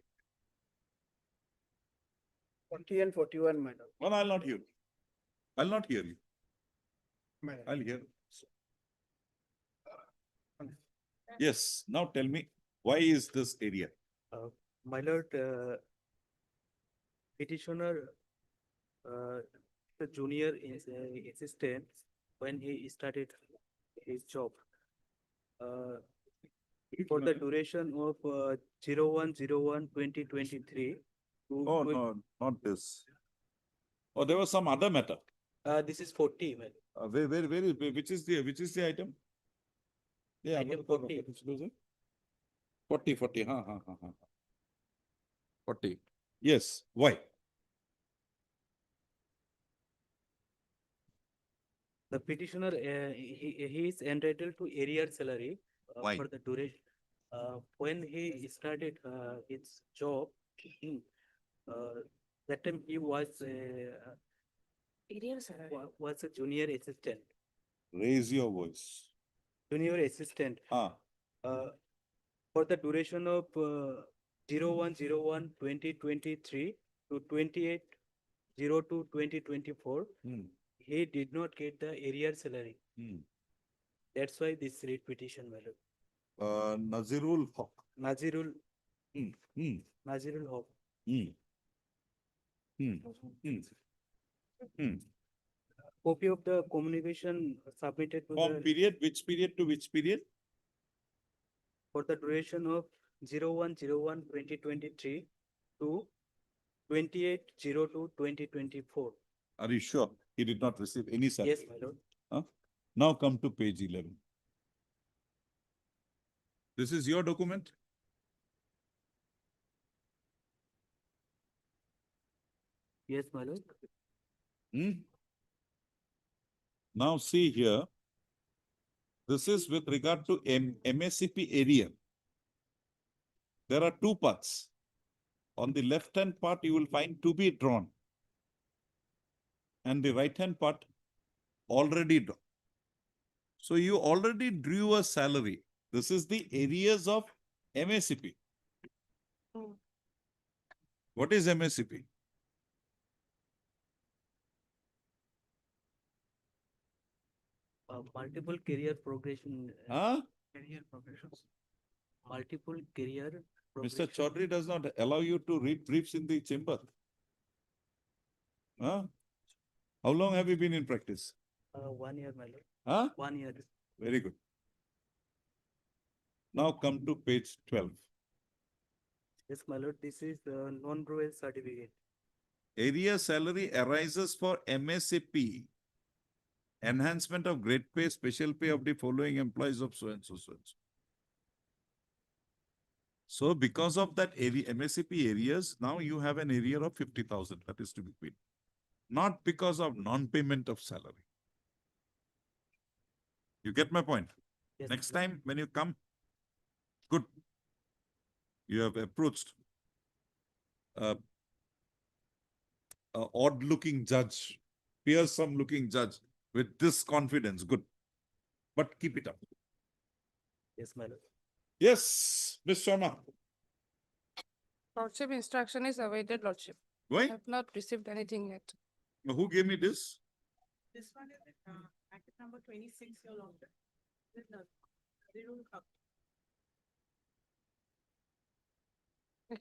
40 and 41, madam. Well, I'll not hear you. I'll not hear you. Madam. I'll hear. Yes, now tell me, why is this area? My lord, petitioner, the junior is assistant when he started his job. For the duration of 01/01/2023. Oh, no, not this. Oh, there was some other matter. This is 40, madam. Which is the item? Yeah, Item 40. 40, 40. Yes, why? The petitioner, he is entitled to arrear salary Why? for the duration. When he started his job, that time he was was a junior assistant. Raise your voice. Junior assistant. Ah. For the duration of 01/01/2023 to 28/02/2024, he did not get the arrear salary. That's why this writ petition, my lord. Nazirul Haq. Nazirul Haq. Copy of the communication submitted to From the period, which period to which period? for the duration of 01/01/2023 to 28/02/2024. Are you sure he did not receive any salary? Yes, my lord. Now come to page 11. This is your document? Yes, my lord. Now see here. This is with regard to MSCP area. There are two parts. On the left-hand part, you will find to be drawn. And the right-hand part, already drawn. So you already drew a salary. This is the areas of MACP. What is MACP? Multiple career progression. Career progressions. Multiple career. Mr. Chaudhary does not allow you to read briefs in the chamber. How long have you been in practice? 1 year, my lord. 1 year. Very good. Now come to page 12. Yes, my lord, this is the non-rural certificate. Area salary arises for MACP. Enhancement of grade pay, special pay of the following employees of so and so, so and so. So because of that area, MACP areas, now you have an area of 50,000 that is to be paid. Not because of non-payment of salary. You get my point? Yes, Next time when you come, good. You have approached a odd-looking judge, fearsome-looking judge with this confidence. Good. But keep it up. Yes, my lord. Yes, Ms. Sharma. Lordship instruction is awaited, Lordship. Why? I have not received anything yet. Who gave me this? This one is packet number 26, your lordship.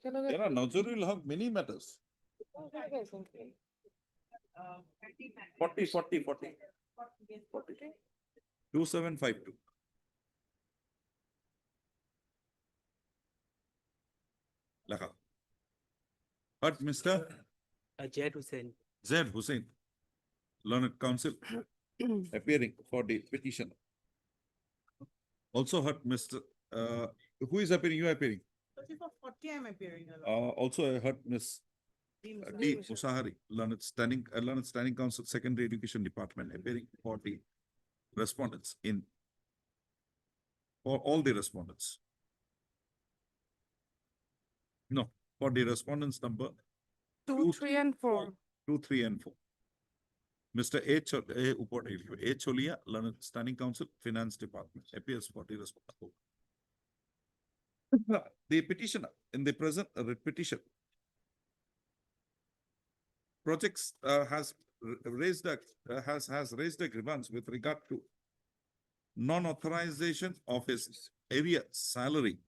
There are Nazarul have many matters. 40. 2752. Laka. But Mr. Zaid Hussain. Zaid Hussain, Learned Counsel, appearing for the petition. Also heard Mr. Who is appearing? You are appearing. For 40, I'm appearing. Also I heard Ms. D. Musahari, Learned Standing Counsel, Secondary Education Department, appearing for the respondents for all the respondents. No, for the respondents number 2, 3, and 4. 2, 3, and 4. Mr. H. Cholia, Learned Standing Counsel, Finance Department, appears for the respondent. The petitioner in the present petition projects has raised a grievance with regard to non-authorization of his area salary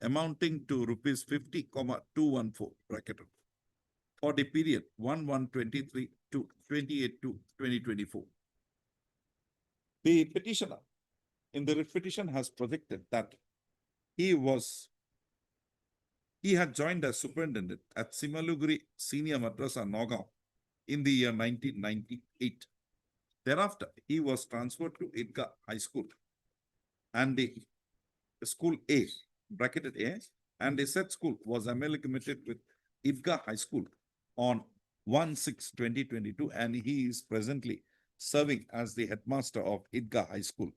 amounting to rupees 50,214 bracket for the period 1/1/23 to 28/2/2024. The petitioner in the writ petition has projected that he had joined as superintendent at Simaluguri Senior Madrasa, Nagaon in the year 1998. Thereafter, he was transferred to Idga High School and the School A, bracketed A, and the said school was amalgamated with Idga High School on 1/6/2022, and he is presently serving as the headmaster of Idga High School.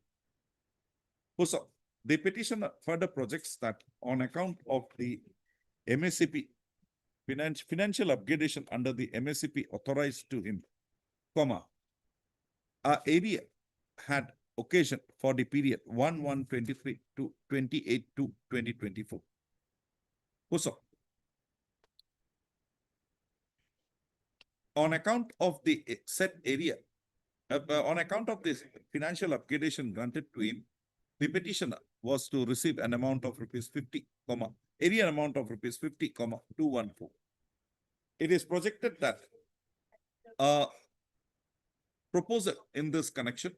So, the petitioner further projects that on account of the MACP financial upgradation under the MACP authorized to him, our area had occasion for the period 1/1/23 to 28/2/2024. So, on account of the said area, on account of this financial upgradation granted to him, the petitioner was to receive an amount of rupees 50, area amount of rupees 50,214. It is projected that a proposal in this connection,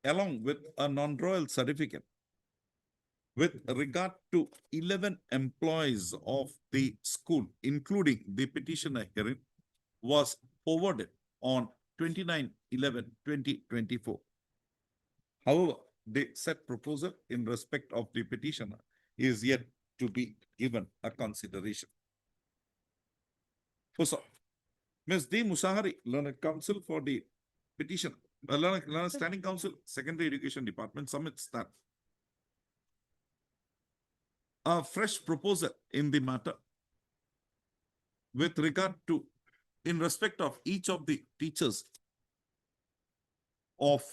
along with a non-royal certificate with regard to 11 employees of the school, including the petitioner herein, was forwarded on 29/11/2024. However, the said proposal in respect of the petitioner is yet to be given a consideration. So, Ms. D. Musahari, Learned Counsel for the petition, Learned Standing Counsel, Secondary Education Department, submits that a fresh proposal in the matter with regard to, in respect of each of the teachers of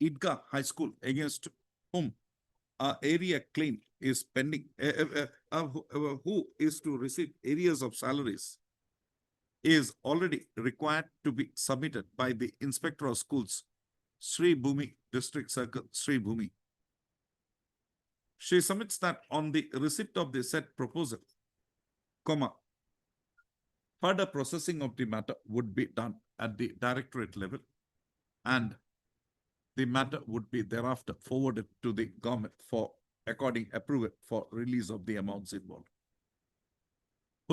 Idga High School against whom area claim is pending, who is to receive areas of salaries, is already required to be submitted by the Inspector of Schools, Sri Bhumi, District Circle, Sri Bhumi. She submits that on the receipt of the said proposal, further processing of the matter would be done at the directorate level, and the matter would be thereafter forwarded to the government for according approval for release of the amounts involved.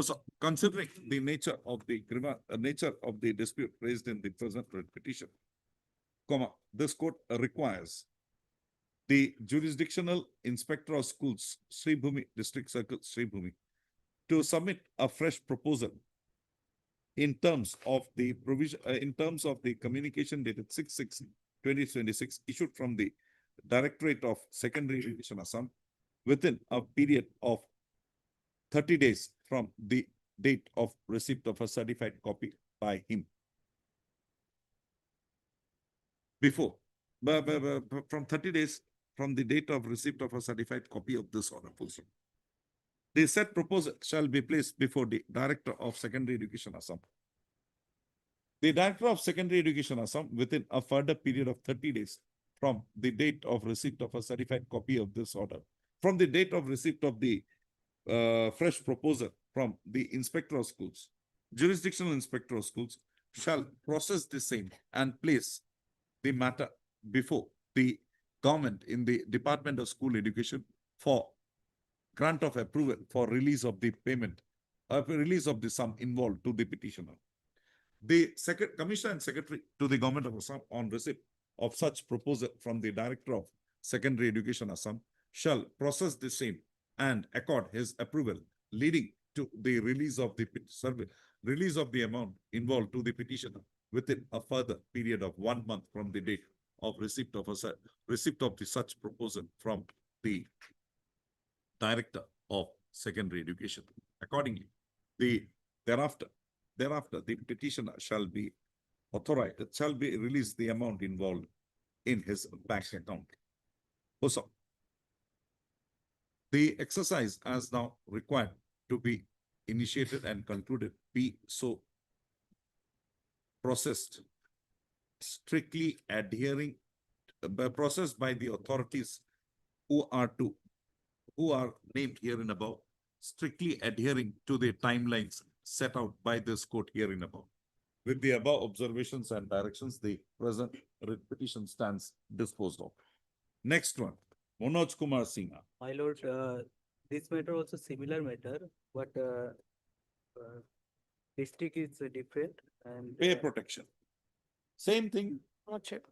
So, considering the nature of the dispute raised in the present petition, this court requires the jurisdictional inspector of schools, Sri Bhumi, District Circle, Sri Bhumi, to submit a fresh proposal in terms of the provision, in terms of the communication dated 6/6/2026 issued from the Directorate of Secondary Education Assam within a period of 30 days from the date of receipt of a certified copy by him. Before, from 30 days from the date of receipt of a certified copy of this order. The said proposal shall be placed before the Director of Secondary Education Assam. The Director of Secondary Education Assam, within a further period of 30 days from the date of receipt of a certified copy of this order, from the date of receipt of the fresh proposal from the Inspector of Schools, Jurisdictional Inspector of Schools, shall process the same and place the matter before the government in the Department of School Education for grant of approval for release of the payment, release of the sum involved to the petitioner. The Commissioner and Secretary to the Government of Assam on receipt of such proposal from the Director of Secondary Education Assam shall process the same and accord his approval, leading to the release of the amount involved to the petitioner within a further period of 1 month from the date of receipt of the such proposal from the Director of Secondary Education. Accordingly, thereafter the petitioner shall be authorized, it shall be released the amount involved in his bank account. Also, the exercise as now required to be initiated and concluded be so processed, strictly adhering, processed by the authorities who are named herein above, strictly adhering to the timelines set out by this court herein above. With the above observations and directions, the present petition stands disposed of. Next one, Manoj Kumar Sinha. My lord, this matter also similar matter, but district is different and Pay protection. Same thing. Lordship.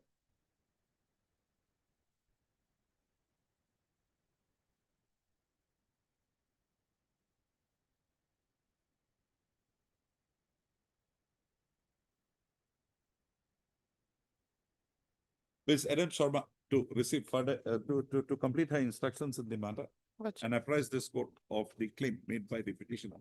Ms. Adam Sharma to receive further, to complete her instructions in the matter and apprise this court of the claim made by the petitioner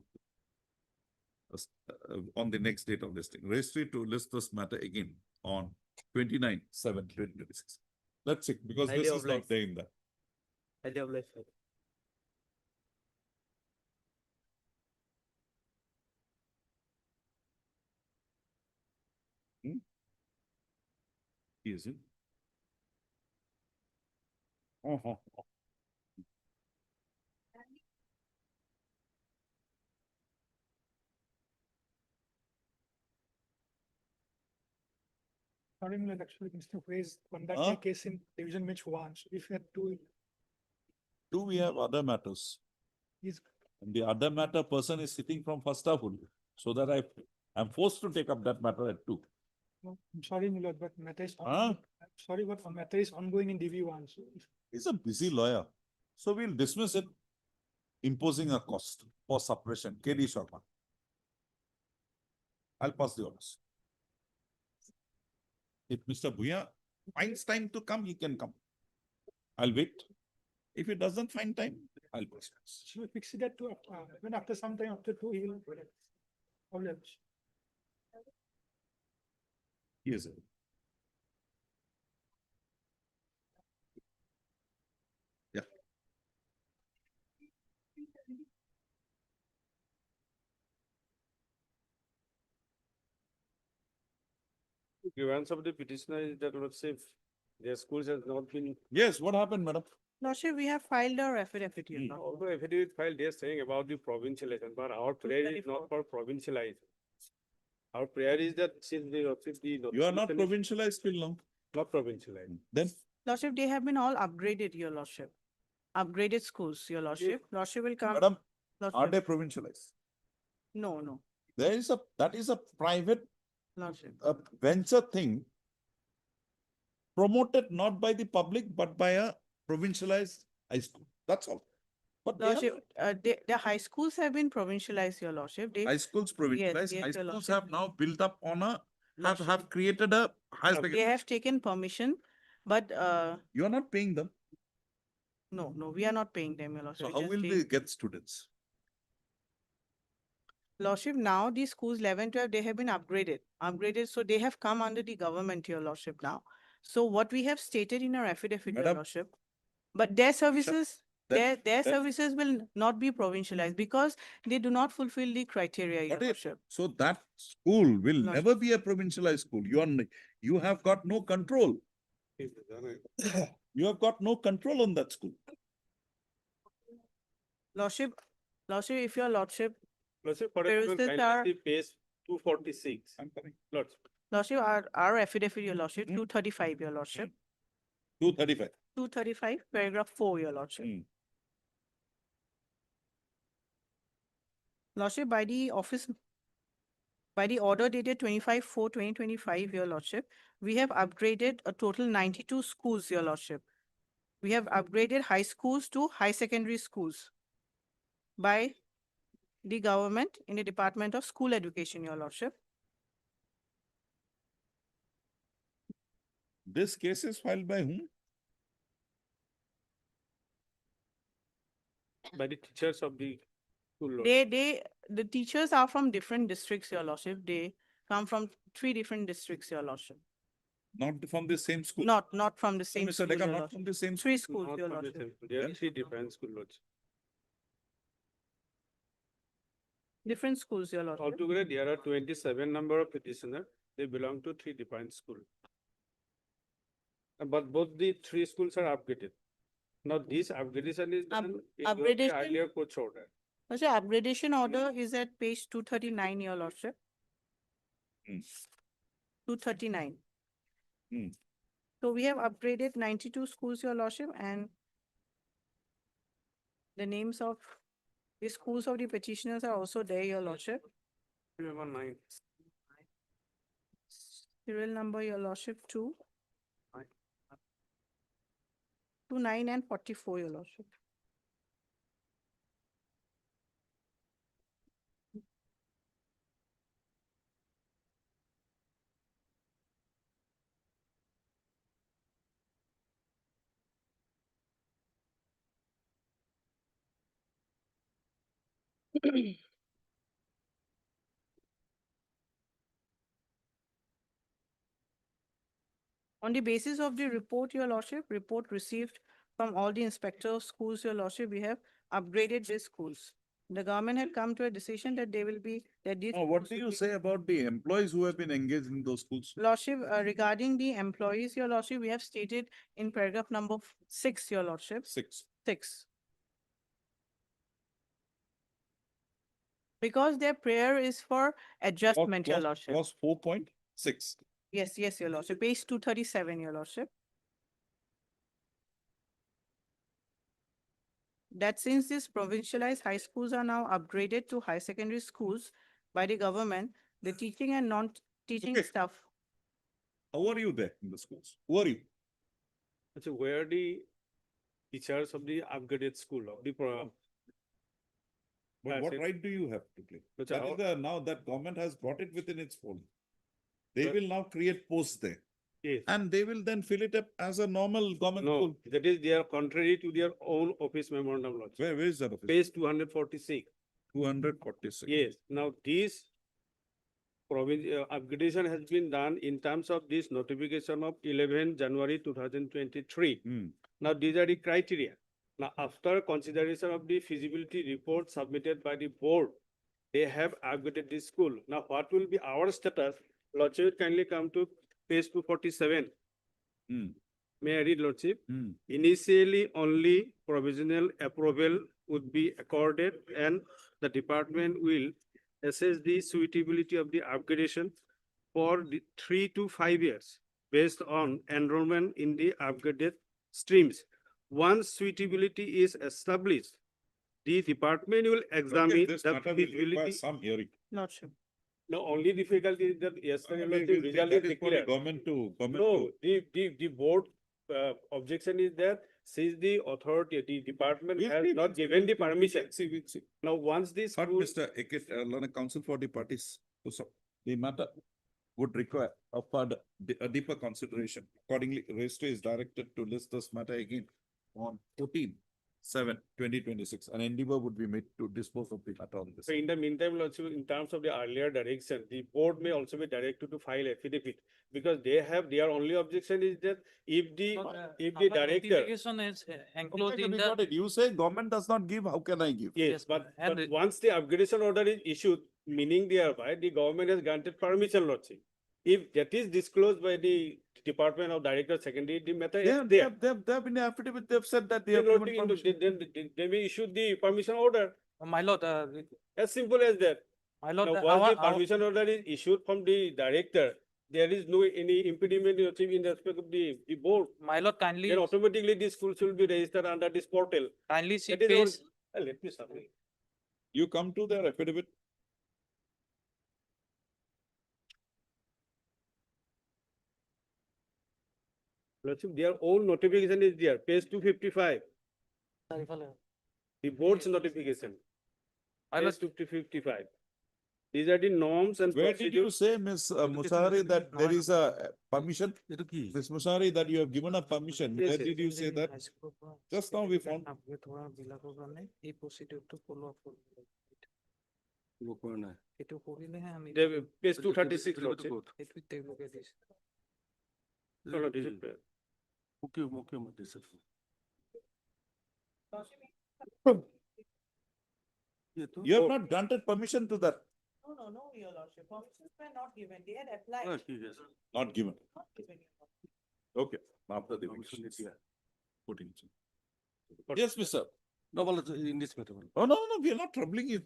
on the next date of listing. Registry to list this matter again on 29/7/2026. Let's see, because this is not there in that. Idea of life. Is it? Oh. Sorry, Milad, actually, Mr. Ways, conducting a case in division bench 1. So if you had two, We have other matters. Yes. And the other matter person is sitting from first half only. So that I'm forced to take up that matter at 2. no, I'm sorry, Milad, but matter is I'm sorry, but matter is ongoing in DV1. So He's a busy lawyer. So we'll dismiss it, imposing a cost for suppression. KD Sharma. I'll pass the orders. If Mr. Bhuya finds time to come, he can come. I'll wait. If he doesn't find time, I'll process. Should we fix that to, when after some time, after 2, he will. Problems. Yes. Yeah. Grievance of the petitioner is that lordship, their schools has not been. Yes, what happened, madam? Lordship, we have filed our affidavit, you know. Although affidavit filed, they are saying about the provincialization, but our prayer is not for provincialization. Our prayer is that since the lordship, You are not provincialized till now. not provincialized. Then Lordship, they have been all upgraded, your lordship. Upgraded schools, your lordship. Lordship will come. madam, are Lordship. they provincialized? No, no, That is a private lordship. venture thing promoted not by the public, but by a provincialized high school. That's all. But they have Lordship, the high schools have been provincialized, your lordship. They, high schools provincialized, yes, high your schools lordship. have now built up on a, Lordship. have created a high. They have taken permission, but You are not paying them. no, we are not paying them, your lordship. So We how just will take- they get students? Lordship, now these schools 11, 12, they have been upgraded, so they have come under the government, your lordship now. So what we have stated in our affidavit, your Madam, lordship, but their services, Then- their then- services will not be provincialized because they do not fulfill the criteria, your Got it. lordship. So that school will Lordship. never be a provincialized school. You have got no control. You have got no control on that school. Lordship, if your lordship, Lordship, for There is example, this kindly see page 246. I'm coming. Lordship. lordship, our affidavit, your lordship, 235, your lordship, 235. 235, paragraph 4, your lordship. Hmm. Lordship, by the order dated 25/4/2025, your lordship, we have upgraded a total 92 schools, your lordship. We have upgraded high schools to high secondary schools by the government in the Department of School Education, your lordship. This case is filed by whom? By the teachers of the school. Lordship. The teachers are from different districts, your lordship. They come from 3 different districts, your lordship. Not from the same school. Not from the So, same Mr. school, Decker, your not lordship. from the same. 3 schools, Not your from the lordship. same school. There are Then- 3 different school. Lordship. Different schools, your lordship. Altogether, there are 27 number of petitioners. They belong to 3 different schools. But both the 3 schools are upgraded. Now, this upgradation is done in the upgradation- earlier coach order. Lordship, upgradation order is at page 239, your lordship. Hmm. 239. Hmm. So we have upgraded 92 schools, your lordship, and the names of the schools of the petitioners are also there, your lordship. 9. Serial number, your lordship, 29 and 44, your lordship. On the basis of the report, your lordship, report received from all the inspector of schools, your lordship, we have upgraded these schools. The government had come to a decision that they will be, that these. Now, what do you say about the employees who have been engaged in those schools? Lordship, regarding the employees, your lordship, we have stated in paragraph number 6, your lordship. 6. 6. Because their prayer is for adjustment, your lordship. Was 4.6. Yes, your lordship. Page 237, your lordship. That since these provincialized high schools are now upgraded to high secondary schools by the government, the teaching and non-teaching Okay. staff. How are you there in the schools? Who are you? So where the teachers of the upgraded school of the But what right do you have to play? But That is now that government has brought it within its fold. They But- will now create posts there. Yes. And they will then fill it up as a normal government No, school. that is, they are contrary to their own office memorandum law. Where is that office? Page 246. 246. Yes, now this upgradation has been done in terms of this notification of 11 January 2023. Now, these are the criteria. Now, after consideration of the feasibility report submitted by the board, they have upgraded this school. Now, what will be our status? Lordship, kindly come to page 247. May I read, Lordship? Initially, only provisional approval would be accorded, and the department will assess the suitability of the upgradation for the 3 to 5 years based on enrollment in the upgraded streams. Once suitability is established, the department will examine This the matter will require feasibility. some hearing. Not sure. No, only difficulty is that yesterday the result That is is for the declared. government to, No, the board objection is that since the authority, the department has not given the permission. We'll see. Now, once this But school, Mr. Ekit, Learner Council for the parties, so the matter would require a deeper consideration. Accordingly, registry is directed to list this matter again on 14/7/2026. An endeavor would be made to dispose of the matter on this. so in the meantime, also in terms of the earlier direction, the board may also be directed to file affidavit because they have, their only objection is that if the director. Notification is enclosed in We the. got it. You say government does not give, how can I give? Yes, but once the upgradation order is issued, meaning thereby the government has granted permission, Lordship. If that is disclosed by the Department of Director Secondary, the matter is there. They have been affidavit, they've said that they Then have not given into- permission. then they may issue the permission order. My lord, As simple as that. my lord, Now, once the permission order is issued from the director, there is no any impediment in respect of the board. my lord, kindly, Then automatically this school should be registered under this portal. kindly see That is page, what- let me submit. You come to their affidavit. Lordship, their own notification is there, page 255, the board's notification. Page 255. These are the norms and Where did you procedures. say, Ms. Musari, that there is a permission? Ms. Musari, that you have given a permission. Yes, Where yes. did you say that? Just now we found. The page 236, Lordship. No, no, this is page. You have not granted permission to that. No, your lordship, permissions were not given, they had applied. Not given. Not given. Okay. After the vacations. Putting it. Yes, Mr. No, well, in this matter. Oh, no, we are not troubling you.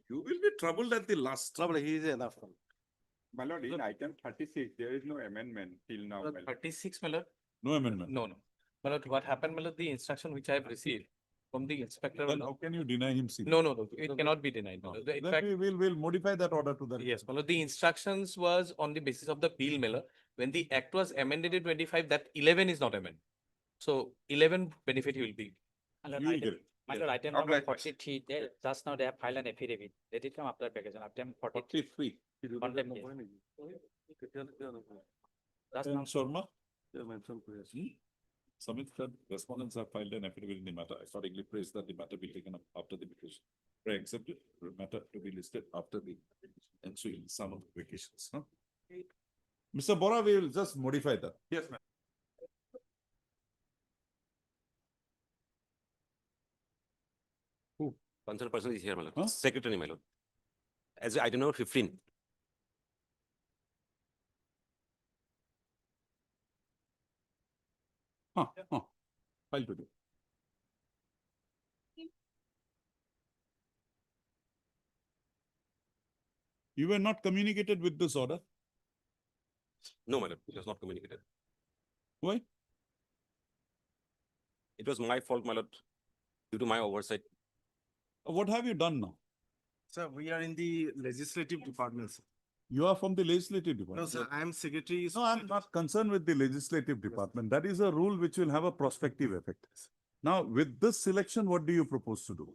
You will be troubled at the last. Trouble, he is enough. My lord, in item 36, there is no amendment till now. my lord. 36, my lord? No amendment. No, no. My lord, what happened, my lord, the instruction which I have received from the inspector. Then how can you deny him seat? No, it cannot be denied. my lord. In Then fact, we'll modify that order to that. yes, my lord, the instructions was on the basis of the bill, my lord. When the act was amended in 25, that 11 is not amended. So 11 benefit he will be. You will get it. My lord, item number 43, just now they have filed an affidavit. Let it come after application. Item 43. 43. Contempt case. Just And now. Sharma? Samit said respondents have filed an affidavit in the matter. Accordingly, praise that the matter be taken up after the vacation. Pray accepted, matter to be listed after the ensuing summer vacations. Huh? Mr. Bora, we will just modify that. Yes, ma'am. Concerned person is here, my lord. Secretary, my lord. As item number 15. File today. You were not communicated with this order? No, my lord, it was not communicated. Why? It was my fault, my lord, due to my oversight. What have you done now? Sir, we are in the legislative department, sir. You are from the legislative department? No, sir, I am secretary. No, I'm not concerned with the legislative department. That is a rule which will have a prospective effect. Now, with this selection, what do you propose to do?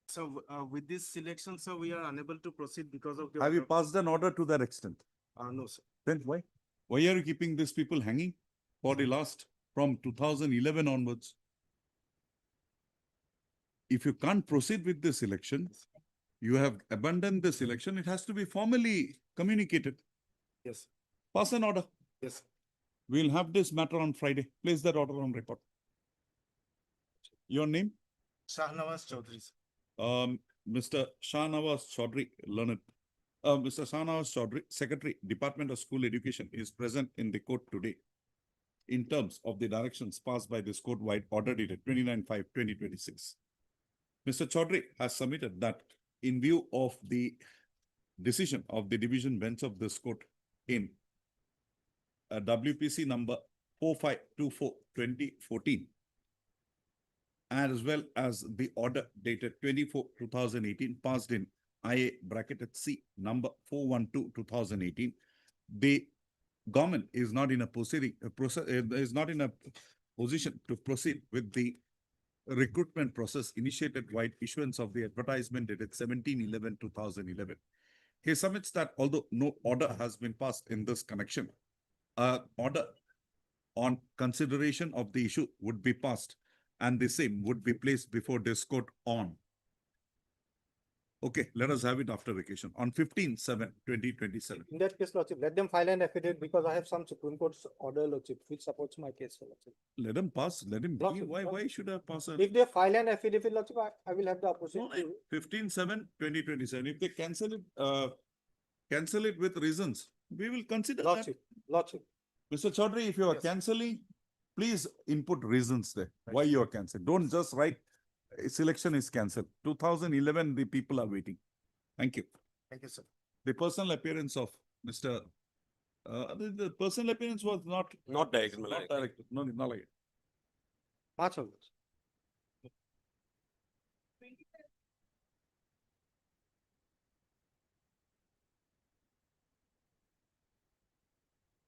So, with this selection, sir, we are unable to proceed because of the. Have you passed an order to that extent? No, sir. Then why? Why are you keeping these people hanging for the last, from 2011 onwards? If you can't proceed with this election, you have abandoned this election, it has to be formally communicated. Yes. Pass an order. Yes. We'll have this matter on Friday. Place that order on record. Your name? Shahnawaz Chaudhary. Mr. Shahnawaz Chaudhary, learned. Mr. Shahnawaz Chaudhary, Secretary, Department of School Education, is present in the court today in terms of the directions passed by this court-wide order dated 29/5/2026. Mr. Chaudhary has submitted that in view of the decision of the division bench of this court in WPC number 4524/2014, as well as the order dated 24/2018 passed in IA bracketed C number 412/2018, the government is not in a position to proceed with the recruitment process initiated by issuance of the advertisement dated 17/11/2011. He submits that although no order has been passed in this connection, order on consideration of the issue would be passed and the same would be placed before this court on. Okay, let us have it after vacation on 15/7/2027. In that case, Lordship, let them file an affidavit because I have some Supreme Court's order, Lordship, which supports my case, Lordship. Let them pass, let him be. Lordship, Why should I pass? If they file an affidavit, Lordship, I will have the opportunity. 15/7/2027. If they cancel it with reasons, we will consider Lordship, Lordship. Mr. Chaudhary, if you are cancelling, please input reasons there, why you are cancelling. Don't just write selection is cancelled. 2011, the people are waiting. Thank you. Thank you, sir. The personal appearance of Mr. The personal appearance was not directed. not directed. No, not like it. March of this.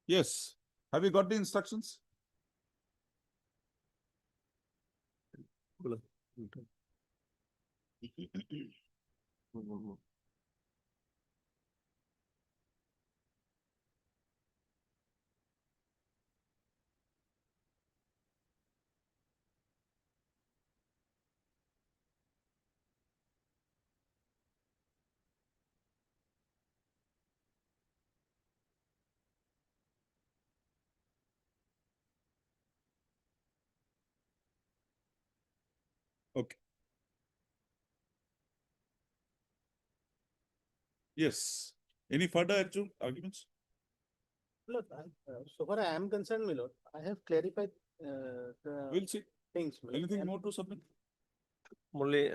Yes. Have you got the instructions? Okay. Yes. Any further arguments? Look, so far I am concerned, my lord, I have clarified the We'll see. things. my lord. Anything And- more to submit? Only,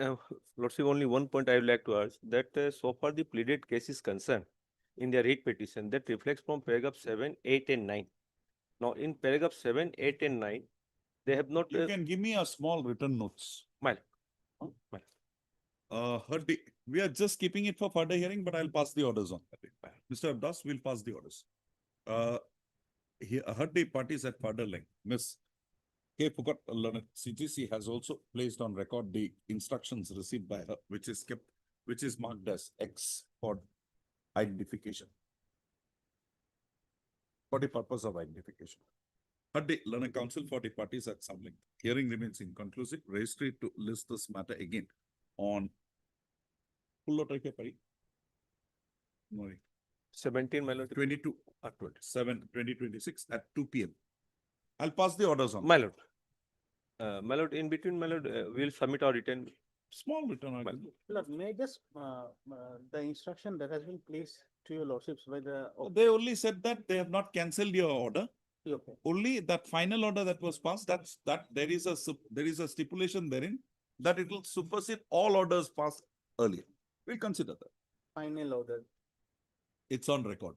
Lordship, only one point I would like to urge that so far the pleaded case is concerned in their writ petition that reflects from paragraph 7, 8 and 9. Now in paragraph 7, 8 and 9, they have not. You can give me a small written notes. We are just keeping it for further hearing, but I'll pass the orders on. Mr. Abdas will pass the orders. Heard the parties at further length. Miss K. Phukat Learned CGC has also placed on record the instructions received by her, which is marked as X for identification. For the purpose of identification. Heard the Learned Council for the parties at some length. Hearing remains inconclusive. Registry to list this matter again on 17, my lord. 22 or 27/2026 at 2 p.m. I'll pass the orders on. My lord. My lord, in between, my lord, we'll submit our written. Small return. Lord, may I just, the instruction that has been placed to your lordships by the. They only said that they have not cancelled your order. Okay. Only that final order that was passed, that there is a stipulation therein that it will supersede all orders passed earlier. We'll consider that. Final order. It's on record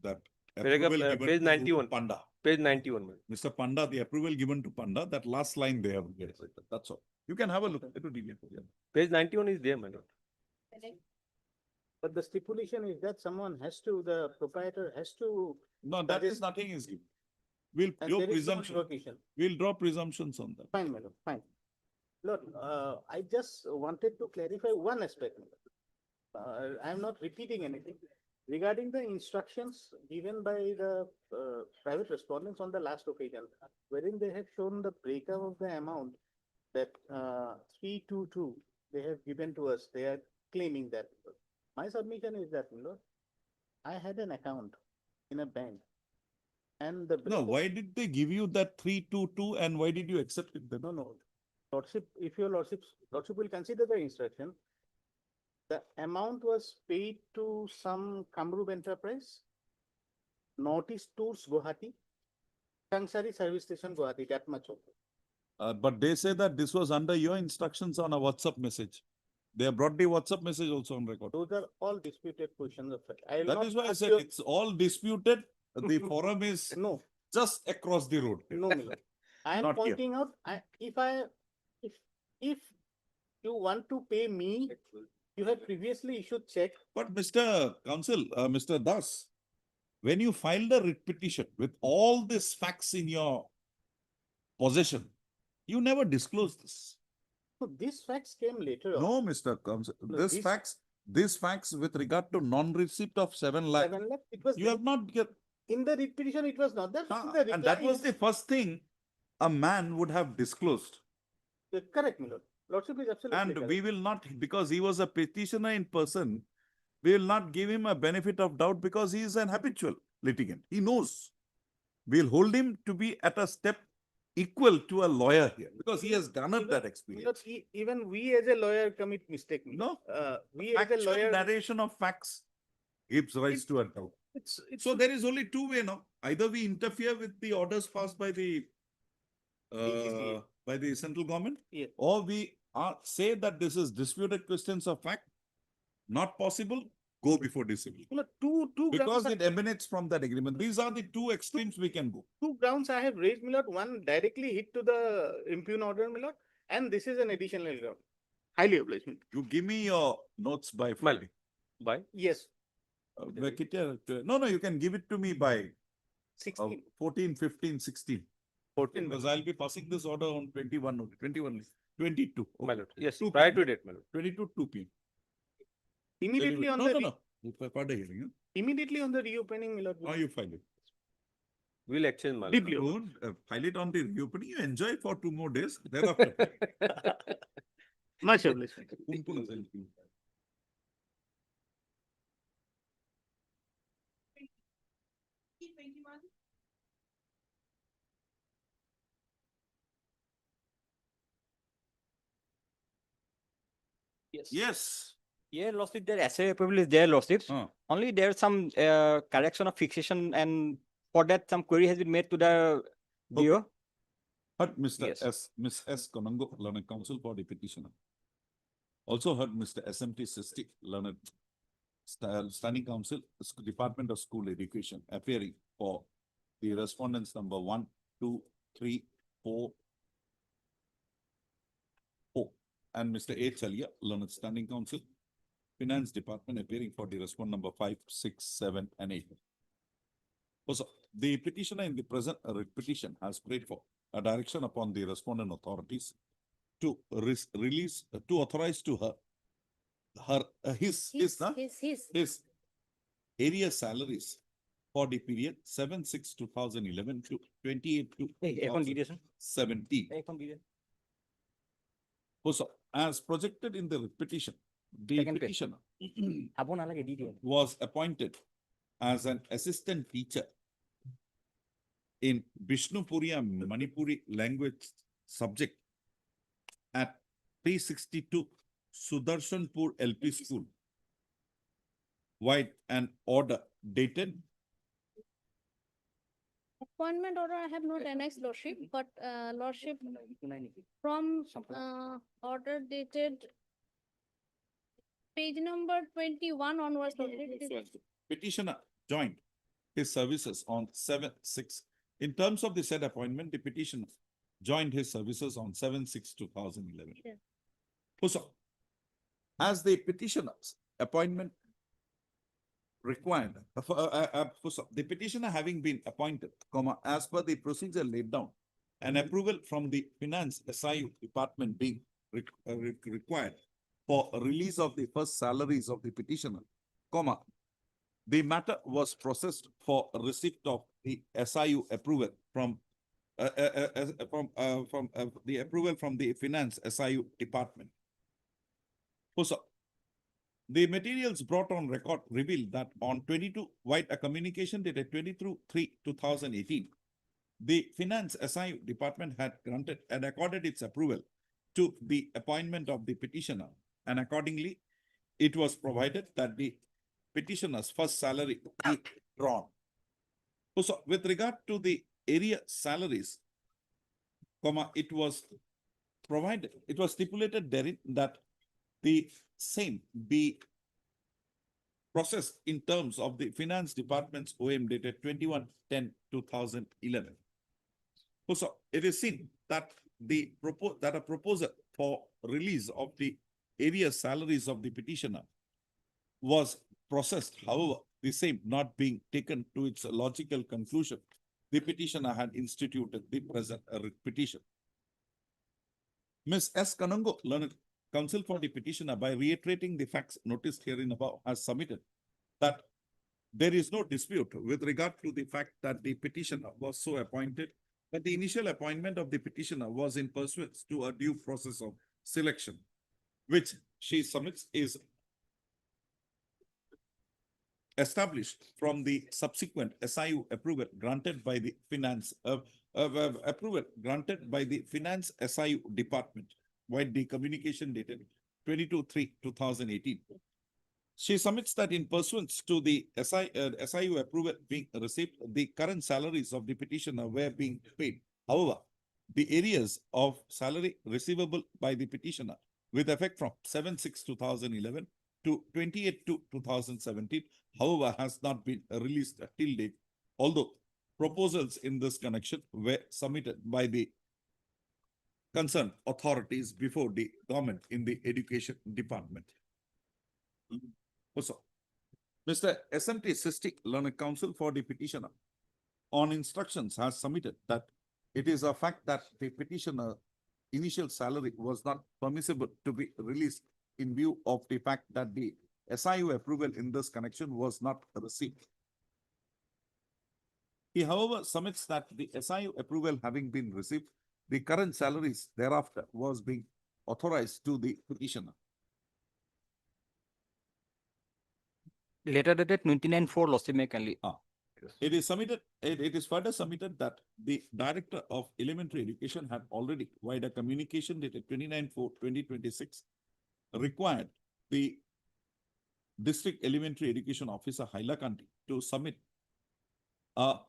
that Paragraph, approval given page to 91. Panda. Page 91, my lord. Mr. Panda, the approval given to Panda, that last line they have. That's all. You can have a look. It will be there. Page 91 is there, my lord. But the stipulation is that someone has to, the proprietor has to. No, that is nothing is given. We'll And draw there is no presumption. invocation. We'll draw presumptions on that. Fine, madam, fine. Lord, I just wanted to clarify one aspect. I am not repeating anything. Regarding the instructions given by the private respondents on the last occasion, wherein they have shown the breakup of the amount that 322 they have given to us, they are claiming that. My submission is that, you know, I had an account in a bank. And the No, why did they give you that 322 and why did you accept it then? No, Lordship, if your Lordship will consider the instruction, the amount was paid to some Kamrub enterprise, Notice Tours Gauhati, Changsari Service Station Gauhati, that much. But they say that this was under your instructions on a WhatsApp message. They have brought the WhatsApp message also on record. Those are all disputed questions of fact. I will That not is why I ask said your- it's all disputed. The forum is No, just across the road. no, Miller. I am Not here. pointing out, if you want to pay me, you have previously issued check. But Mr. Counsel, Mr. Das, when you filed a writ petition with all these facts in your possession, you never disclosed this. So these facts came later on. No, Mr. Counsel, No, these facts with regard to non-receipt of 7 lakh, 7 lakh, it was you have not get. in the writ petition, it was not there. In the And that reply was the first thing a man would have disclosed. correct, Miller. Lordship is absolutely And correct. we will not, because he was a petitioner in person, we will not give him a benefit of doubt because he is an habitual litigant. He knows. We'll hold him to be at a step equal to a lawyer here because he has garnered that experience. Even we as a lawyer commit mistake. No, We as a actual lawyer, narration of facts gives rise to a doubt. it's So there is only two ways now. Either we interfere with the orders passed by the central government, Yes. or we say that this is disputed questions of fact, not possible, go before discipline. two Because grounds, it emanates from that agreement. These are the two extremes we can go. two grounds I have raised, Milord. One directly hit to the impugned order, Milord, and this is an additional ground. Highly obliged, Milord. You give me your notes by Friday. By? Yes, No, you can give it to me by 16. 14, 15, 16. 14. Because I'll be passing this order on 21, 22. My lord. Yes, 2 prior PM. to date, my lord. 22, 2 p.m. Immediately on the Part hearing. Huh? immediately on the reopening, Milord. How you file it? We'll exchange, my lord. Deeply. Don't file it on the reopening. You enjoy it for 2 more days. Thereafter. Much obliged. Yes. Yes. Yeah, lordship, their essay approval is there, lordship. Huh. Only there's some correction of fixation, and for that some query has been made to the DO. Heard Mr. Yes. Miss S. Konango, learned counsel for the petitioner. Also heard Mr. SMT Sisti, learned standing counsel, Department of School Education, appearing for the respondents number 1, 2, 3, 4, and Mr. H. Alia, learned standing counsel, Finance Department, appearing for the respondent number 5, 6, 7, and 8. Also, the petitioner in the present petition has prayed for a direction upon the respondent authorities to release, to authorize to his area salaries for the period 7/6/2011 to 28/2/2017. Also, as projected in the petition, the petitioner was appointed as an assistant teacher in Bishnupuriya Manipuri language subject at 362 Sudarshanpur LP School. While an order dated Appointment order, I have not annexed, lordship, but lordship, from order dated page number 21 onwards, lordship. petitioner joined his services on 7/6. In terms of the said appointment, the petitioner joined his services on 7/6/2011. Yeah. Also, as the petitioner's appointment required, the petitioner having been appointed, as per the procedure laid down, an approval from the Finance SIU department being required for release of the first salaries of the petitioner, the matter was processed for receipt of the SIU approval from the approval from the Finance SIU department. Also, the materials brought on record reveal that on 22 White a communication dated 22/3/2018, the Finance SIU department had granted and accorded its approval to the appointment of the petitioner, and accordingly, it was provided that the petitioner's first salary be drawn. So, with regard to the area salaries, it was provided, it was stipulated therein that the same be processed in terms of the Finance Department's OM dated 21/10/2011. Also, it is seen that a proposal for release of the area salaries of the petitioner was processed. However, the same not being taken to its logical conclusion, the petitioner had instituted the present petition. Ms. S. Kanungo, learned counsel for the petitioner, by reiterating the facts noticed herein above, has submitted that there is no dispute with regard to the fact that the petitioner was so appointed, but the initial appointment of the petitioner was in pursuance to a due process of selection, which she submits is established from the subsequent SIU approval granted by the Finance SIU department, while the communication dated 22/3/2018. She submits that in pursuance to the SIU approval being received, the current salaries of the petitioner were being paid. However, the areas of salary receivable by the petitioner with effect from 7/6/2011 to 28/2/2017, however, has not been released till date, although proposals in this connection were submitted by the concerned authorities before the government in the education department. Also, Mr. SMT Sistik, learned counsel for the petitioner, on instructions has submitted that it is a fact that the petitioner initial salary was not permissible to be released in view of the fact that the SIU approval in this connection was not received. He, however, submits that the SIU approval having been received, the current salaries thereafter was being authorized to the petitioner. Later dated 29/4 Lordship may kindly. It is submitted, it is further submitted that the Director of Elementary Education had already, via a communication dated 29/4/2026, required the District Elementary Education Officer Hailakandi to submit a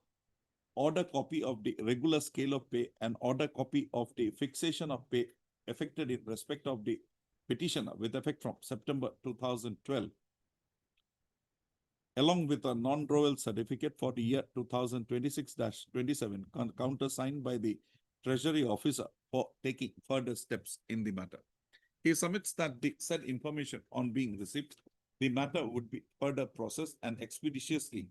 order copy of the regular scale of pay and order copy of the fixation of pay effected in respect of the petitioner with effect from September 2012. Along with a non-drawal certificate for the year 2026-27, countersigned by the Treasury Officer for taking further steps in the matter. He submits that the said information on being received, the matter would be further processed and expeditiously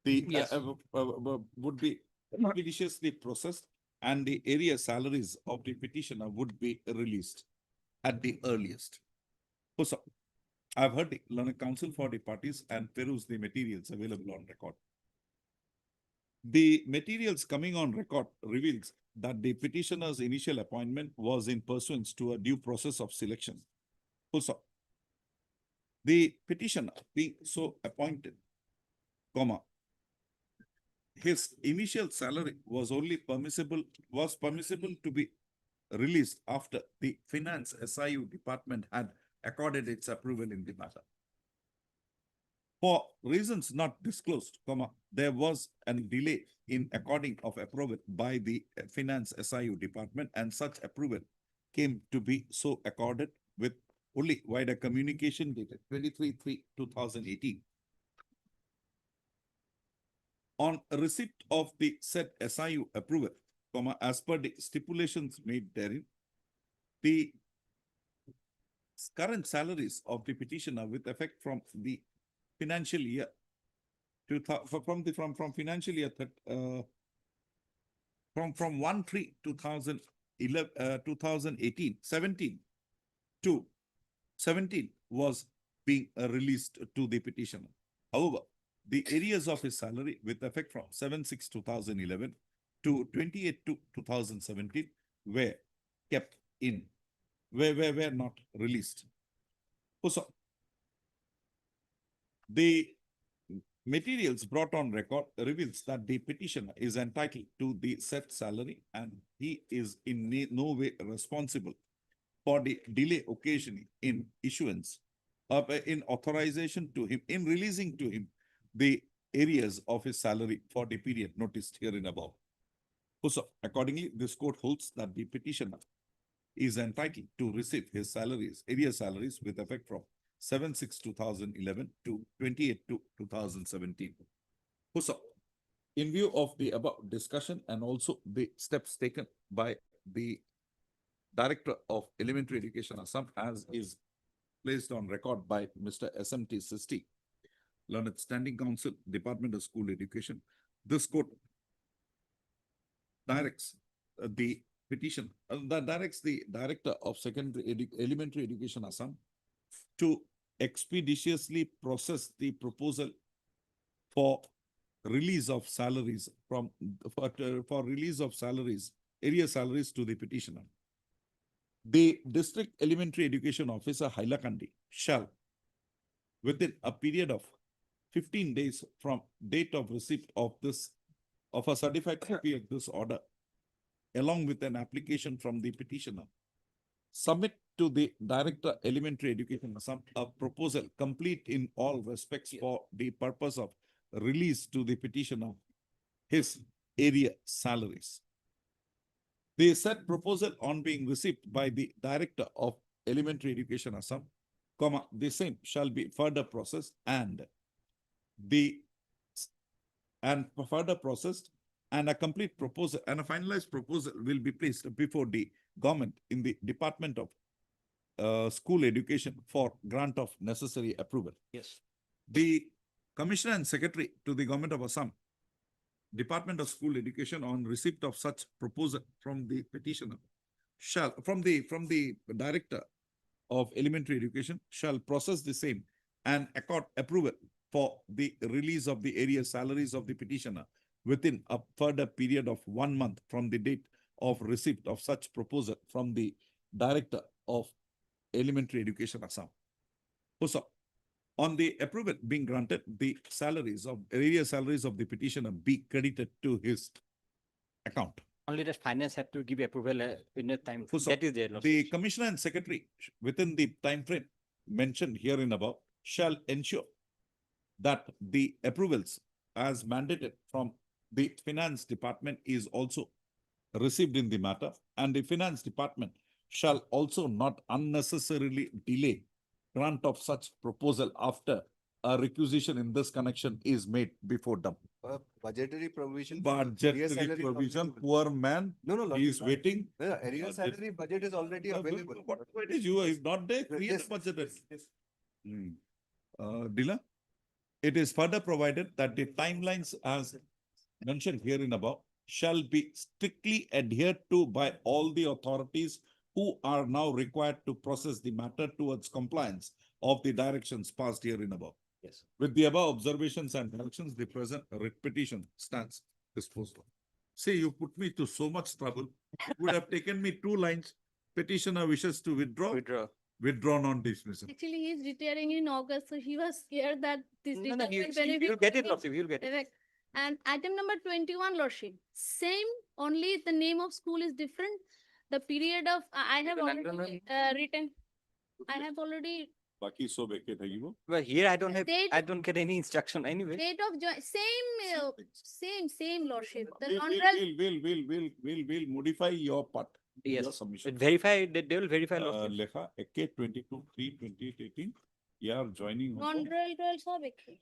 would be expeditiously processed, and the area salaries of the petitioner would be released at the earliest. Also, I've heard the learned counsel for the parties and peruse the materials available on record. The materials coming on record reveals that the petitioner's initial appointment was in pursuance to a due process of selection. Also, the petitioner being so appointed, his initial salary was permissible to be released after the Finance SIU department had accorded its approval in the matter. For reasons not disclosed, there was a delay in according of approval by the Finance SIU department, and such approval came to be so accorded with only wider communication dated 23/3/2018. On receipt of the said SIU approval, as per the stipulations made therein, the current salaries of the petitioner with effect from the financial year from financial year from 1/3/2018 to 17 was being released to the petitioner. However, the areas of his salary with effect from 7/6/2011 to 28/2/2017 were kept in, were not released. Also, the materials brought on record reveals that the petitioner is entitled to the said salary and he is in no way responsible for the delay occasioning in issuance of in authorization to him, in releasing to him the areas of his salary for the period noticed herein above. Also, accordingly, this court holds that the petitioner is entitled to receive his salaries, area salaries with effect from 7/6/2011 to 28/2/2017. Also, in view of the above discussion and also the steps taken by the Director of Elementary Education Assam, as is placed on record by Mr. SMT Sisti, Learned Standing Council, Department of School Education, this court directs the petition, that directs the Director of Elementary Education Assam to expeditiously process the proposal for release of salaries for release of salaries, area salaries to the petitioner. The District Elementary Education Officer Hailakandi shall, within a period of 15 days from date of receipt of a certified copy of this order, along with an application from the petitioner, submit to the Director Elementary Education Assam a proposal complete in all respects for the purpose of release to the petitioner his area salaries. The said proposal on being received by the Director of Elementary Education Assam, the same shall be further processed and further processed, and a complete proposal and a finalized proposal will be placed before the government in the Department of School Education for grant of necessary approval. Yes. The Commissioner and Secretary to the Government of Assam, Department of School Education, on receipt of such proposal from the petitioner shall, from the Director of Elementary Education, shall process the same and accord approval for the release of the area salaries of the petitioner within a further period of 1 month from the date of receipt of such proposal from the Director of Elementary Education Assam. Also, on the approval being granted, the area salaries of the petitioner be credited to his account. Only the finance have to give approval in a time. So, That is there. the Commissioner and Secretary, within the time frame mentioned herein above, shall ensure that the approvals as mandated from the Finance Department is also received in the matter, and the Finance Department shall also not unnecessarily delay grant of such proposal after a requisition in this connection is made before them. Budgetary provision. Budgetary provision, poor man, he is waiting. Area salary budget is already available. What it is, you are not there, create a budget. Dila, it is further provided that the timelines as mentioned herein above shall be strictly adhered to by all the authorities who are now required to process the matter towards compliance of the directions passed herein above. Yes. With the above observations and directions, the present writ petition stands disposed of. See, you put me to so much trouble. It would have taken me 2 lines. Petitioner wishes to withdraw. Withdrawn on dismissal. Actually, he's retiring in August, so he was scared that this No, retirement you'll benefit. get it, Lordship, you'll get it. Correct. And item number 21, Lordship, same, only the name of school is different. The period of, I have already written, I have already, Baki so vacate hai wo. But here I don't have, Date- I don't get any instruction anyway. date of join, same Lordship. The We'll modify your part. Your Yes, submission. verify, they will verify. Lordship. Lekha, AK 22/3/2018. You are joining. non-royal sab ekhe.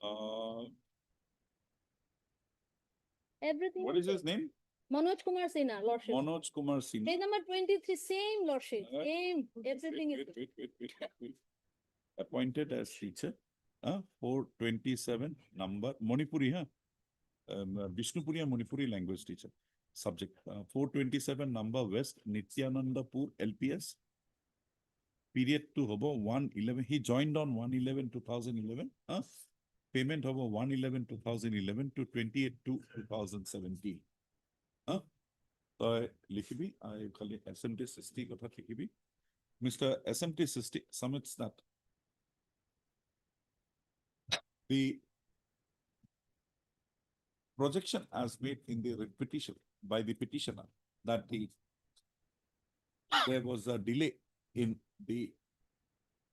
Everything. What is his name? Manoj Kumar Sinha, Lordship. Manoj Kumar Sinha. Page number 23, same Lordship, same, everything is. Wait. Appointed as teacher, 427 number, Manipuri, Vishnupuri and Manipuri language teacher. Subject, 427 number West, Nityanandapur LPS. Period to Hobo 111. He joined on 1/11/2011. payment over 1/11/2011 to 28/2/2017. Huh? Likibi, I call it SMT 60 kotha likibi. Mr. SMT 60 submits that the projection as made in the writ petition by the petitioner that there was a delay in the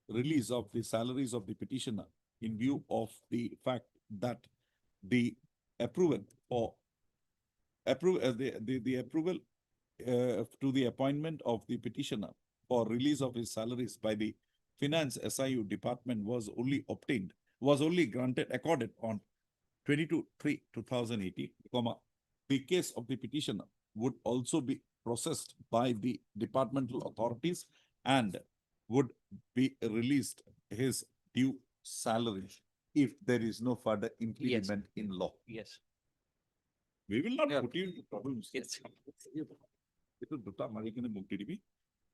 release of the salaries of the petitioner in view of the fact that the approval or the approval to the appointment of the petitioner for release of his salaries by the finance SIU department was only granted accorded on 22/3/2018, the case of the petitioner would also be processed by the departmental authorities and would be released his due salary if there is no further impediment in law. Yes. We will not put you into problems. Yes.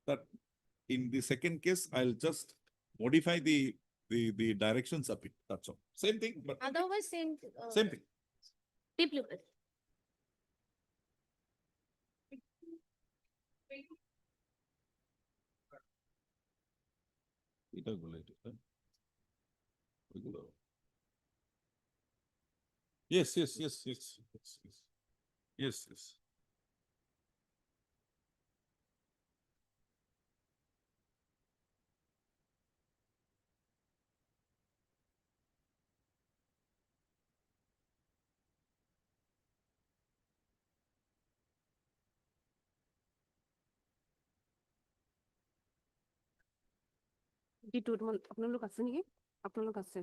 That in the second case, I'll just modify the directions a bit. That's all. Same thing, but Otherwise, same. same thing. Deeply read. Yes, yes, yes, yes, yes, yes. Yes, yes. আপোনালোক আছে নেকি? আপোনালোক আছে।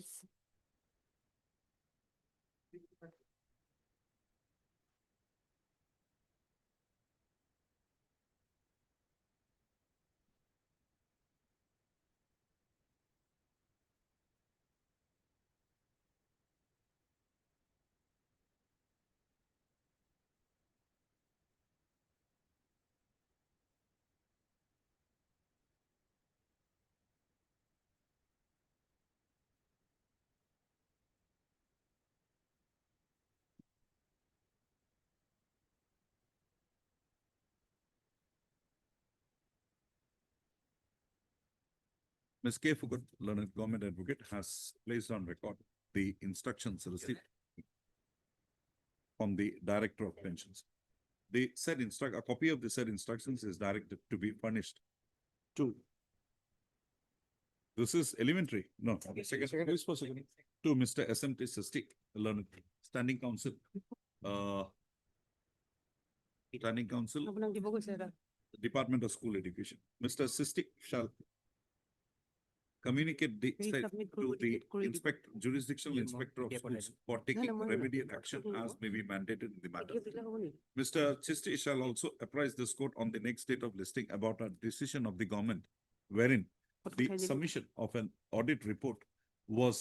Ms. K. Fugut, learned government advocate, has placed on record the instructions received from the Director of Pensions. A copy of the said instructions is directed to be furnished to. This is elementary. No, second. To Mr. SMT Sisti, learned standing counsel. Standing counsel, Department of School Education. Mr. Sisti shall communicate the said to the jurisdictional inspector of schools for taking remedial action as may be mandated in the matter. Mr. Chisti shall also apprise this court on the next date of listing about a decision of the government wherein the submission of an audit report was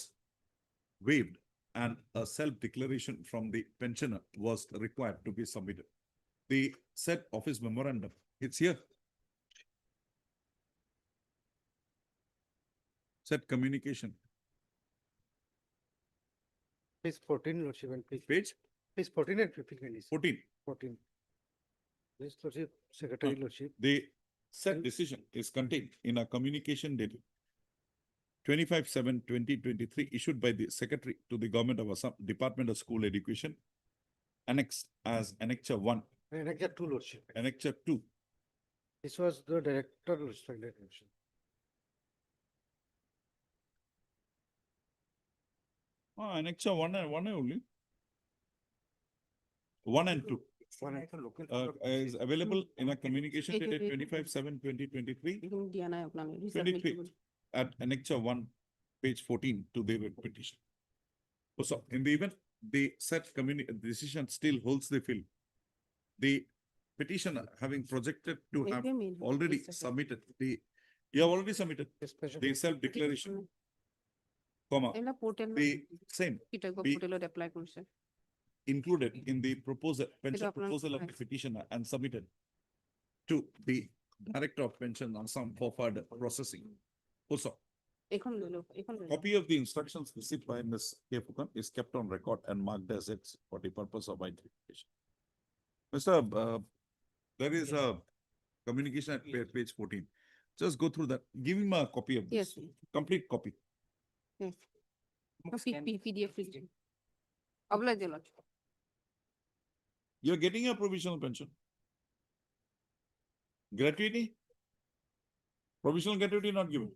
waived and a self-declaration from the pensioner was required to be submitted. The said office memorandum, it's here. Said communication. Page 14, Lordship, and Page 14 and 15. 14. 14. This Lordship, Secretary Lordship. The said decision is contained in a communication dated 25/7/2023 issued by the Secretary to the Government of Assam, Department of School Education, annexed as Annexure 1. Annexure 2, Lordship. Annexure 2. This was the Director, Lordship. Annexure 1 and 1 only. 1 and 2. Is available in a communication dated 25/7/2023. 23 at Annexure 1, page 14 to the petition. So in the event the said decision still holds the field, the petitioner having projected to have already submitted you have already submitted the self-declaration, the same included in the pension proposal of the petitioner and submitted to the Director of Pension Assam for further processing. Also, Copy of the instructions received by Ms. K. Fukan is kept on record and marked as X for the purpose of identification. Mr. There is a communication at page 14. Just go through that. Give him a copy of this. Yes. Complete copy. Yes. PDF is. Oblige, your lordship. You're getting a provisional pension. Gratuity? Provisional gratuity not given.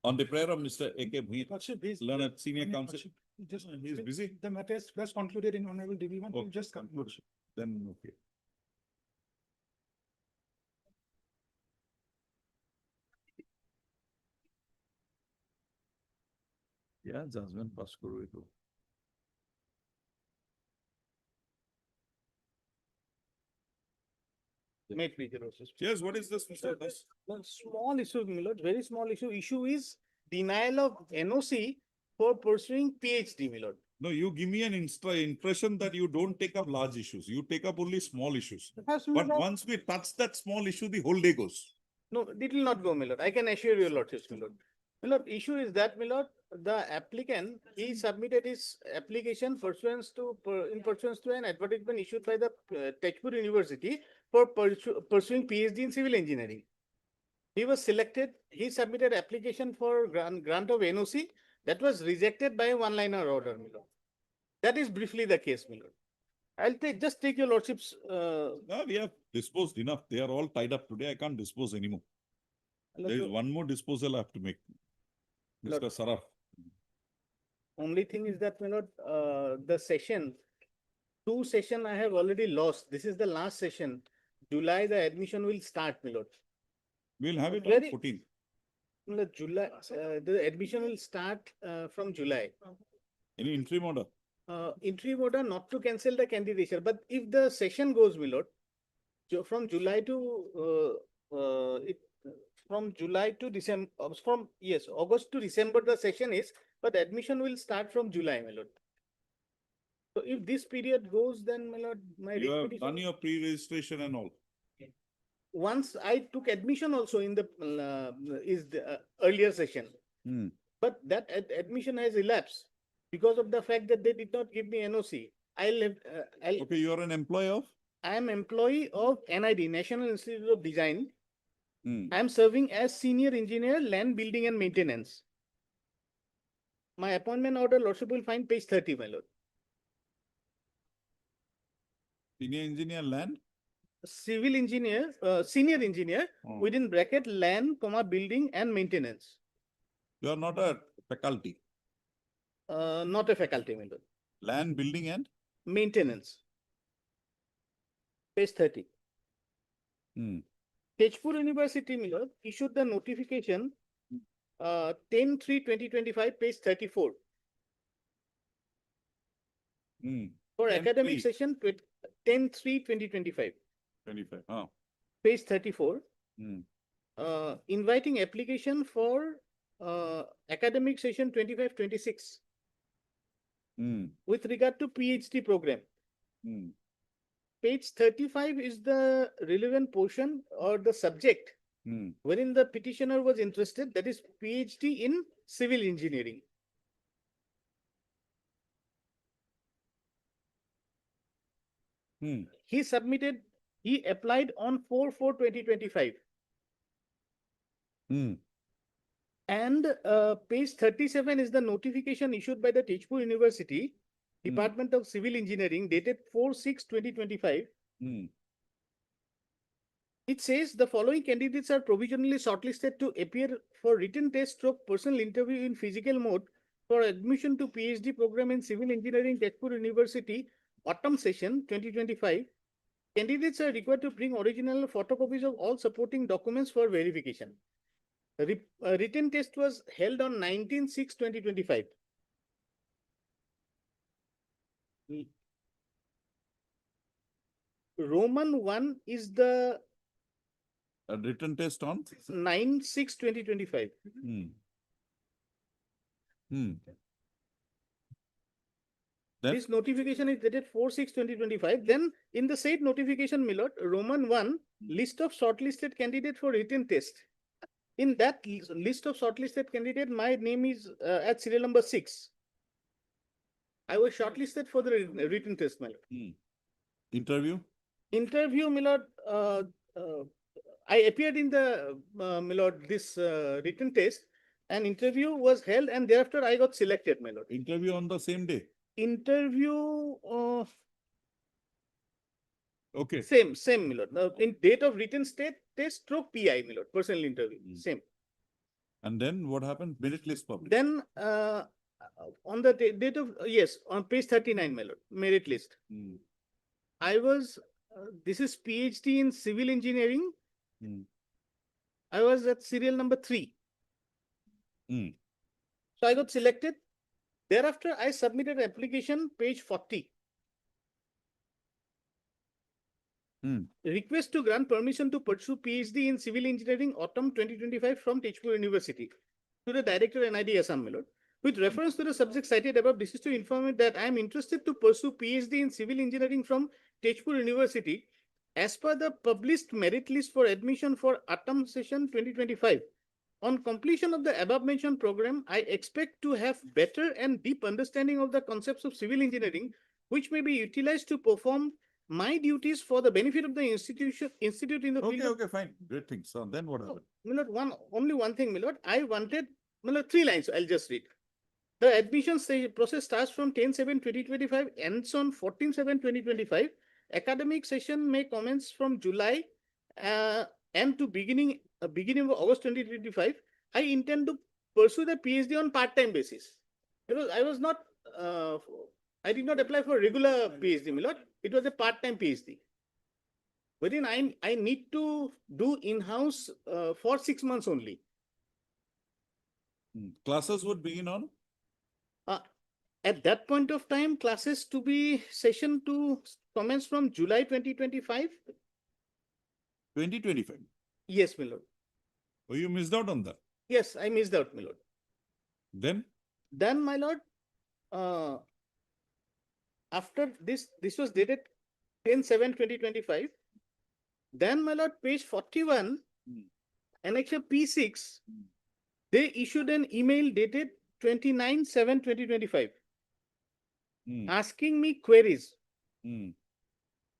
On the prayer of Mr. A.K. Bhuit, learned senior counsel. Just, He's busy. the matter is best concluded in Honorable DB1. Oh, We'll just come. Then, okay. Yeah, judgment pass karo eto. May it please your lordship. Yes, what is this, Mr. Das? No, small issue, my lord, very small issue. Issue is denial of NOC for pursuing PhD, my lord. No, you give me an impression that you don't take up large issues. You take up only small issues. But once we touch that small issue, the whole day goes. No, it will not go, my lord. I can assure your lordship, my lord. My lord, issue is that, my lord, the applicant, he submitted his application pursuant to an advertisement issued by the Tezpur University for pursuing PhD in civil engineering. He was selected, he submitted application for grant of NOC that was rejected by a one-liner order, my lord. That is briefly the case, my lord. I'll just take your lordship's. No, we have disposed enough. They are all tied up today. I can't dispose anymore. There is one more disposal I have to make. Mr. Saraf. Only thing is that, my lord, the session, 2 sessions I have already lost. This is the last session. July, the admission will start, my lord. We'll have it on 14th. July, the admission will start from July. Any interim order? Interim order not to cancel the candidature, but if the session goes, my lord, from July to December, August to December the session is, but admission will start from July, my lord. So if this period goes, then, my lord, You have done your pre-registration and all. Once I took admission also in the earlier session, but that admission has elapsed because of the fact that they did not give me NOC. Okay, you are an employee of? I am employee of NID, National Institute of Design. I am serving as senior engineer, land building and maintenance. My appointment order, lordship will find page 30, my lord. Senior engineer land? Civil engineer, senior engineer, within bracket land, building and maintenance. You are not a faculty. Not a faculty, my lord. Land, building and? Maintenance. Page 30. Tezpur University, my lord, issued the notification 10/3/2025, page 34. For academic session 10/3/2025. 25. Page 34. Inviting application for academic session 25/26. With regard to PhD program. Page 35 is the relevant portion or the subject wherein the petitioner was interested, that is PhD in civil engineering. He applied on 4/4/2025. And page 37 is the notification issued by the Tezpur University, Department of Civil Engineering, dated 4/6/2025. It says the following candidates are provisionally shortlisted to appear for written test stroke personal interview in physical mode for admission to PhD program in civil engineering, Tezpur University, autumn session 2025. Candidates are required to bring original photocopies of all supporting documents for verification. Written test was held on 19/6/2025. Roman 1 is the a written test on 9/6/2025. Then? This notification is dated 4/6/2025. Then in the said notification, my lord, Roman 1, list of shortlisted candidate for written test. In that list of shortlisted candidate, my name is at serial number 6. I was shortlisted for the written test, my lord. Interview? Interview, my lord, I appeared in the, my lord, this written test, and interview was held, and thereafter I got selected, my lord. Interview on the same day? Interview, Okay. same, my lord. Now, in date of written test stroke PI, my lord, personal interview, same. And then what happened? Merit list published. Then, on the date of, yes, on page 39, my lord, merit list. I was, this is PhD in civil engineering. I was at serial number 3. So I got selected. Thereafter, I submitted application, page 40. Request to grant permission to pursue PhD in civil engineering autumn 2025 from Tezpur University to the director NID Assam, my lord. With reference to the subject cited above, this is to inform you that I am interested to pursue PhD in civil engineering from Tezpur University as per the published merit list for admission for autumn session 2025. On completion of the above mentioned program, I expect to have better and deep understanding of the concepts of civil engineering, which may be utilized to perform my duties for the benefit of the institute in the field. Okay, fine. Great thing. So then what happened? Milord, only one thing, Milord. I wanted, Milord, 3 lines. I'll just read. The admission process starts from 10/7/2025, ends on 14/7/2025. Academic session may commence from July and to beginning of August 2025. I intend to pursue the PhD on part-time basis. Because I was not, I did not apply for regular PhD, Milord. It was a part-time PhD. Wherein I need to do in-house for 6 months only. Classes would begin on? At that point of time, classes to be session to commence from July 2025. 2025? Yes, my lord. Oh, you missed out on that? Yes, I missed out, my lord. Then? Then, my lord, after this was dated 10/7/2025. Then, my lord, page 41, annexure P6, they issued an email dated 29/7/2025, asking me queries.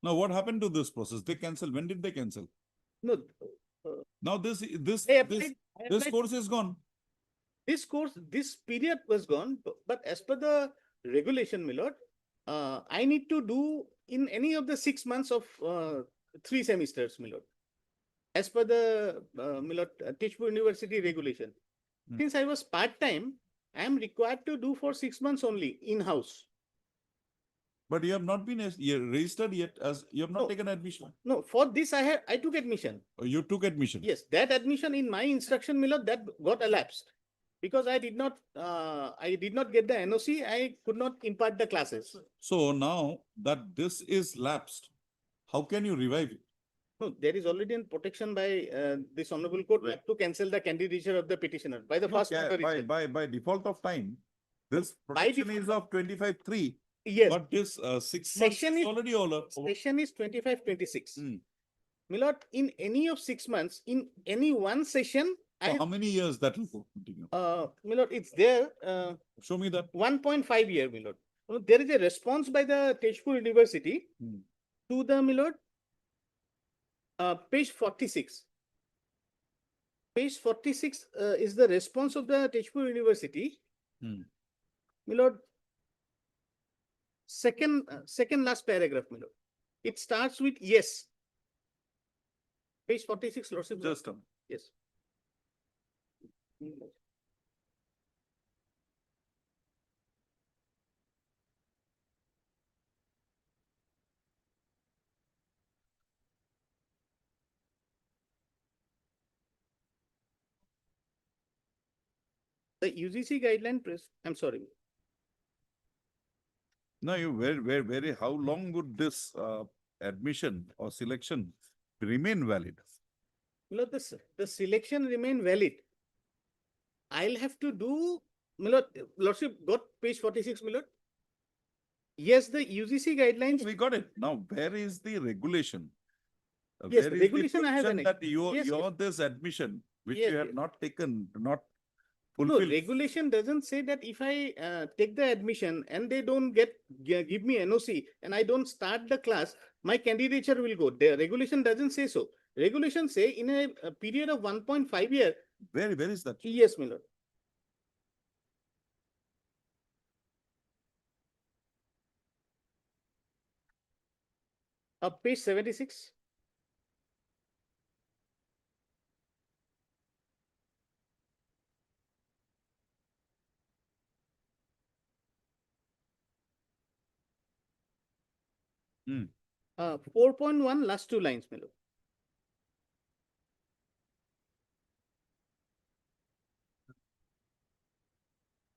Now, what happened to this process? They cancelled. When did they cancel? No. Now this course is gone. This period was gone, but as per the regulation, my lord, I need to do in any of the 6 months of 3 semesters, my lord. As per the my lord, Tezpur University regulation. Since I was part-time, I am required to do for 6 months only in-house. But you have not been registered yet, as you have not taken admission. No, for this I took admission. Oh, you took admission? Yes, that admission in my instruction, my lord, that got elapsed. Because I did not get the NOC, I could not impart the classes. So now that this is lapsed, how can you revive it? No, there is already a protection by this honorable court to cancel the candidature of the petitioner by the first quarter. By default of time, this protection is of 25/3. Yes. But this 6 months is already over. Session is 25/26. My lord, in any of 6 months, in any one session, So how many years that will continue? My lord, it's there. Show me that. 1.5 year, my lord. There is a response by the Tezpur University to the, my lord, page 46. Page 46 is the response of the Tezpur University. My lord, second last paragraph, my lord. It starts with yes. Page 46, lordship. Just yes. The UGC guideline I'm sorry. No, how long would this admission or selection remain valid? Milord, the selection remain valid. I'll have to do, Milord, lordship got page 46, Milord. Yes, the UGC guidelines. We got it. Now, where is the regulation? Yes, Where is regulation the I have provision an. that you, Yes, you're this admission, which Yes, you have yes. not taken, not No, fulfilled? regulation doesn't say that if I take the admission and they don't give me NOC and I don't start the class, my candidature will go. The regulation doesn't say so. Regulation say in a period of 1.5 year. Where is that? Yes, my lord. Page 76. Hmm. 4.1 last two lines, my lord.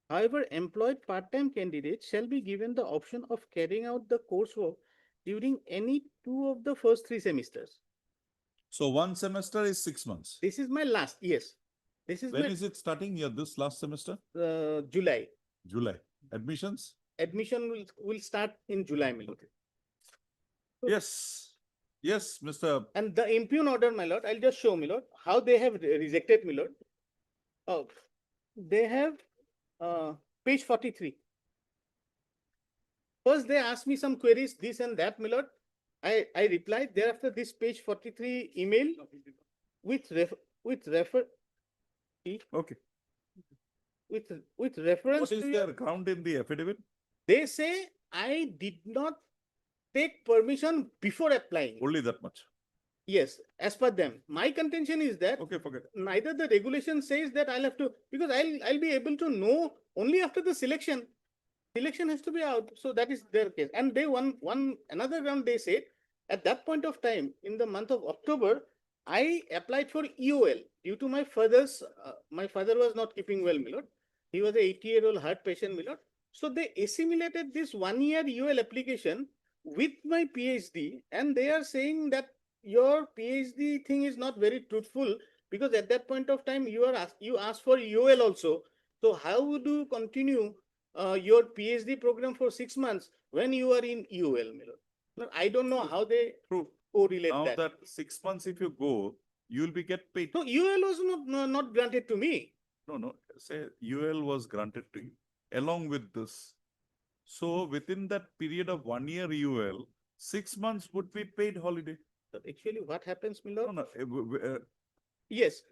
However, employed part-time candidates shall be given the option of carrying out the coursework during any two of the first three semesters. So one semester is 6 months. This is my last, yes. This is When my is it starting? Your this last semester? July. July. Admissions? Admission will start in July, my lord. Yes. Yes, Mr. And the impugn order, my lord, I'll just show, my lord, how they have rejected, my lord. Oh, they have page 43. First, they asked me some queries, this and that, my lord. I replied. Thereafter, this page 43 email with refer. Okay. With reference What is to their ground in the affidavit? they say I did not take permission before applying. Only that much. Yes, as per them. My contention is that Okay, forget it. neither the regulation says that I'll have to, because I'll be able to know only after the selection. Selection has to be out. So that is their case. And they another ground they said at that point of time in the month of October, I applied for EOL due to my father was not keeping well, my lord. He was a 80-year-old heart patient, my lord. So they assimilated this 1 year EOL application with my PhD, and they are saying that your PhD thing is not very truthful because at that point of time you asked for EOL also. So how would you continue your PhD program for 6 months when you are in EOL, my lord? No, I don't know how they correlate Now that. that 6 months, if you go, you will be get paid. No, UL was not granted to me. No. Say UL was granted to you along with this. So within that period of 1 year UL, 6 months would be paid holiday. But actually, what happens, my lord? No. Yes.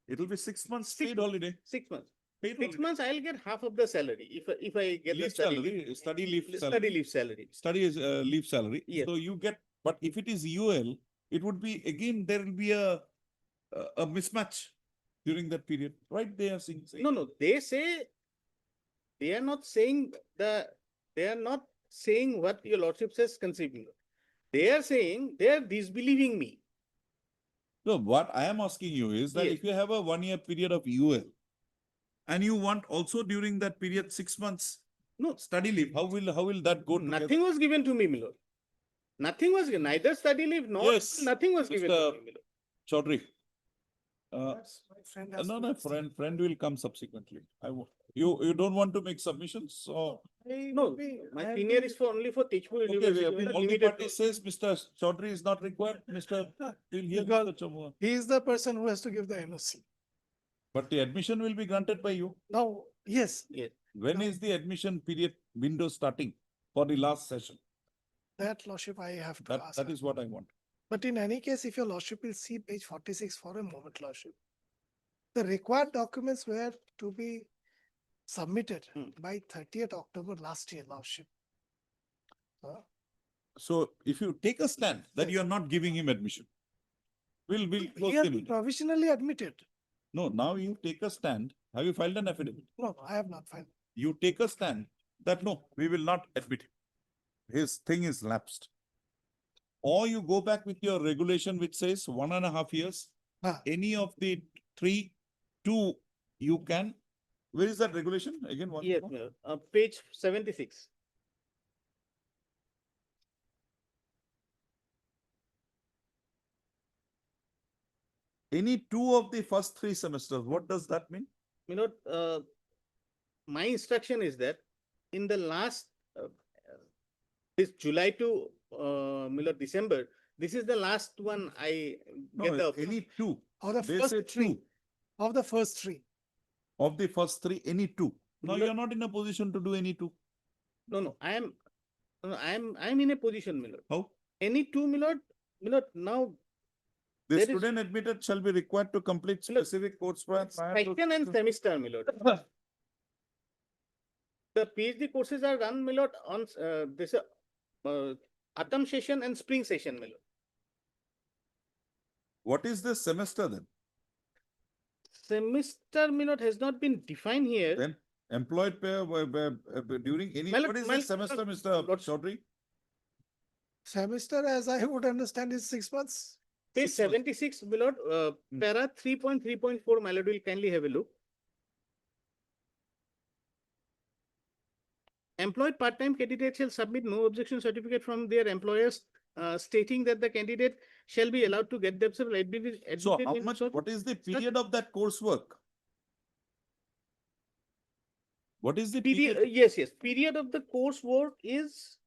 It will be 6 months paid holiday. 6 months. Paid 6 months, I'll get half of the salary if I get the leave study salary, leave. study leave salary. Study leave salary. Study is leave salary. Yes. So you get, but if it is UL, it would be again there will be a mismatch during that period, right? They are saying. No. They say they are not saying what your lordship says conceiving. They are saying they are disbelieving me. No, what I am asking you is that Yes. if you have a 1 year period of UL and you want also during that period 6 months study leave, how will that go together? Nothing was given to me, my lord. Nothing was given, neither study leave nor nothing was given to me, my lord. Chaudhary. friend has No, friend will come subsequently. You don't want to make submissions, so. No, my tenure is only for Tejpur University. All the party says Mr. Chaudhary is not required, Mr. We'll hear Because Mr. Chamua. he is the person who has to give the NOC. But the admission will be granted by you. Now, yes, When is the admission period window starting for the last session? that lordship I have to ask. That is what I want. But in any case, if your lordship will see page 46 for a moment, lordship, the required documents were to be submitted by 30th October last year, lordship. So if you take a stand that you are not giving him admission, we'll close He has the been meeting. provisionally admitted. No, now you take a stand. Have you filed an affidavit? No, I have not filed. You take a stand that no, we will not admit him. His thing is lapsed. Or you go back with your regulation which says 1.5 years. Any of the 2, you can. Where is that regulation? Again, one. Yes, page 76. Any 2 of the first 3 semesters. What does that mean? You know, my instruction is that in the last This July to, December, this is the last one I get No, the. any two. Of the They first say three. two. Of the first three. Of the first three, any two. Now Milord- you're not in a position to do any two. No, I am in a position, Milord. How? Any two, Milord, now The there is- student admitted shall be required to complete Milord, specific course prior to. section and semester, Milord. The PhD courses are run, Milord, on this autumn session and spring session, Milord. What is the semester then? Semester, Milord, has not been defined here. Then employed pay during any, Milord, what is the Milord, semester, Mr. Lord- Chaudhary? Semester, as I would understand, is 6 months. Page 76, Milord, para 3.3.4, Milord, will kindly have a look. Employed part-time candidate shall submit no objection certificate from their employers stating that the candidate shall be allowed to get themselves admitted. So admitted how in much, such- what is the period of that coursework? What is the period? period? Yes. Period of the coursework is,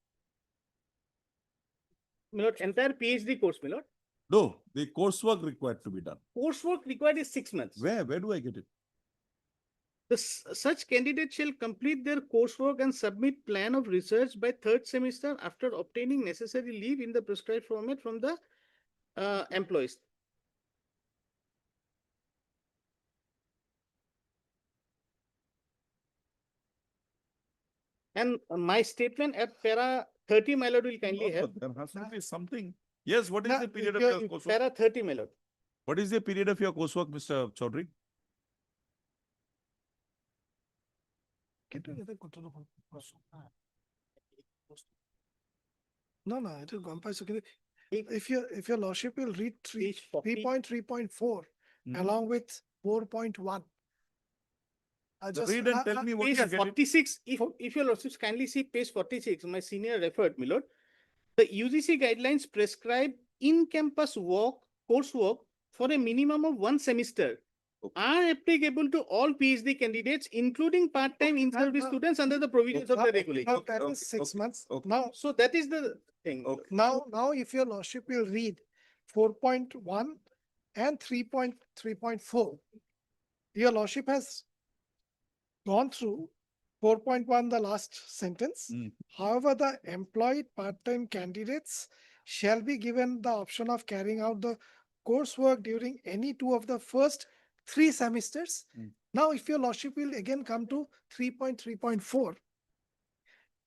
Milord, entire PhD course, Milord. No, the coursework required to be done. Coursework required is 6 months. Where do I get it? Such candidate shall complete their coursework and submit plan of research by third semester after obtaining necessary leave in the prescribed format from the employees. And my statement at para 30, my lord, will kindly No, have. there has to be something. Yes, what is Now, the period of your- your coursework? Para 30, my lord. What is the period of your coursework, Mr. Chaudhary? No, it is gone by. So if your lordship will read Page 40. 3.3.4 Mhm. along with 4.1. Read and tell me what Page you get it. 46, if your lordships kindly see page 46, my senior referred, my lord. The UGC guidelines prescribe in-campus coursework for a minimum of 1 semester are applicable to all PhD candidates, including part-time in-service students under the provisions of the regulation. Now that is 6 months. okay. Now, So that is the thing. Okay. now if your lordship will read 4.1 and 3.3.4, your lordship has gone through 4.1, the last sentence. Mm. However, the employed part-time candidates shall be given the option of carrying out the coursework during any two of the first 3 semesters. Mm. Now, if your lordship will again come to 3.3.4,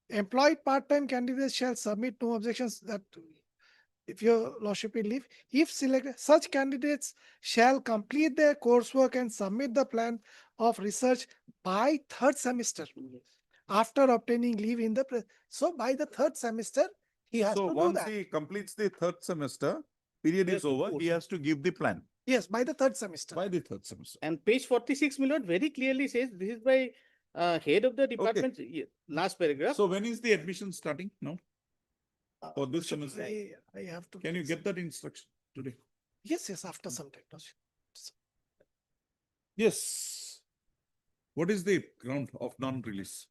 employed part-time candidates shall submit no objections that if your lordship will leave, if selected, such candidates shall complete their coursework and submit the plan of research by 3rd semester after obtaining leave in the so by the 3rd semester he has So to do once that. he completes the 3rd semester, period Yes, is over, of he has to give the plan Yes, by the 3rd semester. by the 3rd semester. And page 46, my lord, very clearly says this is by head of the department. Last paragraph. So when is the admission starting now? For this So semester? I have to. Can you get that instruction today? Yes, after some time. Yes. What is the ground of non-release?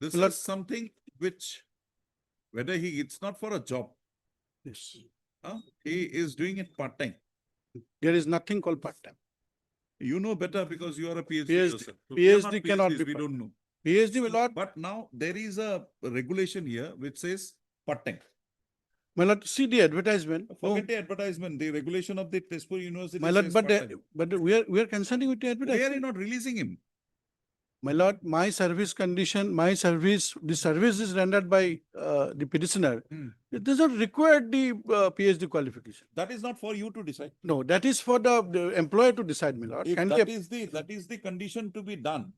This is something which, whether it's not for a job. Yes. He is doing it part-time. There is nothing called part-time. You know better because you are a PhD. PhD yourself. So we are not PhD cannot PhDs, be we part- don't know. PhD will not, But now there is a regulation here which says part-time. my lord, see the advertisement. No, Forget the advertisement, the regulation of the Tezpur University my lord, says but, part-time. we are concerning with the Why are advertisement. you not releasing him? My lord, my service condition, the service is rendered by the petitioner. Hmm. It does not require the PhD qualification. That is not for you to decide. No, that is for the employer to decide, my lord. If Kindly that is the condition to be done.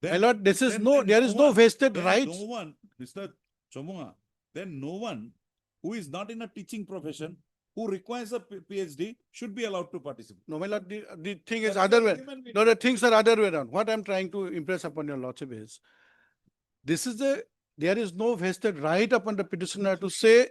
My lord, there is no one- vested then rights. No one, Mr. Chomunga, then no one who is not in a teaching profession, who requires a PhD should be allowed to participate. No, my lord, the thing is That other is way. a given No, the things are other way around. What I'm trying to impress upon your lordship is, there is no vested right upon the petitioner to say,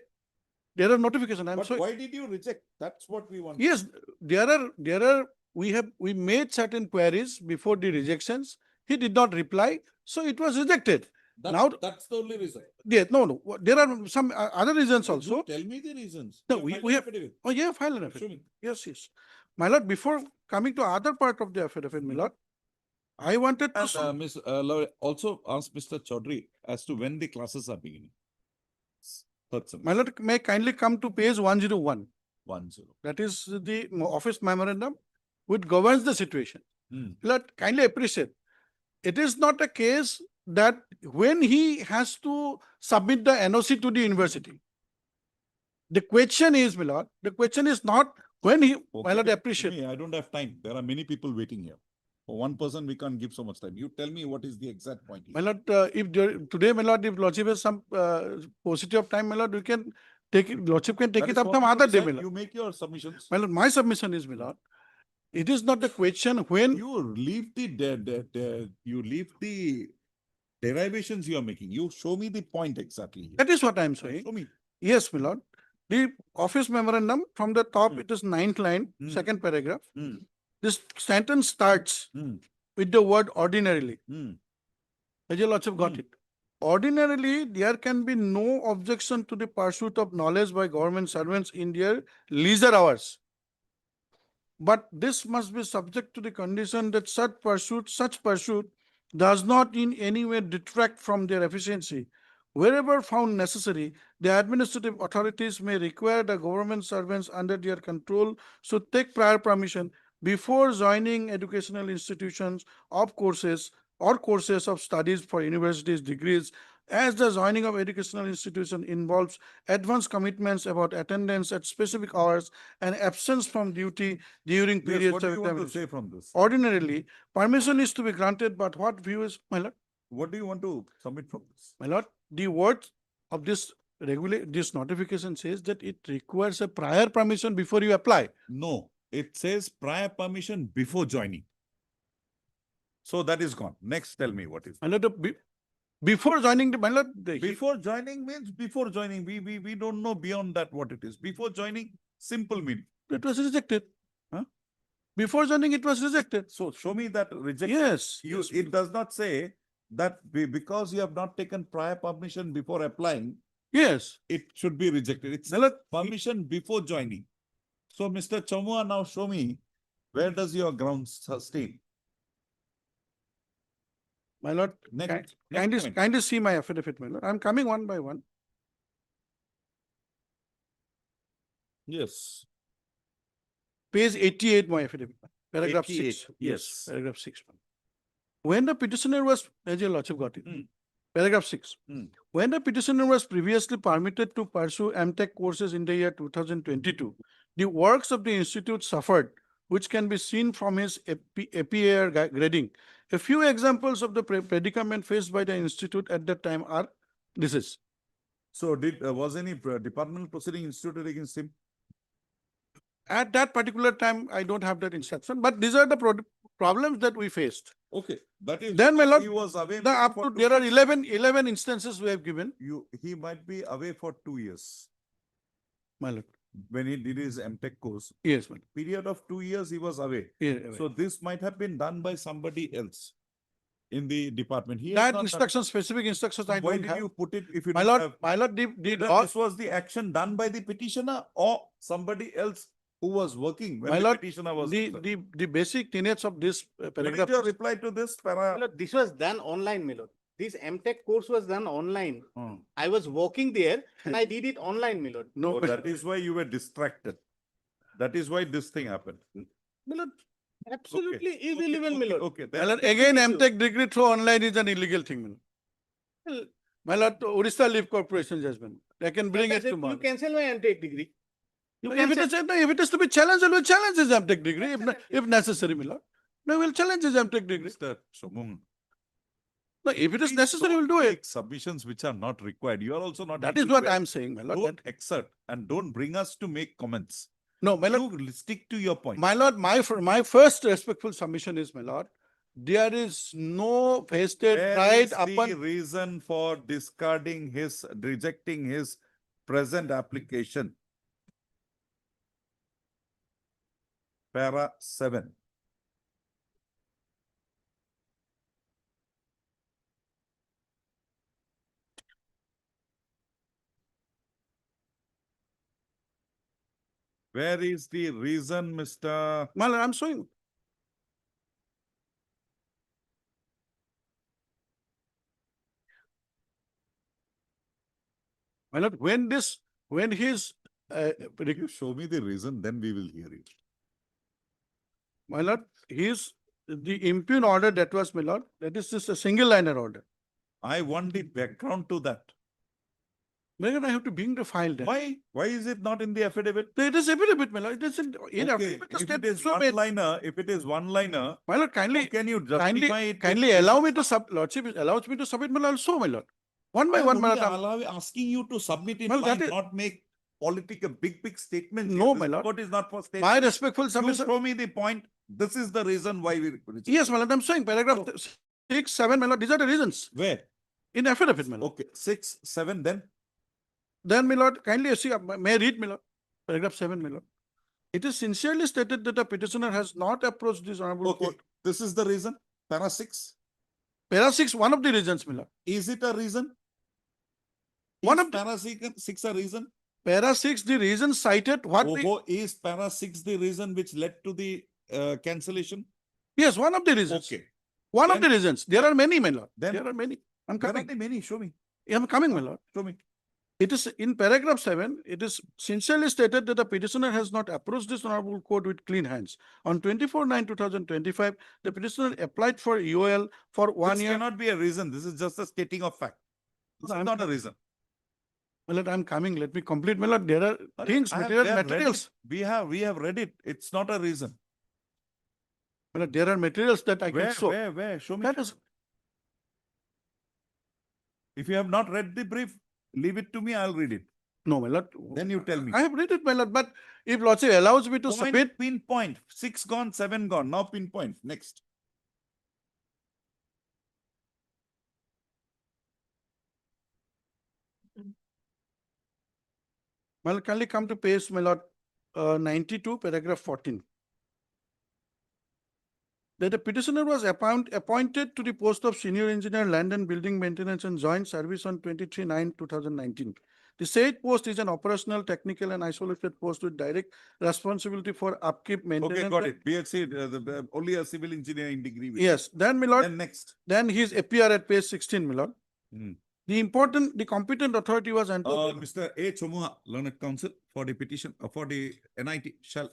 there are notifications. But why did you reject? That's what we want. Yes, there are we made certain queries before the rejections. He did not reply, so it was rejected. Now, That's the only reason. yeah, no, there are some other reasons You also. Tell me the reasons. No, You we filed have, affidavit. oh yeah, file an Show affidavit. me. Yes, yes. My lord, before coming to other part of the affidavit, my lord, I wanted to. And Miss Lord, also ask Mr. Chaudhary as to when the classes are beginning. Third semester. My lord, may kindly come to page 101. 10. That is the office memorandum which governs the situation. Hmm. Lord, kindly appreciate. It is not a case that when he has to submit the NOC to the university. The question is, my lord, the question is not when he, my lord, appreciate. Me, I don't have time. There are many people waiting here. For one person, we can't give so much time. You tell me what is the exact point. My lord, today, my lord, if lordship has some paucity of time, my lord, we can take it, lordship can take That it is up what some you other day, said. my lord. You make your submissions. My lord, my submission is, my lord, it is not the question when You leave the derivations you are making. You show me the point exactly. that is what I am saying. Show me. Yes, my lord. The office memorandum from the top, it is 9th line, second paragraph. This sentence starts with the word ordinarily. As your lordship got it. Ordinarily, there can be no objection to the pursuit of knowledge by government servants in their leisure hours. But this must be subject to the condition that such pursuit does not in any way detract from their efficiency. Wherever found necessary, the administrative authorities may require the government servants under their control should take prior permission before joining educational institutions of courses or courses of studies for universities degrees, as the joining of educational institution involves advance commitments about attendance at specific hours and absence from duty during Yes, periods what do of you want to examination. say from this? Ordinarily, permission is to be granted, but what view is, my lord? What do you want to submit from this? My lord, the words of this this notification says that it requires a prior permission before you apply. No, it says prior permission before joining. So that is gone. Next, tell me what is. My lord, before joining the, my lord, Before joining means before joining. We don't know beyond that what it is. Before joining, simple meaning. it was rejected. Huh? Before joining, it was rejected. So show me that rejection. Yes. It does not say that because you have not taken prior permission before applying, yes, it should be rejected. It's permission before joining. So Mr. Chamua, now show me where does your ground sustain? My lord, kindly see my affidavit, my lord. I'm coming one by one. Yes. Page 88, my affidavit. Paragraph 88, 6. yes. Paragraph 6. When the petitioner was, as your lordship got it. Paragraph 6. When the petitioner was previously permitted to pursue MTech courses in the year 2022, the works of the institute suffered, which can be seen from his APAR grading. A few examples of the predicament faced by the institute at that time are this is. So was any departmental proceeding instituted against him? At that particular time, I don't have that instruction, but these are the problems that we faced. Okay, that is then my lord, he was away. There are 11 instances we have given. He might be away for 2 years. My lord. When he did his MTech course. Yes, my lord. Period of 2 years he was away. Yeah, so this might have been done by somebody else in the department. That instruction, specific instructions I don't have. Why did you put it if you my don't lord, have? My lord, This was the action done by the petitioner or somebody else who was working when my the lord, petitioner was. The basic tenets of this paragraph. What is your reply to this? This was done online, my lord. This MTech course was done online. I was working there and I did it online, my lord. No, that is why you were distracted. That is why this thing happened. My lord, absolutely irrelevant, my lord. Okay. My lord, again, MTech degree through online is an illegal thing, my lord. My lord, Orissa Leave Corporation judgment. I can bring it tomorrow. You cancel my MTech degree. If it is to be challenged, we will challenge his MTech degree if necessary, my lord. No, we will challenge his MTech degree. Mr. Somung. No, if it is necessary, we will do it. Submissions which are not required. You are also not. That is what I am saying, my lord. Don't exert and don't bring us to make comments. No, my lord. You stick to your point. My lord, my first respectful submission is, my lord, there is no vested right upon. The reason for rejecting his present application. Para 7. Where is the reason, Mr.? My lord, I'm showing. My lord, when his, You show me the reason, then we will hear you. my lord, the impugn order that was, my lord, that is just a single liner order. I want the background to that. My lord, I have to bring the file there. Why? Why is it not in the affidavit? It is affidavit, my lord. It is in Okay, affidavit. if it is one-liner, My lord, kindly, can you justify it? kindly allow me to lordship allows me to submit, my lord, also, my lord. One by one, my lord. Asking you to submit it Well, that line, is- not make big statements. No, This my lord. Court is not for statements. My respectful You submission. show me the point. This is the reason why we. Yes, my lord, I'm saying paragraph 6, 7, my lord, these are the reasons. Where? In affidavit, my lord. Okay, 6, 7, then? Then, my lord, kindly see, may I read, my lord? Paragraph 7, my lord. It is sincerely stated that the petitioner has not approached this honorable Okay, court. this is the reason. Para 6. Para 6, one of the reasons, my lord. Is it a reason? One Is of the- para 6 a reason? Para 6, the reason cited, Is para 6 the reason which led to the cancellation? Yes, one of the reasons. Okay. One of Then- the reasons. There are many, my lord. Then- There are many. I'm There are coming. the many. Show me. I'm coming, my lord. Show me. It is in paragraph 7, it is sincerely stated that the petitioner has not approached this honorable court with clean hands. On 24/9/2025, the petitioner applied for EOL for 1 This year. cannot be a reason. This is just a stating of fact. This is not a reason. My lord, I'm coming. Let me complete, my lord. There are things, We materials. have read it. It's not a reason. My lord, there are materials that I can show. Where? Show me. That is, If you have not read the brief, leave it to me. I'll read it. no, my lord. Then you tell me. I have read it, my lord, but if lordship allows me to submit. Pinpoint. 6 gone, 7 gone. Now pinpoint. Next. My lord, kindly come to page, my lord, 92, paragraph 14. That the petitioner was appointed to the post of senior engineer, land and building maintenance and joint service on 23/9/2019. The said post is an operational, technical and isolated post with direct responsibility for upkeep, maintenance. Okay, got it. BSc, only a civil engineering degree. Yes, then, my lord. Then next. Then he's appear at page 16, my lord. The competent authority was Mr. A. Chomuha, Learned Counsel, for the petition, for the NIT shall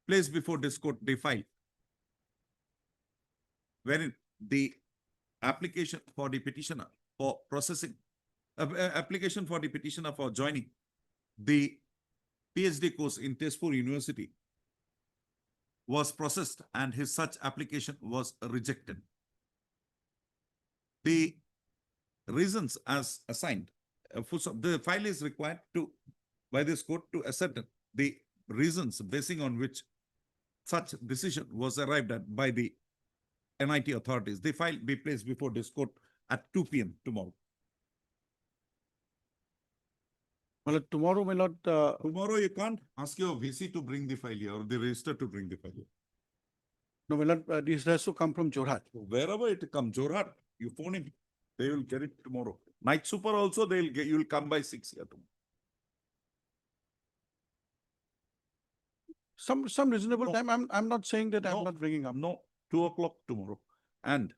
place before this court the file wherein the application for the petitioner for processing, application for the petitioner for joining the PhD course in Tezpur University was processed and his such application was rejected. The reasons as assigned, the file is required to, by this court, to ascertain the reasons basing on which such decision was arrived at by the NIT authorities. The file be placed before this court at 2 p.m. tomorrow. Well, tomorrow, my lord. Tomorrow you can't ask your VC to bring the file here or the register to bring the file here. No, my lord, this has to come from Jorhat. Wherever it comes, Jorhat, you phone him. They will get it tomorrow. Night super also, you will come by 6 here tomorrow. Some reasonable time. I'm not saying that I'm not bringing up. No, 2 o'clock tomorrow. And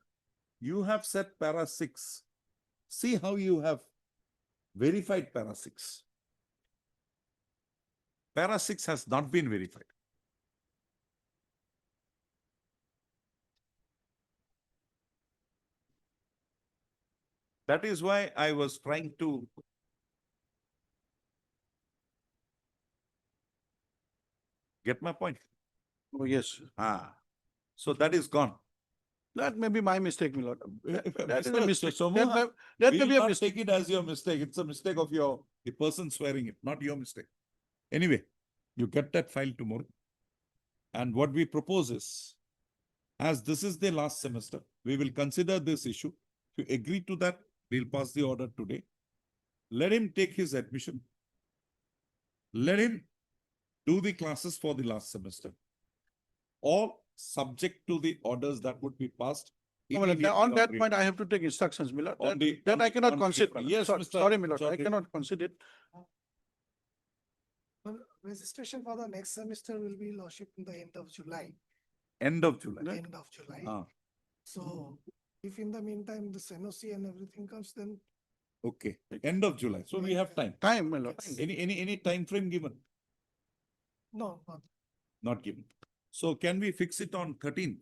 you have set para 6. See how you have verified para 6. Para 6 has not been verified. That is why I was trying to get my point. Oh, yes. So that is gone. That may be my mistake, my lord. That is a Mr. mistake. Somoha, That we may will be a not mistake. take it as your mistake. It's a mistake of the person swearing it, not your mistake. Anyway, you get that file tomorrow. And what we propose is, as this is the last semester, we will consider this issue. If you agree to that, we'll pass the order today. Let him take his admission. Let him do the classes for the last semester. All subject to the orders that would be passed. No, my lord, on that point, I have to take instructions, my lord. That I cannot consider. Yes, Mr. Sorry, my lord, I Chaudhary. cannot consider it. registration for the next semester will be lordship in the end of July. End of July. End of July. Ah, So if in the meantime this NOC and everything comes, then okay, end of July. So we have time. Time, my lord. Any time frame given? no, not Not given. So can we fix it on 13th?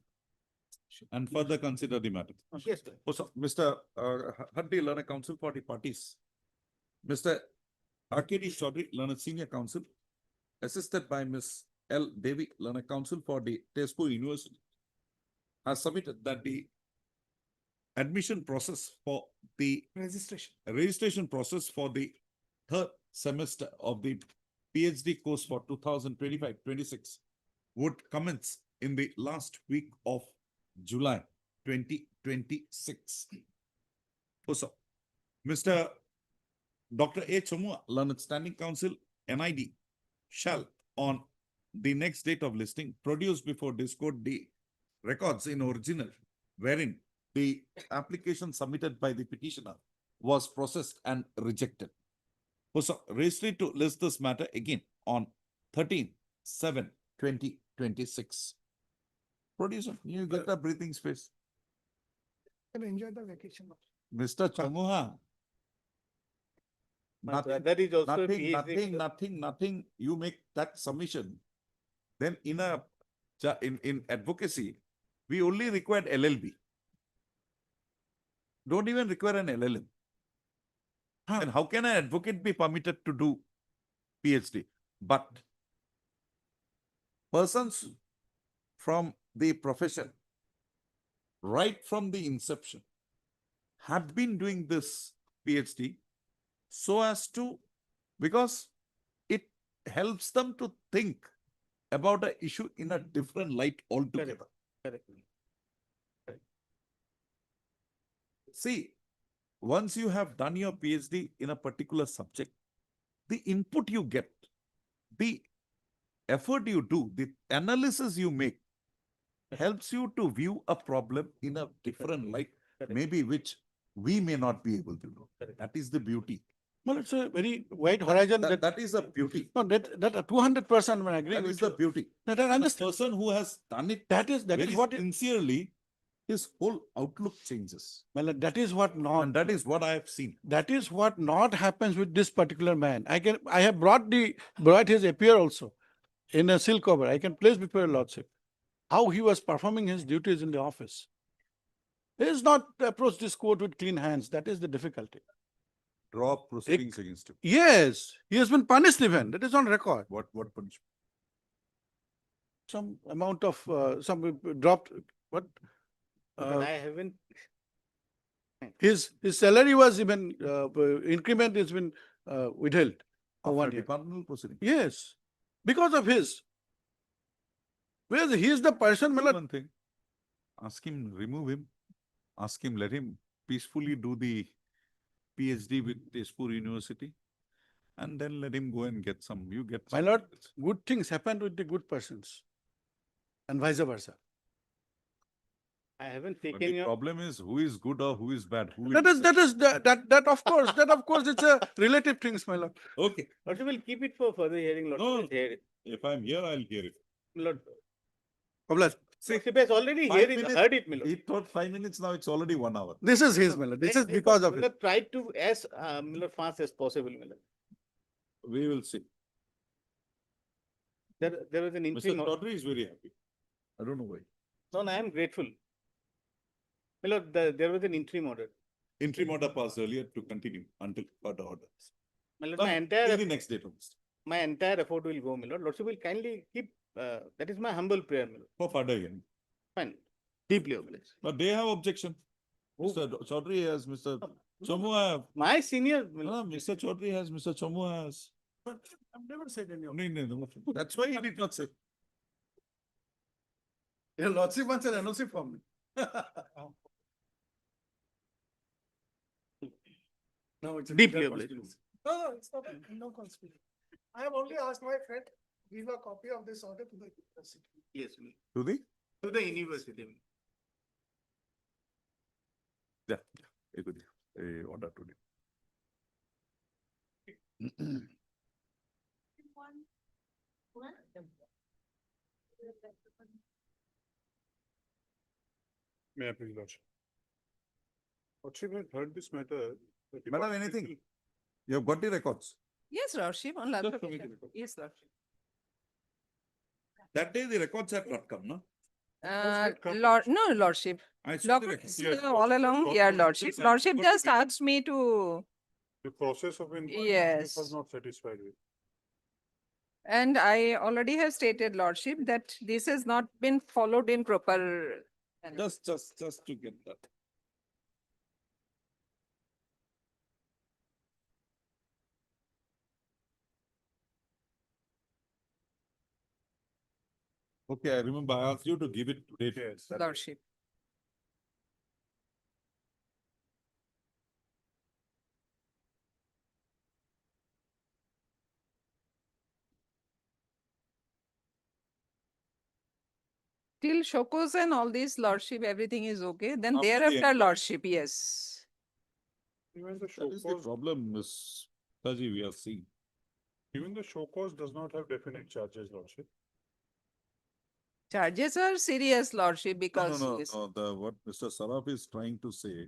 And further consider the matter? Yes, sir. Also, Mr. Haddi, Learner Counsel for the parties. Mr. RKD Chaudhary, Learner Senior Counsel, assisted by Ms. L. Devi, Learner Counsel for the Tezpur University, has submitted that the admission process for the registration process for the third semester of the PhD course for 2025-26 would commence in the last week of July 2026. Also, Mr. Dr. A. Chamua, Learned Standing Counsel, NID, shall on the next date of listing produce before this court the records in original wherein the application submitted by the petitioner was processed and rejected. Also, registry to list this matter again on 13/7/2026. Producer, you get a breathing space. can enjoy the vacation. Mr. Chamuha. My brother is also a PhD. Nothing. You make that submission. Then in advocacy, we only require LLB. Don't even require an LLM. And how can an advocate be permitted to do PhD? But persons from the profession, right from the inception, have been doing this PhD so as to, because it helps them to think about an issue in a different light altogether. Correct. See, once you have done your PhD in a particular subject, the input you get, the effort you do, the analysis you make helps you to view a problem in a different light, maybe which we may not be able to do. That is the beauty. Well, it's a very wide horizon. That is a beauty. No, that 200% I agree That with is the you. beauty. That I The understand. person who has done it That is very what sincerely, his whole outlook changes. well, that is what not. And that is what I have seen. That is what not happens with this particular man. I have brought his appear also in a silk cover. I can place before your lordship how he was performing his duties in the office. He is not approached this court with clean hands. That is the difficulty. Draw proceedings against him. Yes, he has been punished even. That is on record. What punishment? Some amount of some dropped. What? But I haven't. His salary was even increment has been withheld for 1 year. Departmental proceeding. Yes, because of his. Whereas he is the person. Do one thing. Ask him, remove him. Ask him, let him peacefully do the PhD with Tezpur University. And then let him go and get some. You get My some. lord, good things happen with the good persons, and vice versa. I haven't But taken the your. problem is who is good or who is bad. Who That of course it's a relative things, my lord. Okay. Lordship will keep it for further hearing. Lordship No, will hear it. if I'm here, I'll hear it. Lord. Oblas. Lordship has already heard it, my lord. He thought 5 minutes, now it's already 1 hour. This is his, my lord. This is because of it. Try to as fast as possible, my lord. We will see. There was an Mr. interim. Chaudhary is very happy. I don't know why. No, I am grateful. My lord, there was an interim order. Interim order passed earlier to continue until further orders. My lord, Now, my entire till the next date of this. my entire effort will go, my lord. Lordship will kindly keep. That is my humble prayer, my lord. For further hearing. Fine. Deeply obliged. But they have objection. Mr. Chaudhary has, Mr. Chamu have. My senior. No, Mr. Chaudhary has, Mr. Chamu has. But I've never said any of No. That's why he did not say. Your lordship wants an NOC from me. No, it's a Deeply legal obliged. conspiracy. No, it's not, no conspiracy. I have only asked my friend, give a copy of this order to the university. Yes, To the? to the university. Yeah. Order today. May I please, Lordship? Lordship, I heard this matter. the Madam, department anything? will- You have got the records. Yes, Lordship, on Just laptop. show me the record. Yes, Lordship. That day the records had not come, no? No, Lordship. I saw the Documents records. Yes, all along, Lordship. yeah, Lordship, Lordship. sir. Lordship But just the- asked me to, The process of inquiry Yes. was not satisfied with. and I already have stated, Lordship, that this has not been followed in proper. manner. Just to get that. Okay, I remember I asked you to give it today. Yes. That day. Lordship. Till Shokos and all this, Lordship, everything is okay. Then After the thereafter, inquiry. Lordship, yes. Even the That is the show cause, problem, Miss Taji, we are seeing. even the show cause does not have definite charges, Lordship. Charges are serious, Lordship, No, because. no, yes. no, what Mr. Saraf is trying to say.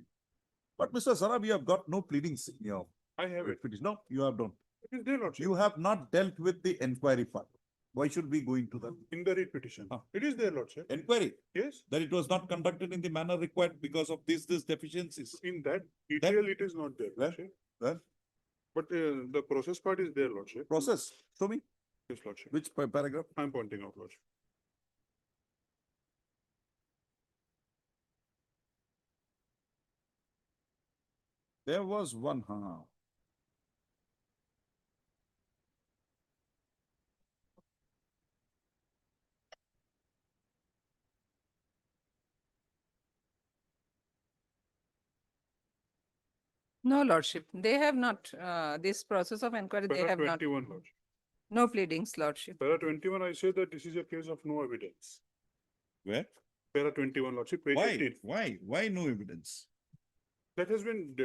But Mr. Saraf, you have got no pleadings in your I have it. petition. No, you have not. It is there, Lordship. You have not dealt with the inquiry part. Why should we go into that? In the writ petition. Huh. It is there, Lordship. Inquiry, Yes, that it was not conducted in the manner required because of these deficiencies. in that detail, it is not there, Where? Lordship. Where? But the process part is there, Lordship. Process, show me, Yes, Lordship. which paragraph? I'm pointing out, Lordship. There was one, huh? No, Lordship, they have not, this process of inquiry, they Para have not, 21, Lordship. no pleadings, Lordship. Para 21, I say that this is a case of no evidence. Where? Para 21, Lordship, page Why? 18. Why no evidence? That has been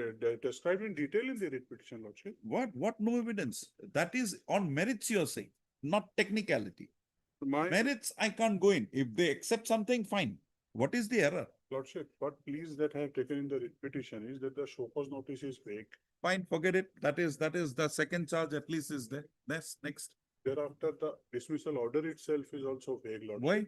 described in detail in the writ petition, Lordship. What no evidence? That is on merits you are saying, not technicality. My Merits, I can't go in. If they accept something, fine. What is the error? Lordship, what please that I have taken in the writ petition is that the show cause notice is vague. Fine, forget it. That is the second charge at least is there. Next. Thereafter, the dismissal order itself is also vague, Lordship. Why?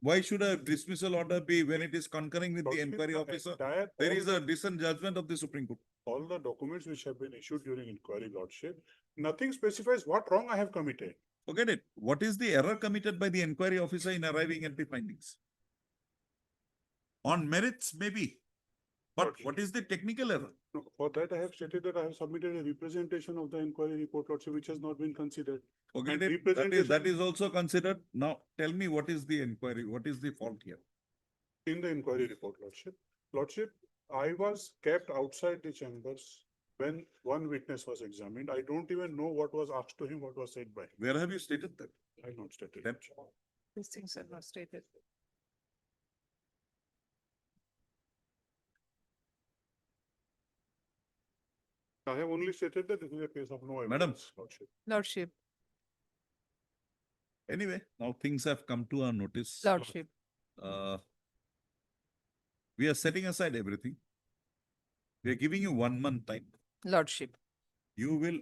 Why should a dismissal order be when it is concurring with the Lordship, inquiry the officer? entire- There is a decent judgment of the Supreme Court. all the documents which have been issued during inquiry, Lordship, nothing specifies what wrong I have committed. Forget it. What is the error committed by the inquiry officer in arriving at the findings? On merits, maybe. But Lordship. what is the technical error? No, for that, I have stated that I have submitted a representation of the inquiry report, Lordship, which has not been considered. Forget And it. That is representation- also considered. Now, tell me what is the inquiry? What is the fault here? In the inquiry report, Lordship. Lordship, I was kept outside the chambers when one witness was examined. I don't even know what was asked to him, what was said by him. Where have you stated that? I have not stated. Then- These things are not stated. I have only stated that this is a case of no Madam. evidence, Lordship. Lordship, Anyway, now things have come to our notice. Lordship, We are setting aside everything. We are giving you 1 month time. Lordship, You will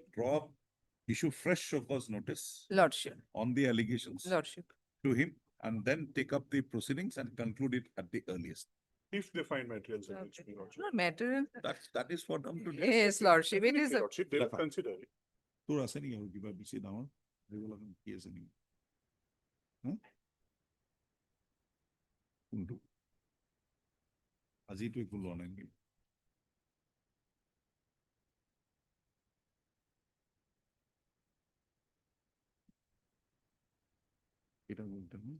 issue fresh show cause notice Lordship, on the allegations Lordship. to him and then take up the proceedings and conclude it at the earliest. If they find materials against me, Lordship. Not material. That is for them to do. Yes, Lordship, it is Definitely, a, Lordship, they will Definitely. consider it. তোর আছে নেকি আৰু কিবা বেছি ডাঙৰ এইবিলাক কি আছে নেকি কোনটো আজিতো একো লোৱা নাই নেকি এটা বলতে না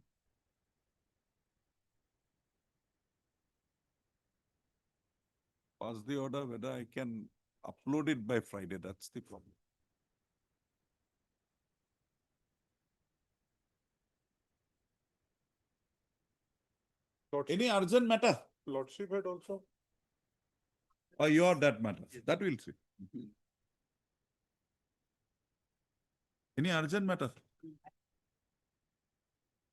pass the order whether I can upload it by Friday. That's the problem. Lordship, Any urgent matter? Lordship had also, Or your that matter? That we'll see. Any urgent matter?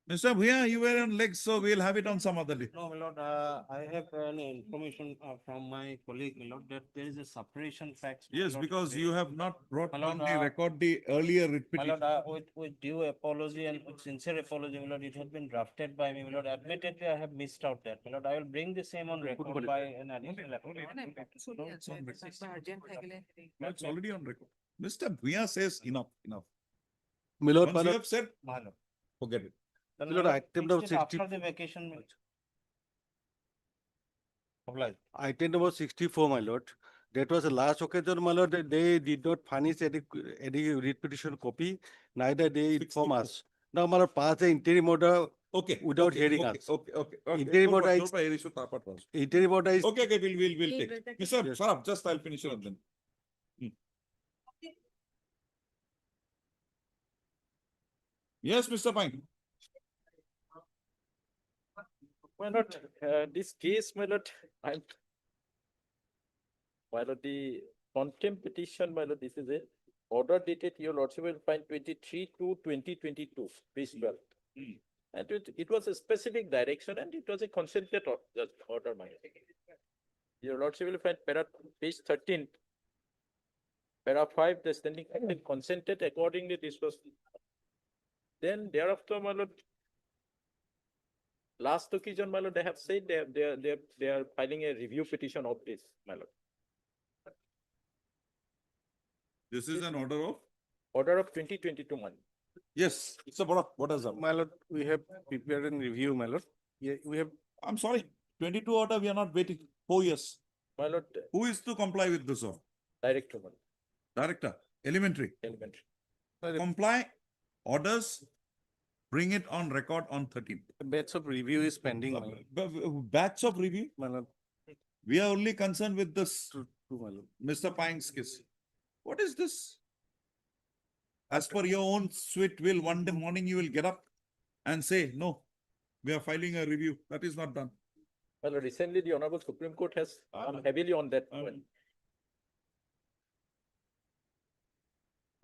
Mr. Bhuya, you were on legs, so we'll have it on some other day. No, my lord, I have an information from my colleague, my lord, that there is a separation facts. my Yes, lord, because there you is- have not brought My lord, on the record the earlier writ My petition. lord, with due apology and with sincere apology, my lord, it has been drafted by me, my lord. Admittedly, I have missed out that, my lord. I will bring the same on record by an additional affidavit. It's already on record. Mr. Bhuya says enough, enough. My lord, Once you have said, My lord. forget it. Then, My lord, item number fix it 60 After the vacation. Obliged. Item number 64, my lord. That was the last occasion, my lord, that they did not furnish any writ petition copy, neither they inform us. Now, my lord, pass the interim order Okay. without okay, hearing okay, us. Okay, okay, okay. Interim order is- Torpa issue tapat was. Interim order is. Okay, okay, we'll take. Mr. Yes. Sarab, just I'll finish it and then. Yes, Mr. Pine. My lord, this case, my lord, my lord, the contempt petition, my lord, this is a order dated, your lordship will find 23/2/2022, page 12. And it was a specific direction and it was a consented order, my lord. Your lordship will find page 13. Para 5, the standing committee consented accordingly, this was. Then thereafter, my lord, last occasion, my lord, they have said they are filing a review petition of this, my lord. This is an order of? Order of 2022 month. Yes, Mr. Borak, what is that? My lord, we have prepared and review, my lord. Yeah, we have. I'm sorry, 22 order, we are not waiting 4 years. My lord. Who is to comply with this order? Director, my lord. Director, elementary. Elementary. Comply, orders, bring it on record on 13th. Batch of review is pending, my lord. Batch of review? My lord. We are only concerned with this, True, my lord. Mr. Pine's case. What is this? As per your own sweet will, one day morning you will get up and say, no, we are filing a review. That is not done. Well, recently the Honorable Supreme Court has come heavily on that point.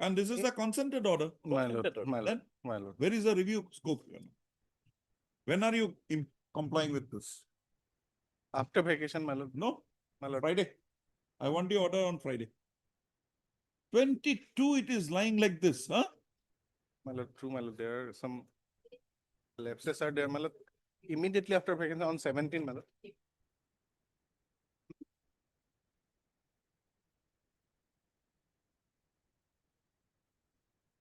And this is a consented order. My lord, my lord, Then my lord. where is the review scope? When are you complying with this? After vacation, my lord. No, my lord. Friday. I want the order on Friday. 22, it is lying like this, huh? My lord, true, my lord. There are some lapses are there, my lord. Immediately after vacation on 17, my lord.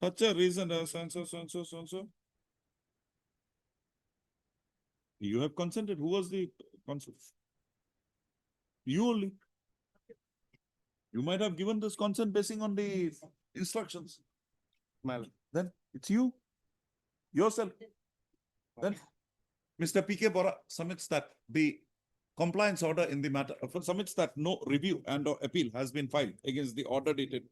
Such a reason, so. You have consented. Who was the consent? You only. You might have given this consent basing on the instructions. My lord. Then it's you, yourself. Then Mr. P.K. Bora submits that the compliance order in the matter, submits that no review and or appeal has been filed against the order dated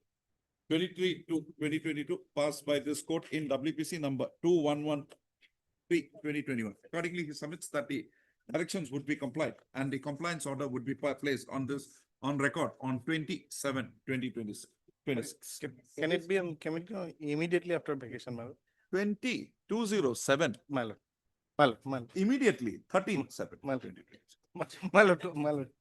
23/2/2022 passed by this court in WPC number 2113/2021. Accordingly, he submits that the directions would be complied and the compliance order would be placed on this on record on 27/2026. Can it be immediately after vacation, my lord? 20/207. My lord. My lord, my lord. Immediately, 13/7. My lord, my lord, my lord,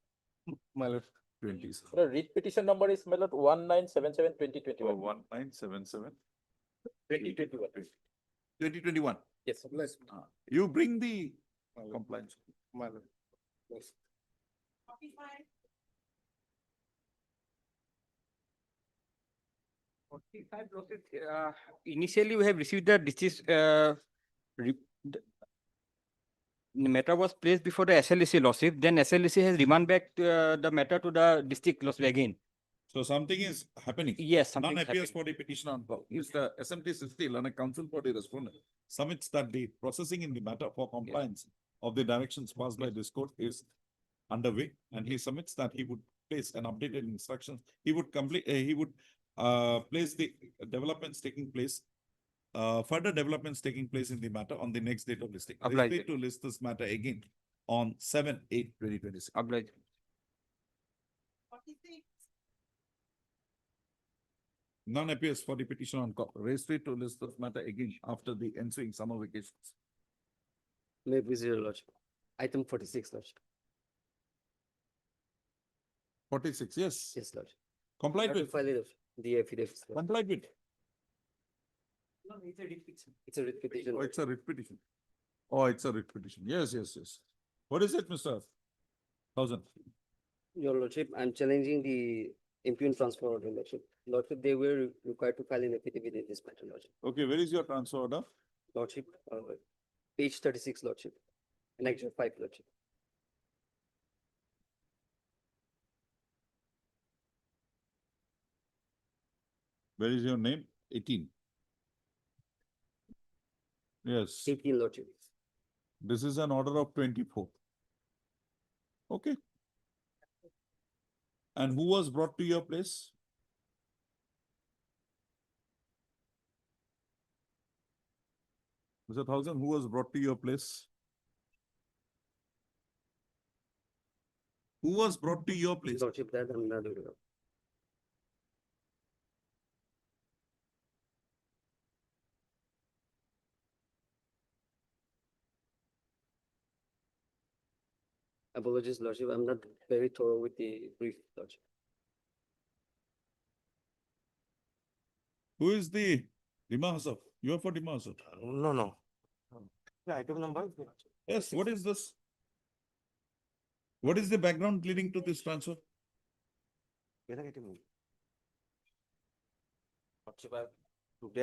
my lord. 20. Read petition number is, my lord, 1977/2021. 1977. 2021. 2021. Yes. You bring the compliance. My lord. Yes. Initially, we have received the the matter was placed before the SLEC lordship. Then SLEC has remanded back the matter to the district lordship again. So something is happening. Yes, something None is appears happening. for the petition on call. If the SMT is still on a counsel for the respondent submits that the processing in the matter for compliance of the directions passed by this court is underway, and he submits that he would place an updated instructions. He would complete. He would place the developments taking place. Further developments taking place in the matter on the next date of listing. Obliged. Ready to list this matter again on 7/8/2026. Obliged. None appears for the petition on call. Registered to list this matter again after the ensuing summer vacations. May please your lordship. Item 46, lordship. 46, yes. Yes, lordship. Complied Have to with. file the affidavits. lordship. Complied with. No, it's a repetition. It's a repetition. Oh, it's a writ petition. Oh, it's a writ petition. Yes, yes, yes. What is it, Mr. Thousand? Your lordship, I'm challenging the impugn transfer order, lordship. Lordship, they were required to file an affidavit in this matter, lordship. Okay, where is your transfer order? Lordship, page 36, lordship. Annexure 5, lordship. Where is your name? 18. Yes. 18, lordship. This is an order of 24. Okay. And who was brought to your place? Mr. Thousand, who was brought to your place? Who was brought to your place? Lordship, that I'm not aware of. Apologies, lordship. I'm not very thorough with the brief, lordship. Who is the Dima Hasaf? You are for Dima Hasaf? No, no. The item number? Yes, what is this? What is the background leading to this transfer? Today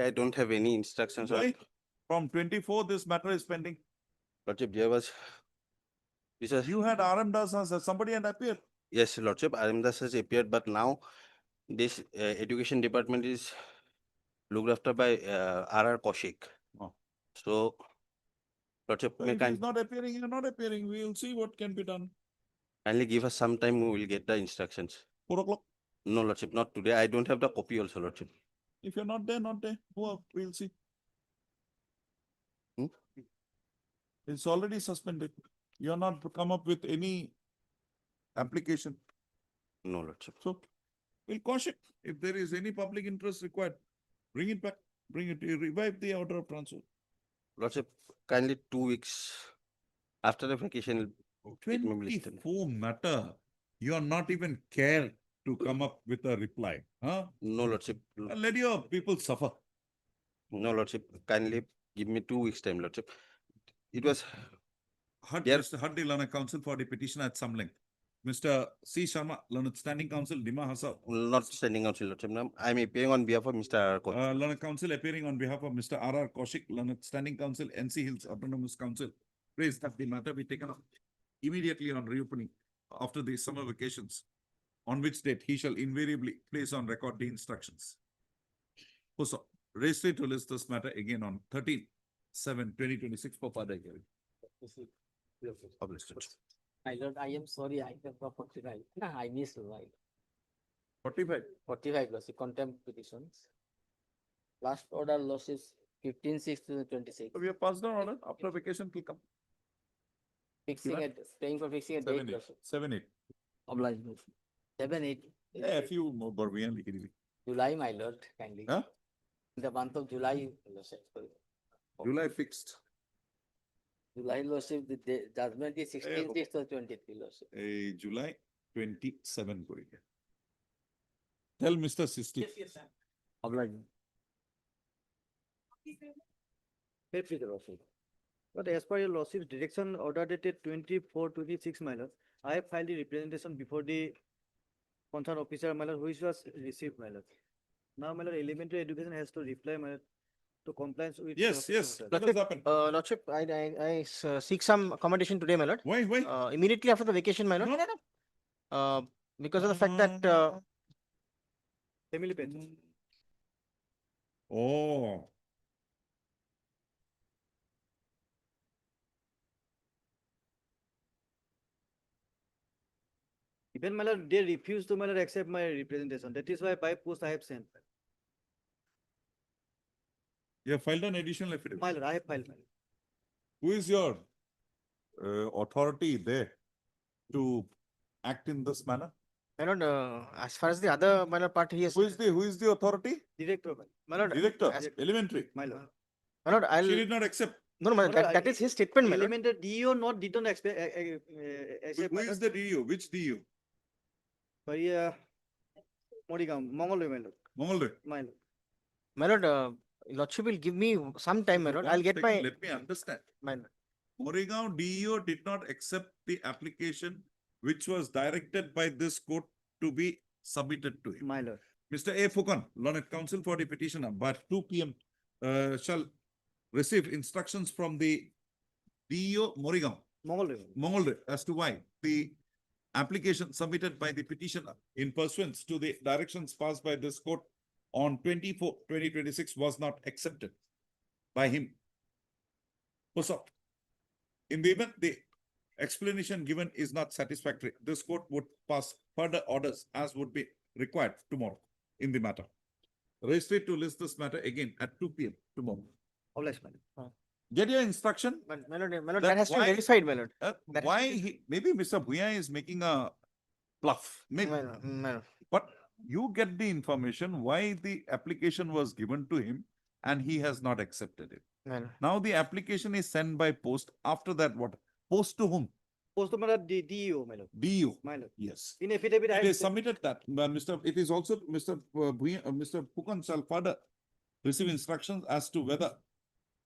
I don't have any instructions. Why? From 24, this matter is pending. Lordship, there was. You had RM Das as somebody and appeared. Yes, Lordship, RM Das has appeared, but now this education department is looked after by RR Kaushik. Oh. So, Lordship, So if he's not appearing, you're not appearing. We will see what can be done. kindly give us some time, we will get the instructions. 4 o'clock. No, Lordship, not today. I don't have the copy also, Lordship. If you're not there, not there. Go up, we'll see. Hmm? It's already suspended. You're not come up with any application. No, Lordship. So we'll caution if there is any public interest required, bring it back, bring it, revive the order of transfer. Lordship, kindly 2 weeks after the vacation. it may be listed. 24 matter. You are not even care to come up with a reply. Huh? No, Lordship. Let your people suffer. No, Lordship. Kindly give me 2 weeks time, Lordship. It was. Mr. Haddi, Learned Counsel for the petition at some length. Mr. C. Sharma, Learned Standing Counsel, Dima Hasa. Not standing counsel, Lordship. I am appearing on behalf of Mr. R. Kaushik. Learned Counsel appearing on behalf of Mr. R. Kaushik, Learned Standing Counsel, NC Hills Autonomous Council. Praise that the matter be taken up immediately on reopening after the summer vacations, on which date he shall invariably place on record the instructions. Also, register to list this matter again on 13/7/2026 for further hearing. Published. My lord, I am sorry, I have got 45. I missed right. 45. 45 losses, contempt petitions. Last order losses 15/6/2026. So we have passed on order. After vacation will come. Fixing it, staying for fixing a 7, date. 8. losses. 7, 8. Obliged. 7, 8. Yeah, a few more, but we are leaving. July, my lord, kindly. Huh? In the month of July, losses. July fixed. July losses, the judgment is 16/6/23 losses. July 27 going. Tell Mr. Sisti. Obliged. But as per your lordship's direction order dated 24/26, my lord, I have filed the representation before the concerned officer, my lord, which was received, my lord. Now, my lord, elementary education has to reply, my lord, to compliance with. Yes, yes. What has happened? Lordship, I seek some accommodation today, my lord. Why? Immediately after the vacation, my lord. No. Because of the fact that Family pension. Oh. Even, my lord, they refuse to, my lord, accept my representation. That is why by post I have sent. You have filed an additional affidavit. My lord, I have filed, my lord. Who is your authority there to act in this manner? my lord, as far as the other my lord part he has. Who is the authority? Director, My lord, Director, as- elementary. my lord. my lord, She did not accept. No, no, that is his statement, my lord. Elemental DO not did not expect. Who is the DU? Which DU? Morigam, Mongol, my lord. Mongol. My lord. My lord, lordship will give me some time, my lord. I'll get my. Let me understand. My lord. Moregaon DEO did not accept the application which was directed by this court to be submitted to him. My lord. Mr. A. Fukan, Learned Counsel for the petitioner, by 2 p.m. Shall receive instructions from the DEO Moregaon, Mongol, as to why the application submitted by the petitioner in pursuance to the directions passed by this court on 24/2026 was not accepted by him. What's up? In the event the explanation given is not satisfactory, this court would pass further orders as would be required tomorrow in the matter. Register to list this matter again at 2 p.m. tomorrow. Get your instruction. My lord, that has to be verified, my lord. Maybe Mr. Bhuya is making a bluff. Maybe. My lord. But you get the information why the application was given to him and he has not accepted it. My lord. Now the application is sent by post. After that, what? Post to whom? Post to my lord, DO, my lord. DU. My lord. Yes. In affidavit, I It have is submitted that. It is also Mr. Mr. Pukan shall further receive instructions as to whether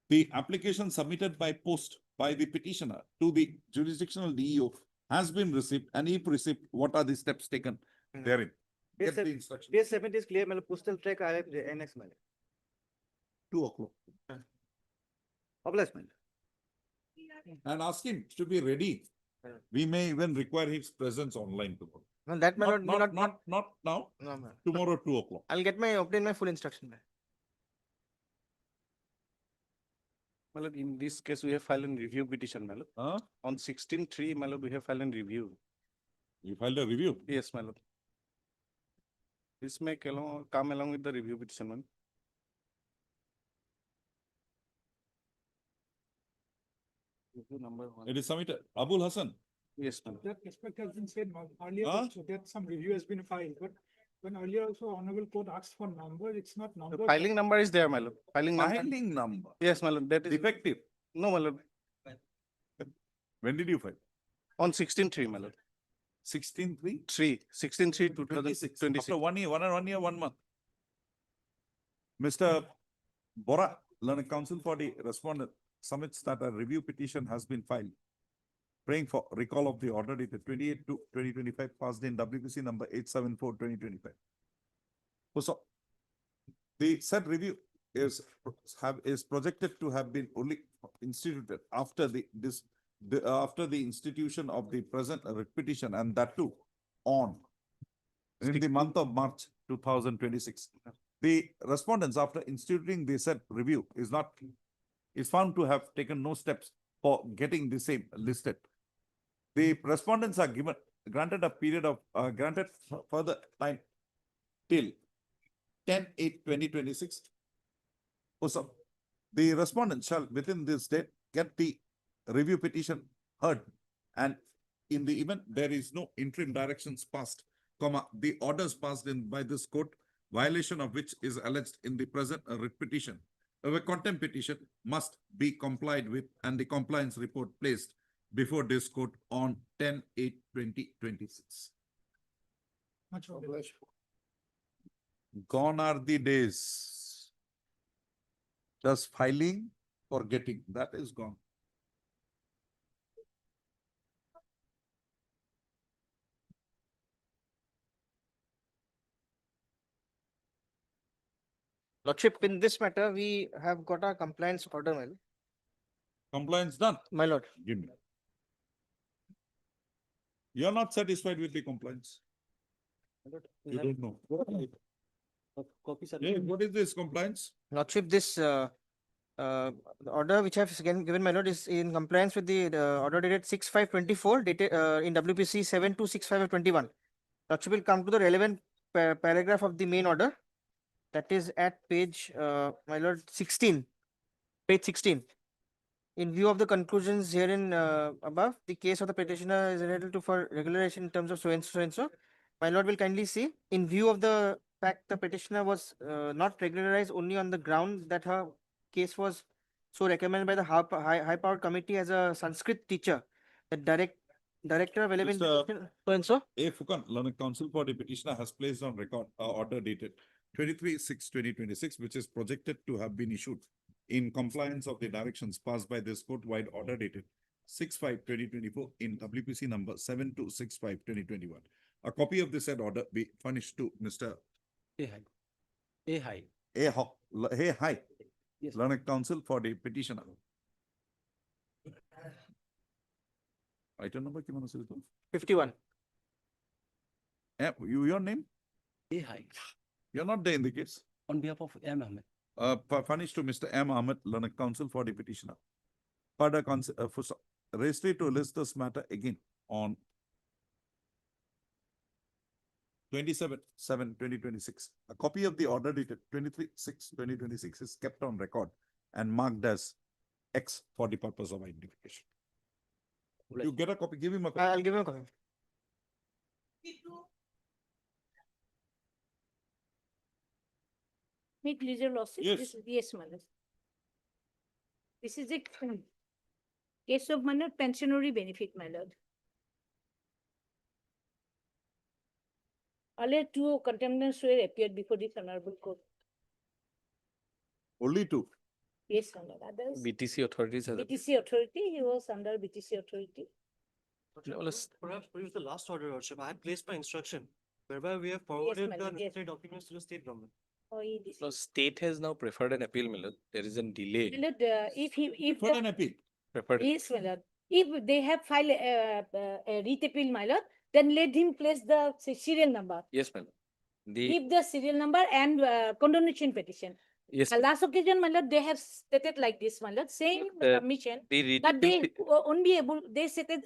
the application submitted by post by the petitioner to the jurisdictional DEO has been received, and if received, what are the steps taken therein? Get the instruction. Page 70 is clear, my lord. Postal track, I have the annex, my lord. 2 o'clock. Obliged, my lord. And ask him to be ready. We may even require his presence online tomorrow. No, that my lord, Not now. No, my lord. Tomorrow, 2 o'clock. I'll obtain my full instruction. My lord, in this case, we have filed a review petition, my lord. On 16/3, my lord, we have filed a review. You filed a review? Yes, my lord. This may come along with the review petition, my lord. Review number 1. It is submitted. Abul Hassan. Yes, my lord. That aspect has been said earlier also that some review has been filed, but when earlier also honorable court asked for number, it's not number. The filing number is there, my lord. Filing number. Yes, my lord. That is Defective. No, my lord. When did you file? On 16/3, my lord. 16/3? 16/3, 2026. After 1 year, 1 year, 1 month. Mr. Bora, Learned Counsel for the respondent, submits that a review petition has been filed, praying for recall of the order dated 28/2/2025, passed in WPC number 874/2025. So, the said review is projected to have been only instituted after the institution of the present writ petition, and that too in the month of March 2026. The respondents, after instituting the said review, is found to have taken no steps for getting the same listed. The respondents are granted a period of granted further time till 10/8/2026. Also, the respondent shall within this date get the review petition heard, and in the event there is no interim directions passed, the orders passed in by this court, violation of which is alleged in the present writ petition, a contempt petition must be complied with, and the compliance report placed before this court on 10/8/2026. Much obliged. Gone are the days. Just filing, forgetting, that is gone. Lordship, in this matter, we have got a compliance order, my lord. Compliance done. My lord. Give me. You are not satisfied with the compliance. You don't know. What is this compliance? Lordship, this the order which I have given, my lord, is in compliance with the order dated 6/5/24, dated in WPC 7265/21. Lordship will come to the relevant paragraph of the main order. That is at page, my lord, 16, page 16. In view of the conclusions herein above, the case of the petitioner is entitled to for regularization in terms of so and so and so. My lord will kindly see, in view of the fact the petitioner was not regularized only on the ground that her case was so recommended by the high powered committee as a Sanskrit teacher. The director of relevant Mr. so and so. A. Fukan, learned counsel for the petitioner has placed on record order dated 23/6/2026, which is projected to have been issued in compliance of the directions passed by this court-wide order dated 6/5/2024 in WPC number 7265/2021. A copy of the said order be furnished to Mr. A high. A high. Hey, hi. Yes. Learned counsel for the petitioner. Item number, 51. Your name? A high. You're not there in the case. On behalf of M. Ahmed. Furnished to Mr. M. Ahmed, learned counsel for the petitioner. Further registry to list this matter again on 27/7/2026. A copy of the order dated 23/6/2026 is kept on record and marked as X for the purpose of identification. You get a copy, give him a copy. I'll give him a copy. May it please your lordship? Yes. Yes, my lord. This is a case of my lord, pensionary benefit, my lord. Earlier, two contemnants were appeared before this honorable court. Only two. Yes, my lord. Others, BTC authorities has. BTC authority, he was under BTC authority. Perhaps produce the last order, lordship. I had placed my instruction whereby we have forwarded my the lord, yes. necessary documents to the state government. Or he did. No, state has now preferred an appeal, my lord. There is a delay. My lord, if For an appeal. Preferred. yes, my lord. If they have filed a writ appeal, my lord, then let him place the serial number. Yes, my lord. The Give the serial number and condemnation petition. yes, Last occasion, my lord, they have stated like this, my lord, saying the submission the writ that they appeal- won't be able, they stated,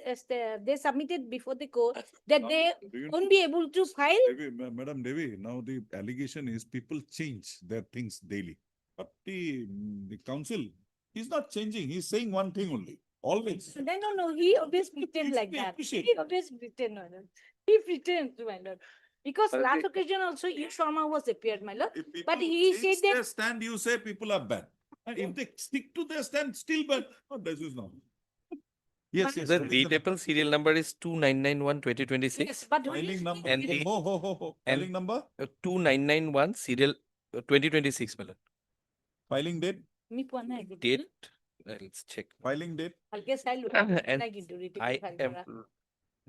they submitted before the court that they Do you won't be able to file. Devi, Madam Devi, now the allegation is people change their things daily. But the council, he's not changing. He's saying one thing only, always. No, he always pretend It's like to that. appreciate. He always pretend, my lord. He pretends, my lord. Because But last they- occasion also, E. Sharma was appeared, my lord. If people But he said change that their stand, you say people are bad. And if they stick to their stand, still bad. Oh, this is not. Yes, yes. the that is writ appeal serial number is 2991/2026. yes, but Filing number. And the- and- Filing number, 2991 serial 2026, my lord. filing date, me পোৱা নাই একো। Date, let's check. filing date. ভালকে চাই লো। And নাই কিন্তু written I file am, কৰা।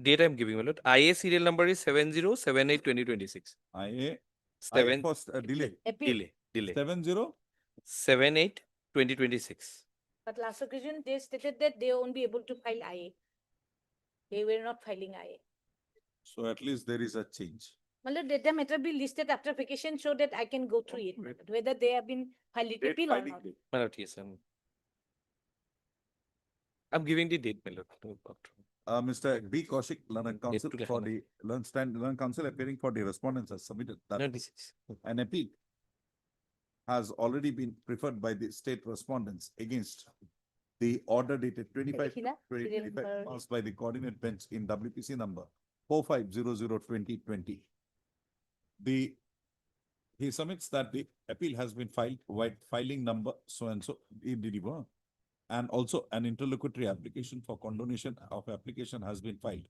date I am giving, my lord. IA serial number is 7078/2026. IA, Seven, first delay. Appeal. delay. 70. 78/2026. But last occasion, they stated that they won't be able to file IA. They were not filing IA. So at least there is a change. Well, the data matter be listed after vacation so that I can go through it, my lord, whether they have been filed Date, appeal or filing not. date. My lord, yes, I'm giving the date, my lord. Mr. B. Kaushik, Learned Counsel to for Learned. the Learned Counsel appearing for the respondents has submitted that No, this is. an appeal has already been preferred by the state respondents against the order dated 25/2025 passed by the coordinate bench in WPC number 4500/2020. He submits that the appeal has been filed with filing number so and so and also an interlocutory application for condonation of application has been filed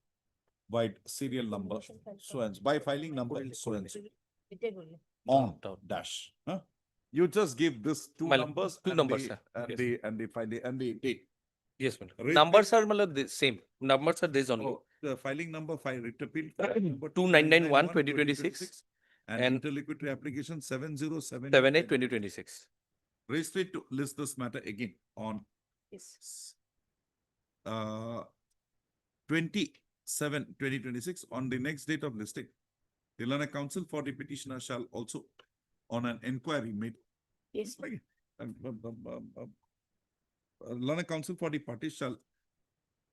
by serial number so and so, by filing number so and so on dash. Huh? You just give this two My lord, numbers. two and numbers, the- sir. And Yes. the date. Yes, madam. Writ Numbers appeal- are malad the same. Numbers are this only. Oh, the filing number writ appeal. 2991/2026 And and interlocutory application 7078. 78/2026. Registry to list this matter again on Yes. 27/2026 on the next date of listing. The Learned Counsel for the petitioner shall also on an inquiry made. Yes. Learned Counsel for the parties shall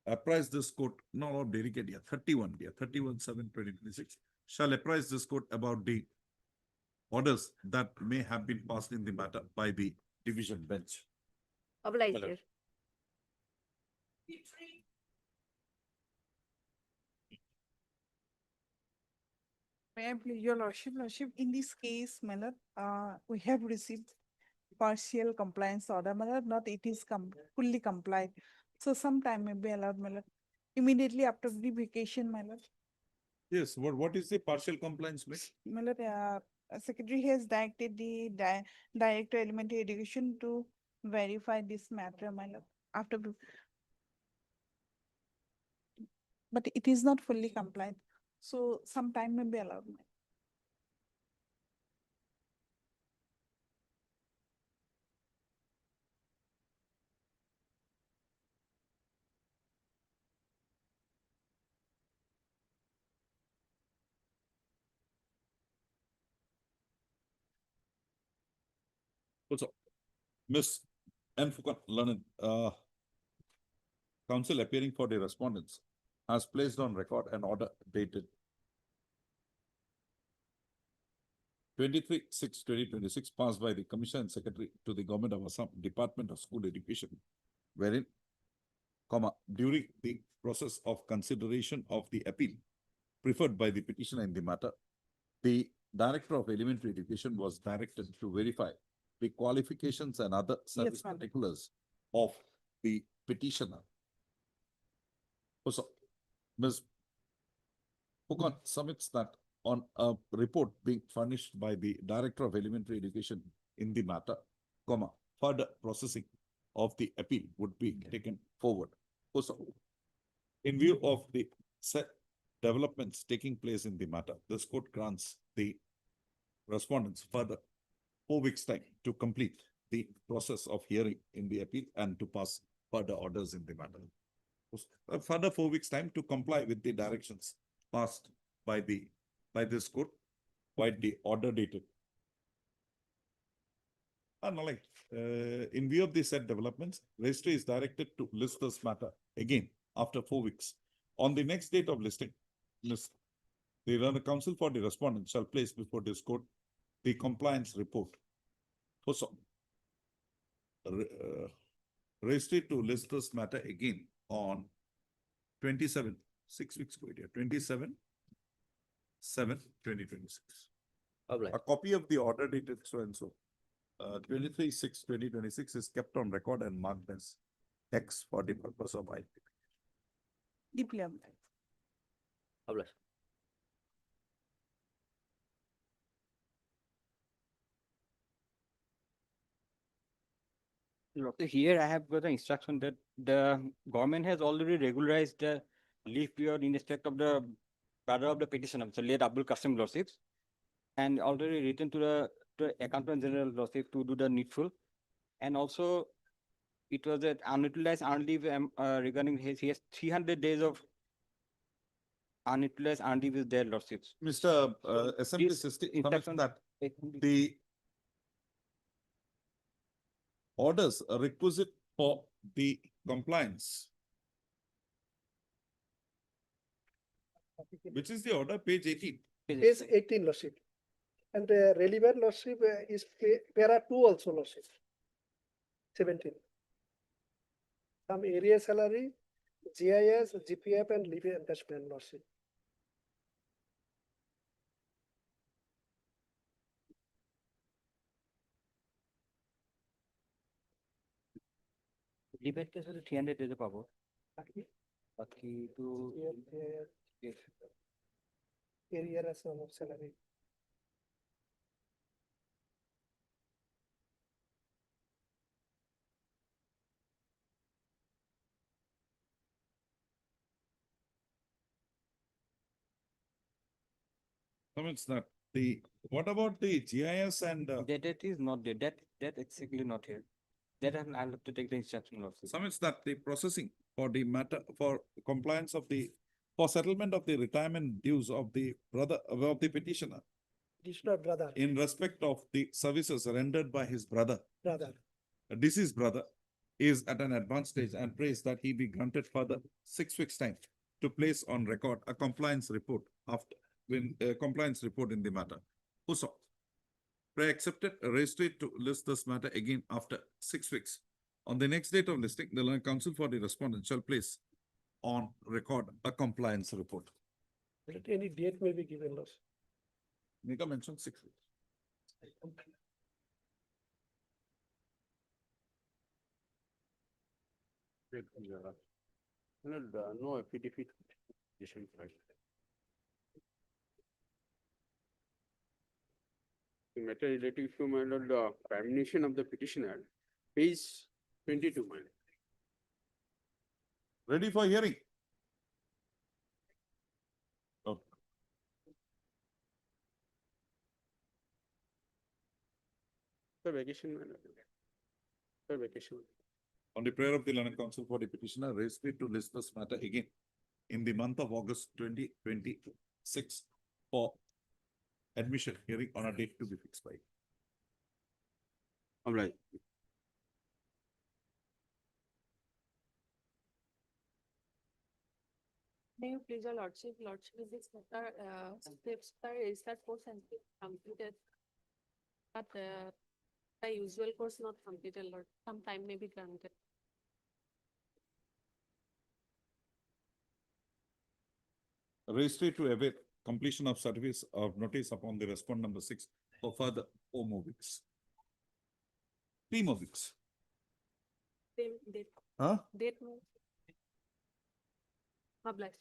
apprise this court, no, delegate, 31/7/2026 shall apprise this court about the orders that may have been passed in the matter by the division bench. Obliged. Malad. May I please your lordship, in this case, my lord, we have received partial compliance order, matlab not it is fully complied. So some time may be allowed, matlab, immediately after the vacation, matlab. Yes, what is the partial compliance mean? Matlab, Secretary has directed the Director Elementary Education to verify this matter, matlab, after. But it is not fully compliant. So some time may be allowed. Also, Ms. N. Fukan, learned, counsel appearing for the respondents has placed on record an order dated 23/6/2026 passed by the Commissioner and Secretary to the Government of Assam Department of School Education, wherein, during the process of consideration of the appeal preferred by the petitioner in the matter, the Director of Elementary Education was directed to verify the qualifications and other service ma'am. particulars of the petitioner. Also, Ms. Fukan submits that on a report being furnished by the Director of Elementary Education in the matter, further processing of the appeal would be taken forward. Also, in view of the set developments taking place in the matter, this court grants the respondents further 4 weeks' time to complete the process of hearing in the appeal and to pass further orders in the matter. A further 4 weeks' time to comply with the directions passed by this court, by the order dated. In view of the said developments, registry is directed to list this matter again after 4 weeks. On the next date of listing, the counsel for the respondent shall place before this court the compliance report. Also, registry to list this matter again on 27, 6 weeks go here, 27/7/2026. A copy of the order dated so and so, 23/6/2026 is kept on record and marked as X for the purpose of IP. Deeply obliged. So here I have got the instruction that the government has already regularized the leave period in respect of the brother of the petitioner, so late Abdul Qasim Lordships, and already written to the Accountant General Lordship to do the needful. And also it was that unutilized earned leave regarding he has 300 days of unutilized earned leave with their Lordships. Mr. Assembly This System, instruction- that the orders are requisite for the compliance. Which is the order, page 18? Page 18, Lordship. And the relevant Lordship is para 2 also, Lordship. 17. Some area salary, GIS, GPF, and leave encashment, Lordship. Leave at case 300 days of power. Baki to yes. Area salary. Comments that what about the GIS and That is not there. That exactly not here. That I'll have to take the instruction also. Comments that the processing for the matter for compliance of for settlement of the retirement dues of the brother of the petitioner Brother. in respect of the services rendered by his brother, Brother. a deceased brother, is at an advanced stage and prays that he be granted further 6 weeks' time to place on record a compliance report compliance report in the matter. Also, pray accepted, registered to list this matter again after 6 weeks. On the next date of listing, the learned counsel for the respondent shall place on record a compliance report. Any date may be given, Lordship. Nika mentioned 6 weeks. No affidavit. Petition filed. The matter relative to my lord, the premonition of the petitioner, page 22, my lord. Ready for hearing? Okay. Sir, vacation, my lord. Sir, vacation. On the prayer of the learned counsel for the petitioner, raised it to list this matter again in the month of August 2026 for admission hearing on a date to be fixed by. All right. May you please, your lordship, is this matter, steps is that course and completed? But the usual course not completed, Lord, some time may be granted. Registry to await completion of service of notice upon the respondent number 6 for further 4 more weeks. 3 more weeks. Date. Huh? Date. No. Obliged.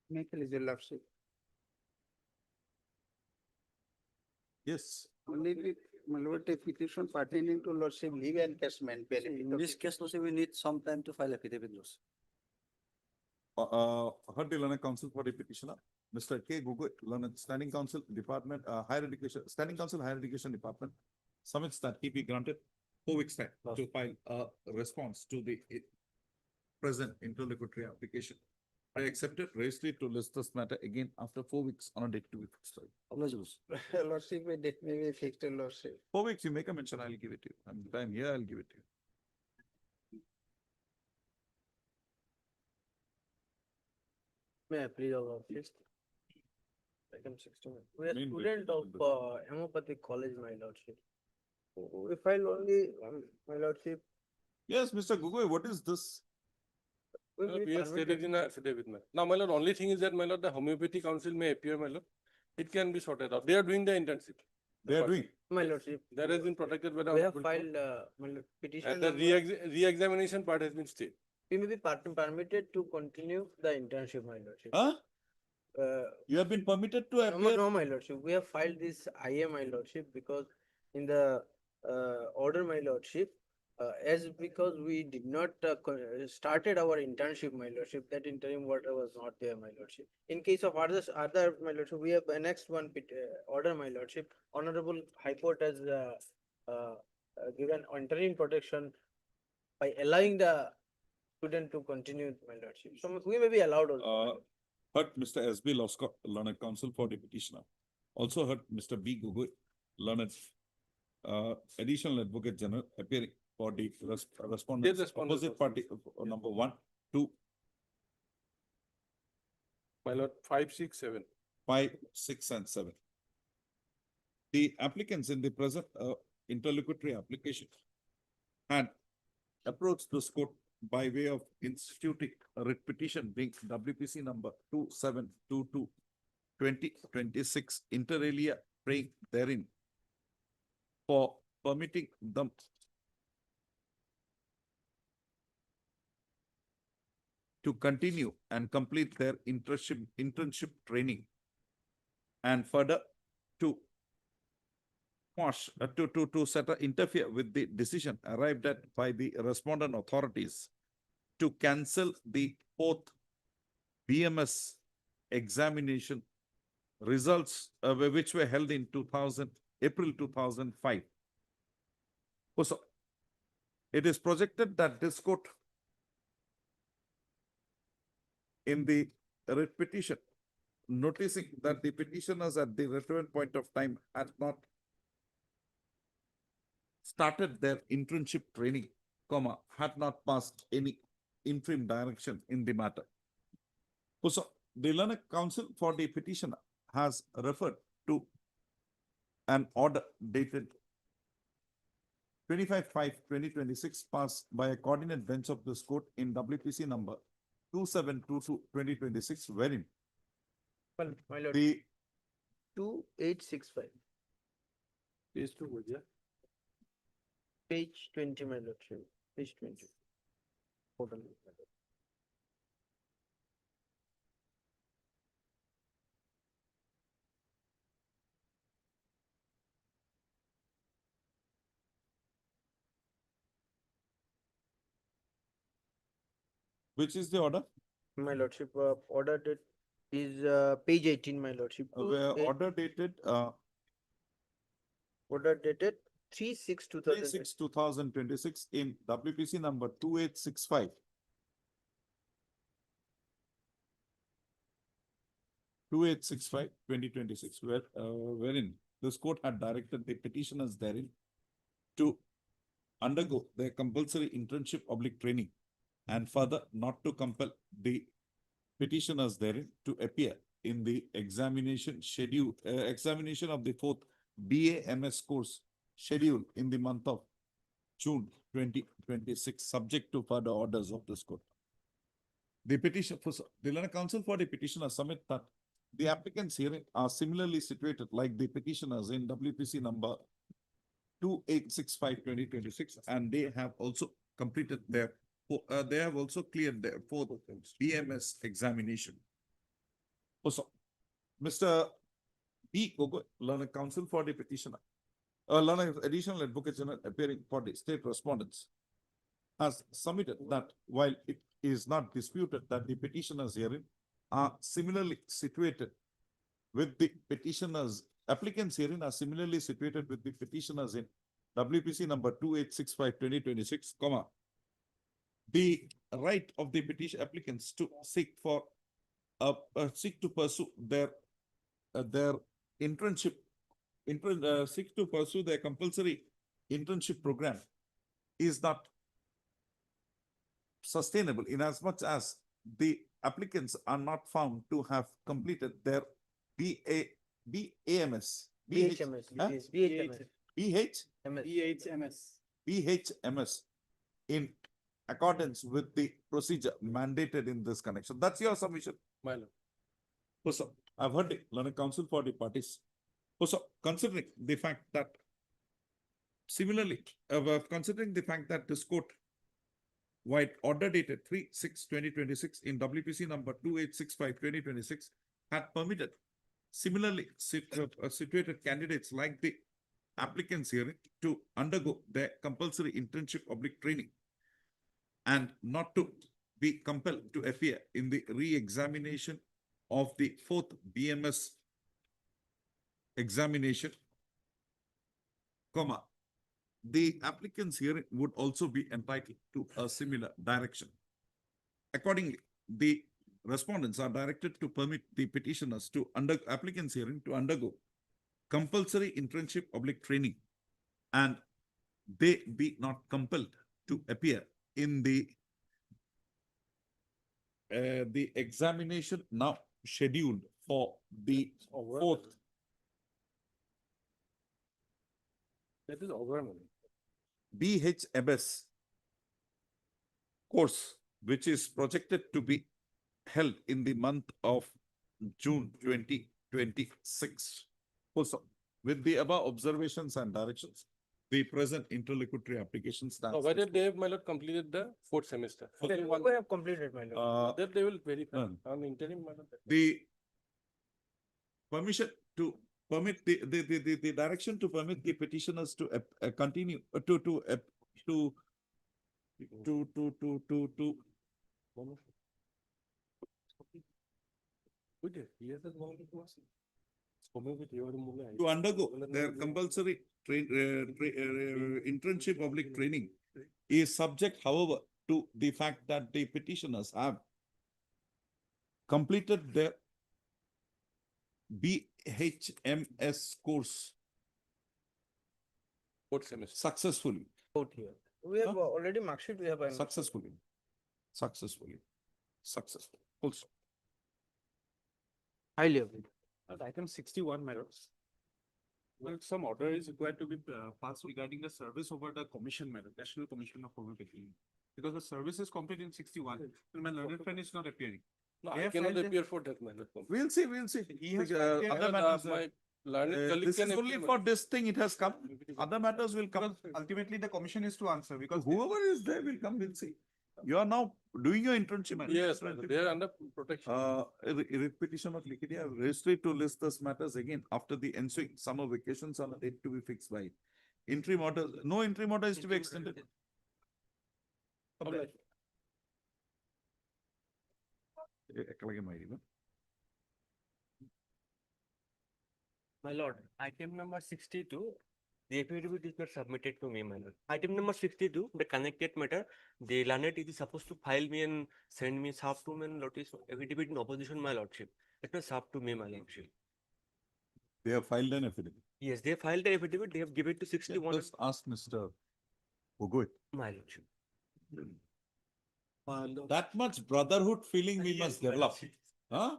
Make a legal lordship. Yes. Only with my lord, a petition pertaining to lordship leave encashment benefit. In this case, lordship, we need some time to file affidavit, lordship. Heard the learned counsel for the petitioner, Mr. K. Gugoi, learned standing counsel department, higher education, standing counsel higher education department submits that he be granted 4 weeks time to file a response to the present interlocutory application. I accepted registry to list this matter again after 4 weeks on a date to be fixed. Lordship, a date may be fixed, lordship. 4 weeks, you make a mention, I'll give it to you. And if I'm here, I'll give it to you. May I please, your lordship? Second 16. We are Main student of witness. Homeopathic College, my lordship. We file only, my lordship. Yes, Mr. Gugoi, what is this? We We have stated in our affidavit, my lord. Now, my lord, only thing is that, my lord, the homeopathy council may appear, my lord. It can be sorted out. They are doing the internship. They are doing. My lordship. That has been protected by the. We have Honorable Court. filed, my lord, petition. And the number- re-examination part has been stayed. We may be permitted to continue the internship, my lordship. Huh? Uh, You have been permitted to No, appear? no, my lordship, we have filed this IA, my lordship, because in the order, my lordship, as because we did not started our internship, my lordship, that interim order was not there, my lordship. In case of others, my lordship, we have annexed one order, my lordship. Honorable High Court has given interim protection by allowing the student to continue, my lordship. So we may be allowed also. Heard Mr. S.B. Loscott, learned counsel for the petitioner. Also heard Mr. B. Gugoi, learned additional advocate general appearing for the respondents, opposite party number 1, 2, My lord, 5, 6, 7. 5, 6, and 7. The applicants in the present interlocutory application had approached this court by way of instituting a writ petition being WPC number 2722/2026 inter alia praying therein for permitting them to continue and complete their internship training and further to interfere with the decision arrived at by the respondent authorities to cancel the 4th BMS examination results which were held in April 2005. So it is projected that this court in the writ petition, noticing that the petitioners at the relevant point of time had not started their internship training, had not passed any interim direction in the matter. So the learned counsel for the petitioner has referred to an order dated 25/5/2026 passed by a coordinate bench of this court in WPC number 2722/2026, wherein My lord, the 2865. Page 2, yeah. Page 20, my lordship, page 20. Total. Which is the order? My lordship, order date is page 18, my lordship. Order dated Order dated 3/6/2000. 3/6/2026 in WPC number 2865. 2865/2026, wherein this court had directed the petitioners therein to undergo their compulsory internship oblique training and further not to compel the petitioners therein to appear in the examination of the fourth BAMS course scheduled in the month of June 2026, subject to further orders of this court. The Learned Counsel for the petitioner submit that the applicants herein are similarly situated like the petitioners in WPC number 2865/2026, and they have also completed their they have also cleared their fourth BMS examination. Also, Mr. B. Gogoi, Learned Counsel for the petitioner, Learned Additional Advocate General appearing for the state respondents, has submitted that while it is not disputed that the petitioners herein are similarly situated with the petitioners, applicants herein are similarly situated with the petitioners in WPC number 2865/2026, the right of the petition applicants to seek to pursue their internship, seek to pursue their compulsory internship program is not sustainable in as much as the applicants are not found to have completed their BHMS in accordance with the procedure mandated in this connection. That's your submission. My lord. Also, I've heard the Learned Counsel for the parties. Also, considering the fact that this court, while order dated 3/6/2026 in WPC number 2865/2026 had permitted similarly situated candidates like the applicants herein to undergo their compulsory internship oblique training and not to be compelled to appear in the re-examination of the fourth BMS examination, the applicants here would also be entitled to a similar direction. Accordingly, the respondents are directed to permit the petitioners to applicants herein to undergo compulsory internship oblique training, and they be not compelled to appear in the examination now scheduled for the fourth. That is overwhelming. BHMS course, which is projected to be held in the month of June 2026. Also, with the above observations and directions, the present interlocutory application stands. Whether they have, my lord, completed the fourth semester. We have completed, my lord. That they will verify on interim, my lord. The permission to permit the direction to permit the petitioners to continue to undergo their compulsory internship oblique training is subject, however, to the fact that the petitioners have completed their BHMS course fourth semester successfully. We have already mark sheet, we have. Successfully. Also. Highly agreed. At item 61, my lords. Well, some order is required to be passed regarding the service over the commission, my lord, National Commission of Prohibitions. Because the service is complete in 61, and my learned friend is not appearing. No, I cannot appear for that, my lord. We'll see. He has other matters, Learned colleague This can is only appear, for this thing it has come. Other matters will come. ultimately the commission is to answer because Whoever is there will come, we'll see. You are now doing your internship. and- yes, they are under protection. Repetition of liquidia, registry to list those matters again after the ensuing summer vacations on a date to be fixed by. Interim order, no interim order is to be extended. Alright. My lord, item number 62, the affidavit is not submitted to me, my lord. Item number 62, the connected matter, the learned is supposed to file me and send me served to me and notice affidavit in opposition, my lordship. It was served to me, my lordship. They have filed an affidavit. Yes, they filed the affidavit, they have given it to 61. Just ask Mr. Ogoi. My lordship. That much brotherhood feeling we must develop. Huh?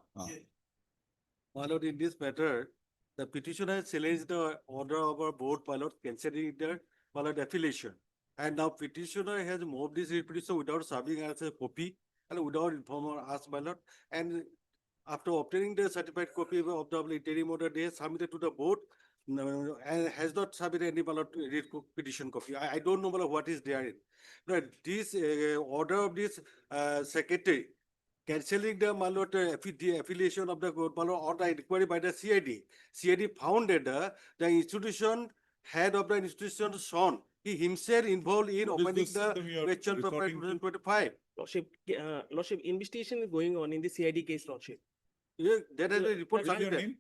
My lord, in this matter, the petitioner has challenged the order of our board, my lord, cancelling their, my lord, affiliation. And now petitioner has moved this petition without serving as a copy and without informing us, my lord. And after obtaining the certified copy of the interim order, they have submitted to the board and has not submitted any, my lord, petition copy. I don't know, my lord, what is there. But this order of this secretary cancelling the malot the affiliation of the malot or the inquiry by the CID. CID found that the institution head of the institution son, he himself involved in What is opening this the system you are question for resorting to? 2025. Lordship, investigation is going on in the CID case, lordship. Yeah, that has been report What is your submitted. name?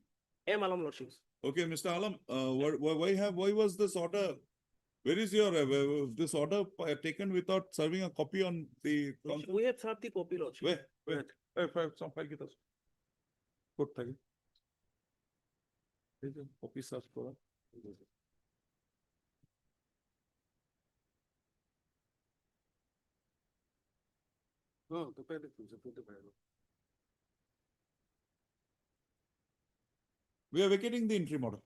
M. Alam, lordship. Okay, Mr. Alam, why was this order? Where is your, this order taken without serving a copy on the council? We have served the copy, lordship. Where? Some file get us. Good, thank you. Copy search for. Oh, the pen is the pen. We are vacating the interim order.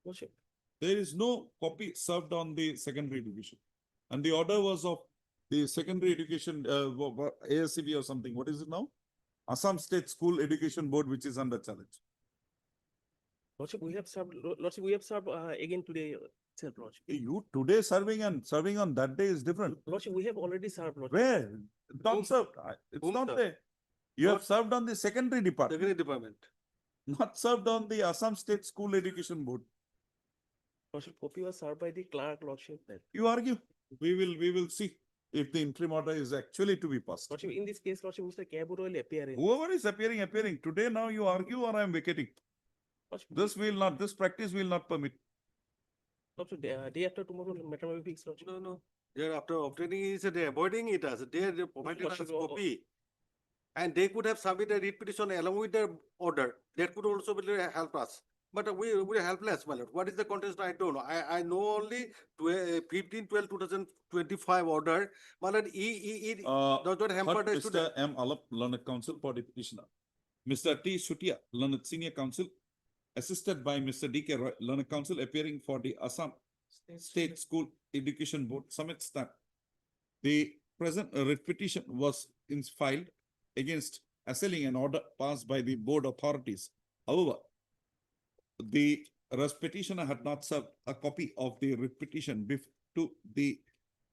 Lordship. There is no copy served on the secondary education. And the order was of the secondary education, ASCB or something. What is it now? Assam State School Education Board, which is under challenge. Lordship, we have served again today, itself, lordship. You today serving and serving on that day is different. Lordship, we have already served, lordship. Where? Not served. It's Whom, not sir? there. You have Not- served on the secondary department, Secretary department. not served on the Assam State School Education Board. Lordship, copy was served by the clerk, lordship. You argue. We will see if the interim order is actually to be passed. Lordship, in this case, lordship, Mr. Kabur will appear in. Whoever is appearing. Today now you argue or I am vacating. Lordship, This practice will not permit. lordship, day after tomorrow, matter will be fixed, lordship. No. They are after obtaining it, they are avoiding it as they are provided us Lordship, copy. And they could have submitted a writ petition along with the order. That could also be help us. But we are helpless, my lord. What is the context? I don't know. I know only 15/12/2025 order. My lord, it does not hamper the Mr. student. M. Alap, Learned Counsel for the petitioner. Mr. T. Shutia, Learned Senior Counsel, assisted by Mr. D. K. Roy, Learned Counsel, appearing for the Assam State School Education Board, submits that the present writ petition was filed against assailing an order passed by the board authorities. However, the petitioner had not served a copy of the writ petition to the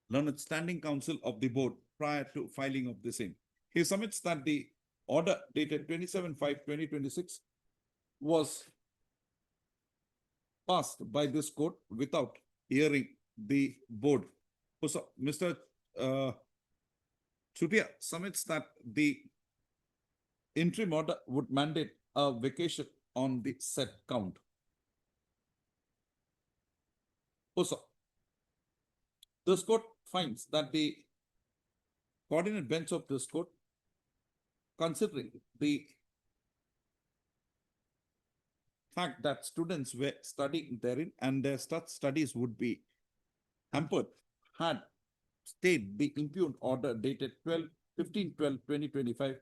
Learned Standing Council of the board prior to filing of the same. He submits that the order dated 27/5/2026 was passed by this court without hearing the board. So, Mr. Chutia submits that the interim order would mandate a vacation on the said count. Also, this court finds that the coordinate bench of this court, considering the fact that students were studying therein and their studies would be hampered, had stayed the impugned order dated 15/12/2025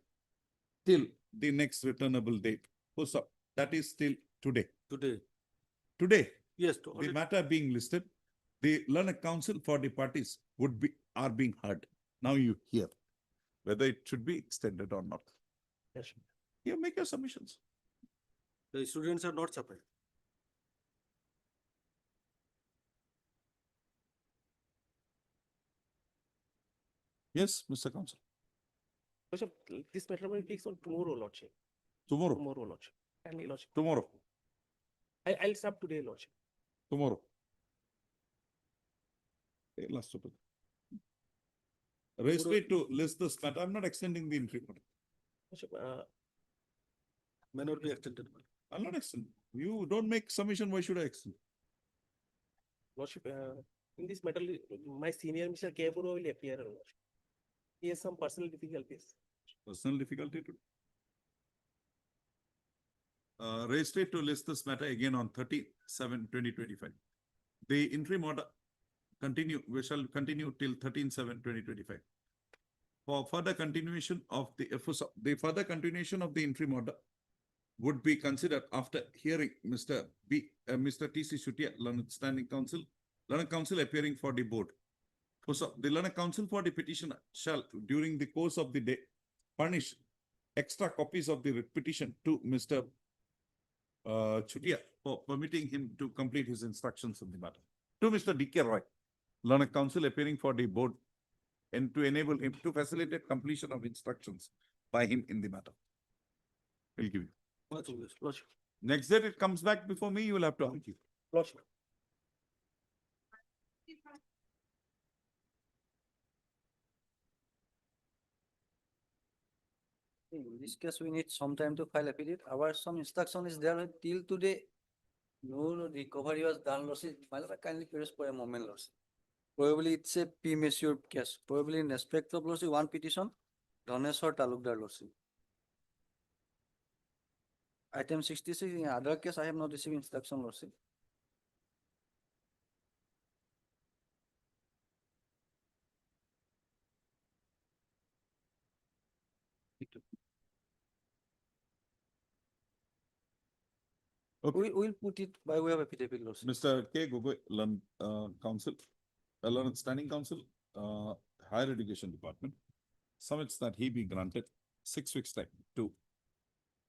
till the next returnable date. So, that is still today. Today, Yes. the matter being listed, the Learned Counsel for the parties are being heard. Now you hear whether it should be extended or not. Yes. You make your submissions. The students are not separate. Yes, Mr. Counsel. Lordship, this matter will be fixed on tomorrow, Lordship. Tomorrow. Tomorrow, Lordship. And Lordship. Tomorrow. I'll stop today, Lordship. Tomorrow. Okay, last open. Restrict to list this matter. I'm not extending the entry order. Lordship, May not be extended. I'll not extend. You don't make submission, why should I extend? Lordship, in this matter, my senior Mr. Keburo will appear, Lordship. He has some personal difficulties. Personal difficulty to register to list this matter again on 30/7/2025. The interim order we shall continue till 13/7/2025. For further continuation of the further continuation of the interim order would be considered after hearing Mr. T.C. Shutia, Learned Standing Counsel, Learned Counsel appearing for the board. So the Learned Counsel for the petitioner shall, during the course of the day, furnish extra copies of the writ petition to Mr. Chutia for permitting him to complete his instructions in the matter. To Mr. D.K. Roy, Learned Counsel appearing for the board, and to enable him to facilitate completion of instructions by him in the matter. We'll give you. Lordship. Next day it comes back before me, you will have to argue. Lordship. In this case, we need some time to file affidavit. Our some instruction is there till today. No recovery was done, Lordship. My lord, kindly please for a moment, Lordship. Probably it's a premature case. Probably in respect of Lordship, one petition, Dhaneshwar Talukdar, Lordship. Item 66, in other case, I have not received instruction, Lordship. Okay. We'll put it by way of affidavit, Lordship. Mr. K. Gogoi, Learned Counsel, Learned Standing Counsel, Higher Education Department, submits that he be granted 6 weeks time to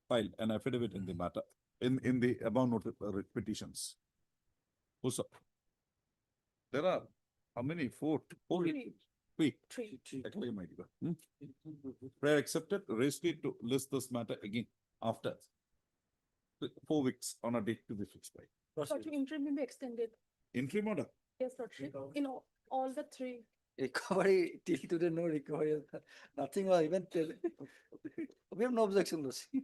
file an affidavit in the matter, in the above noted petitions. Also, there are how many? Four. Three. Actually, my dear. Prayer accepted, register to list this matter again after 4 weeks on a date to be fixed by. Lordship, interim will be extended. Interim order. Yes, Lordship, in all the three. Recovery till today, no recovery. Nothing or even tell. We have no objection, Lordship.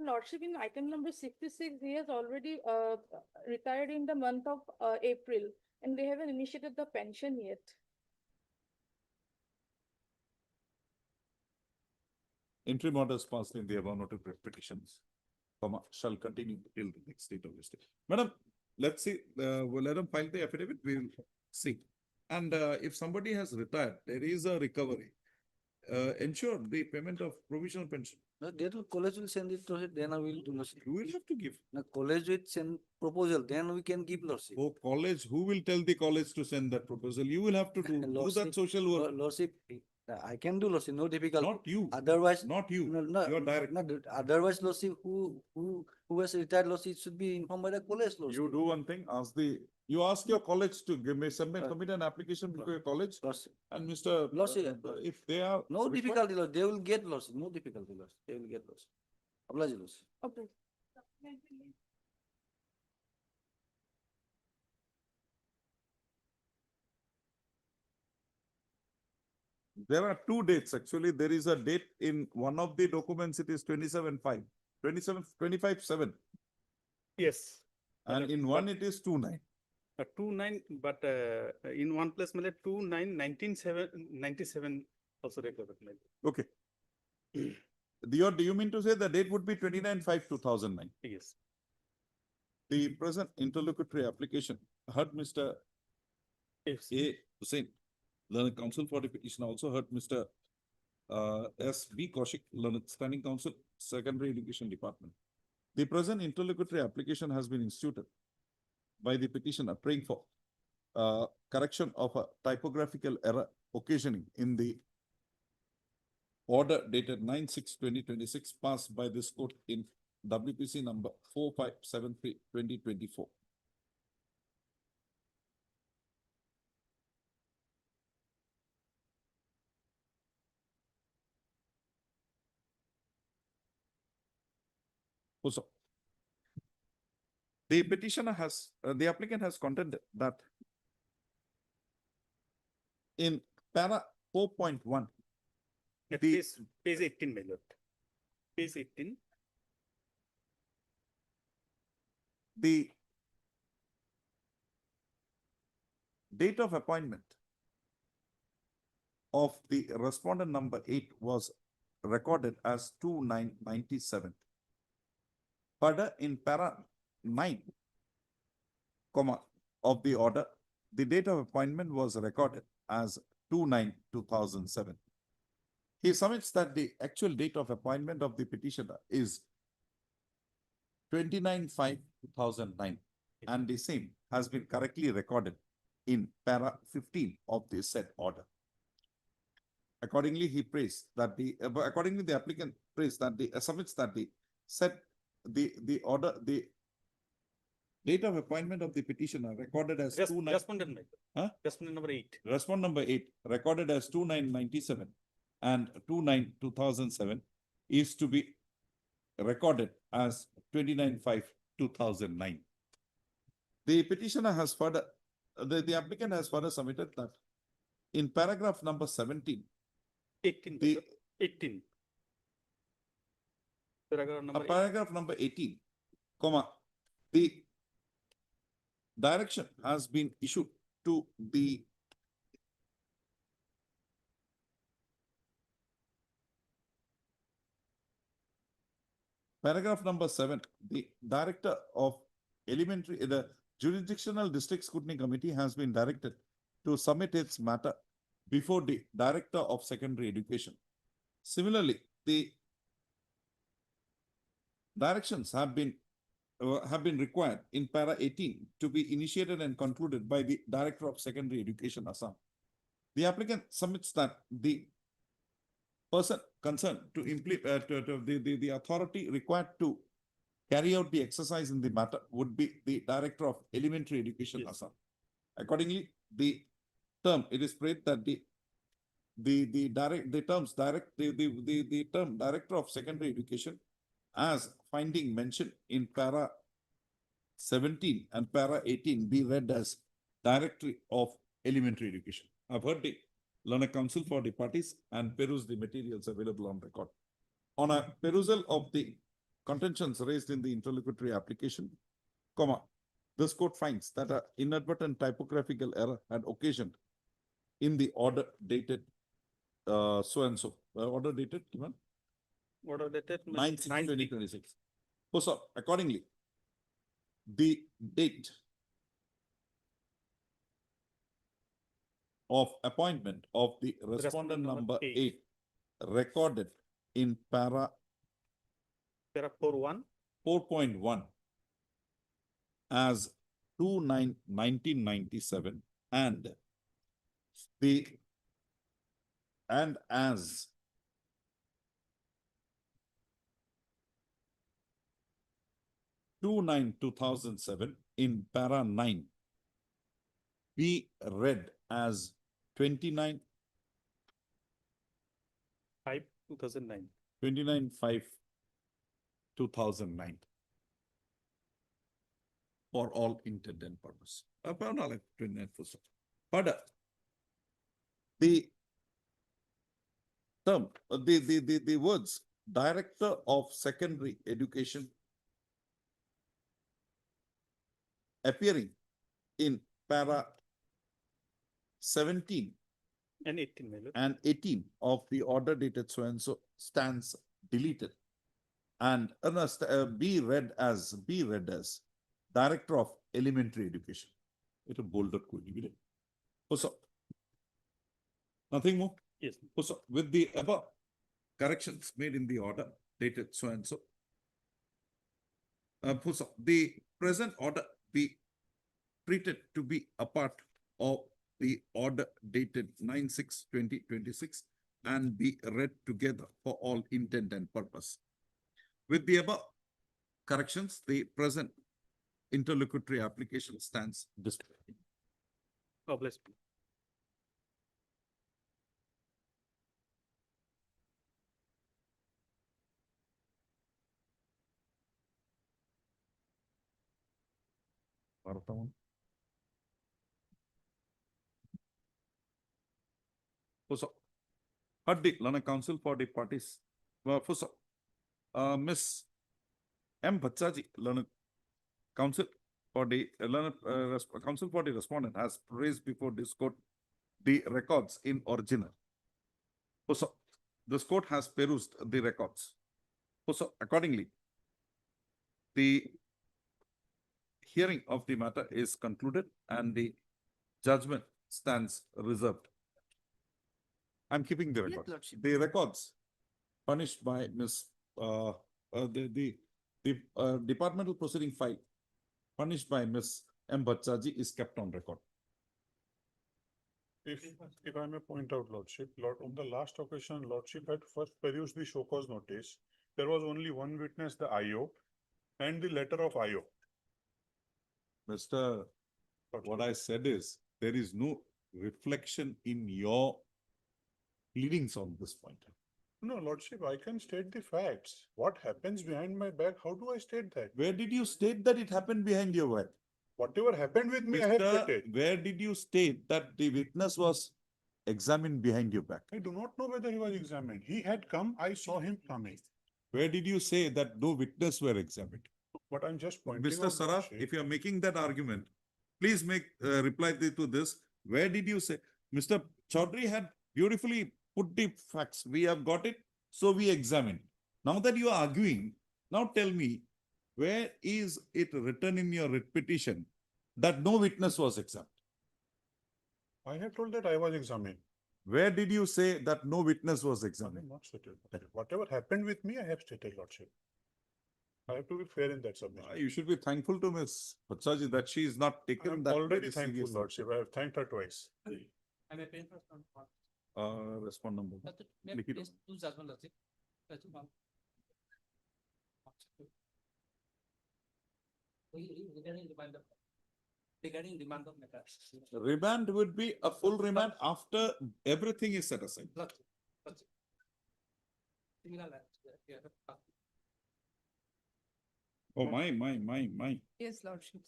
Lordship, in item number 66, he has already retired in the month of April, and they haven't initiated the pension yet. Interim orders passed in the above noted petitions, shall continue till the next date of this day. Madam, let's see, we'll let them file the affidavit, we'll see. And if somebody has retired, there is a recovery. Ensure the payment of provisional pension. No, college will send it to it, then I will do, Lordship. You will have to give. No, college will send proposal, then we can give, Lordship. Oh, college, who will tell the college to send that proposal? You will have to do that social work. Lordship, I can do, Lordship, no difficulty. Not you. Otherwise. Not you. No, You are direct. no, otherwise, Lordship, who has retired, Lordship, should be informed by the college, Lordship. You do one thing, you ask your college to submit an application to your college. And Mr. Lordship, if they are. no difficulty, Lordship, they will get, Lordship, no difficulty, Lordship, they will get, Lordship. Oblige, Lordship. Okay. There are 2 dates, actually. There is a date in one of the documents, it is 27/5, 25/7. Yes. And in one, it is 2/9. 2/9, but in one place, 2/9/1997 also recovered. Okay. Do you mean to say the date would be 29/5/2009? Yes. The present interlocutory application heard Mr. A. Hussain, Learned Counsel for the petition, also heard Mr. S. B. Kaushik, Learned Standing Counsel, Secondary Education Department. The present interlocutory application has been instituted by the petitioner praying for correction of a typographical error occasioning in the order dated 9/6/2026 passed by this court in WPC number 4573/2024. Also, the petitioner has, the applicant has contended that in para 4.1, Page 18, my lord. Page 18. the date of appointment of the respondent number 8 was recorded as 2997. Further, in para 9, comma, of the order, the date of appointment was recorded as 29/2007. He submits that the actual date of appointment of the petitioner is 29/5/2009, and the same has been correctly recorded in para 15 of the said order. Accordingly, he prays that accordingly, the applicant prays that submits that the date of appointment of the petitioner recorded as Respondent number 8. Respondent number 8 recorded as 2997 and 29/2007 is to be recorded as 29/5/2009. The petitioner has further, the applicant has further submitted that in paragraph number 17, 18. Paragraph number 18, comma, the direction has been issued to the paragraph number 7, the director of the jurisdictional district scrutiny committee has been directed to submit its matter before the director of secondary education. Similarly, the directions have been required in para 18 to be initiated and concluded by the director of secondary education, Assam. The applicant submits that the person concerned to implement the authority required to carry out the exercise in the matter would be the director of elementary education, Assam. Accordingly, the term it is prayed that the term director of secondary education as finding mentioned in para 17 and para 18 be read as directory of elementary education. I've heard the learned counsel for the parties and peruse the materials available on record. On a perusal of the contentions raised in the interlocutory application, comma, this court finds that an inadvertent typographical error had occasioned in the order dated so and so. Order dated, Order dated 9/6/2026. So accordingly, the date of appointment of the respondent number 8 recorded in para 4.1 as 2/9/1997 and as 2/9/2007 in para 9 be read as 29/5/2009 for all intent and purpose. But the term, the words director of secondary education appearing in para 17 and 18, my lord. and 18 of the order dated so and so stands deleted and be read as director of elementary education. It will bold it. Also, nothing more. Yes. Also, with the above corrections made in the order dated so and so, the present order be treated to be a part of the order dated 9/6/2026 and be read together for all intent and purpose. With the above corrections, the present interlocutory application stands displayed. God bless you. Vartaman. Fusa. Haddi, Lana Council for the parties. Fusa. Miss M. Bhattaji, Lana Council for the Council for the respondent has raised before this court the records in original. So, this court has perused the records. So, accordingly, the hearing of the matter is concluded and the judgment stands reserved. I'm keeping the records. Lordship. The records furnished by Ms. The departmental proceeding file furnished by Ms. M. Bhattaji is kept on record. If I may point out, Lordship, on the last occasion, Lordship had first perused the show cause notice. There was only one witness, the IO, and the letter of IO. Mr. What I said is, there is no reflection in your pleadings on this point. No, Lordship, I can state the facts. What happens behind my back, how do I state that? Where did you state that it happened behind your back? Whatever happened with me, I have stated. Where did you state that the witness was examined behind your back? I do not know whether he was examined. He had come, I saw him coming. Where did you say that no witness were examined? But I'm just pointing Mr. out, Saraf, Lordship. if you are making that argument, please make reply to this. Where did you say? Mr. Chaudhary had beautifully put the facts. We have got it, so we examined. Now that you are arguing, now tell me, where is it written in your writ petition that no witness was examined? I have told that I was examined. Where did you say that no witness was I examined? have not stated. Whatever happened with me, I have stated, Lordship. I have to be fair in that submission. You should be thankful to Ms. Bhattaji that she is not taken I'm that already very thankful, seriously. Lordship. I have thanked her twice. Respond number. Likhit. Regarding demand of matter. Remand would be a full remand after everything is set aside. Oh, my. Yes, Lordship.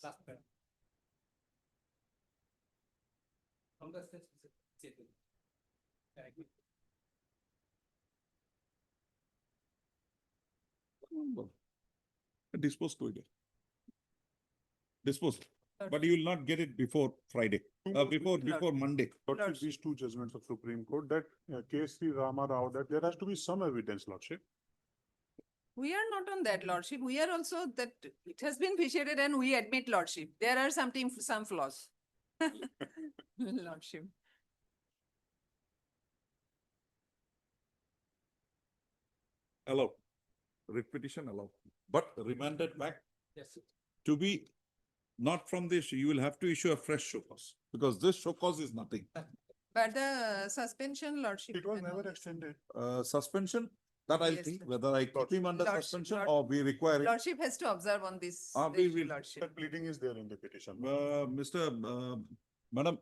Dispose to it. Dispose. But you will not get it before Friday, before Monday. Lordship, these two judgments of Supreme Court, that case Rama Rao, that there has to be some evidence, Lordship. We are not on that, Lordship. We are also that it has been vitiated and we admit, Lordship. There are some flaws. Lordship. Allow. Writ petition allow. But remanded back Yes. to be not from this, you will have to issue a fresh show cause because this show cause is nothing. But the suspension, Lordship. It was never extended. Suspension, that I'll Yes, think whether I keep him under Lordship, suspension Lord- or we require it. Lordship has to observe on this. We issue, will. Lordship. That pleading is there in the petition. Madam,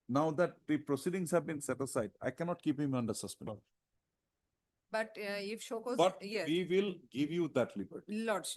now that the proceedings have been set aside, I cannot keep him under suspension. But if Shoko's, But yes, we will give you that liberty. Lordship.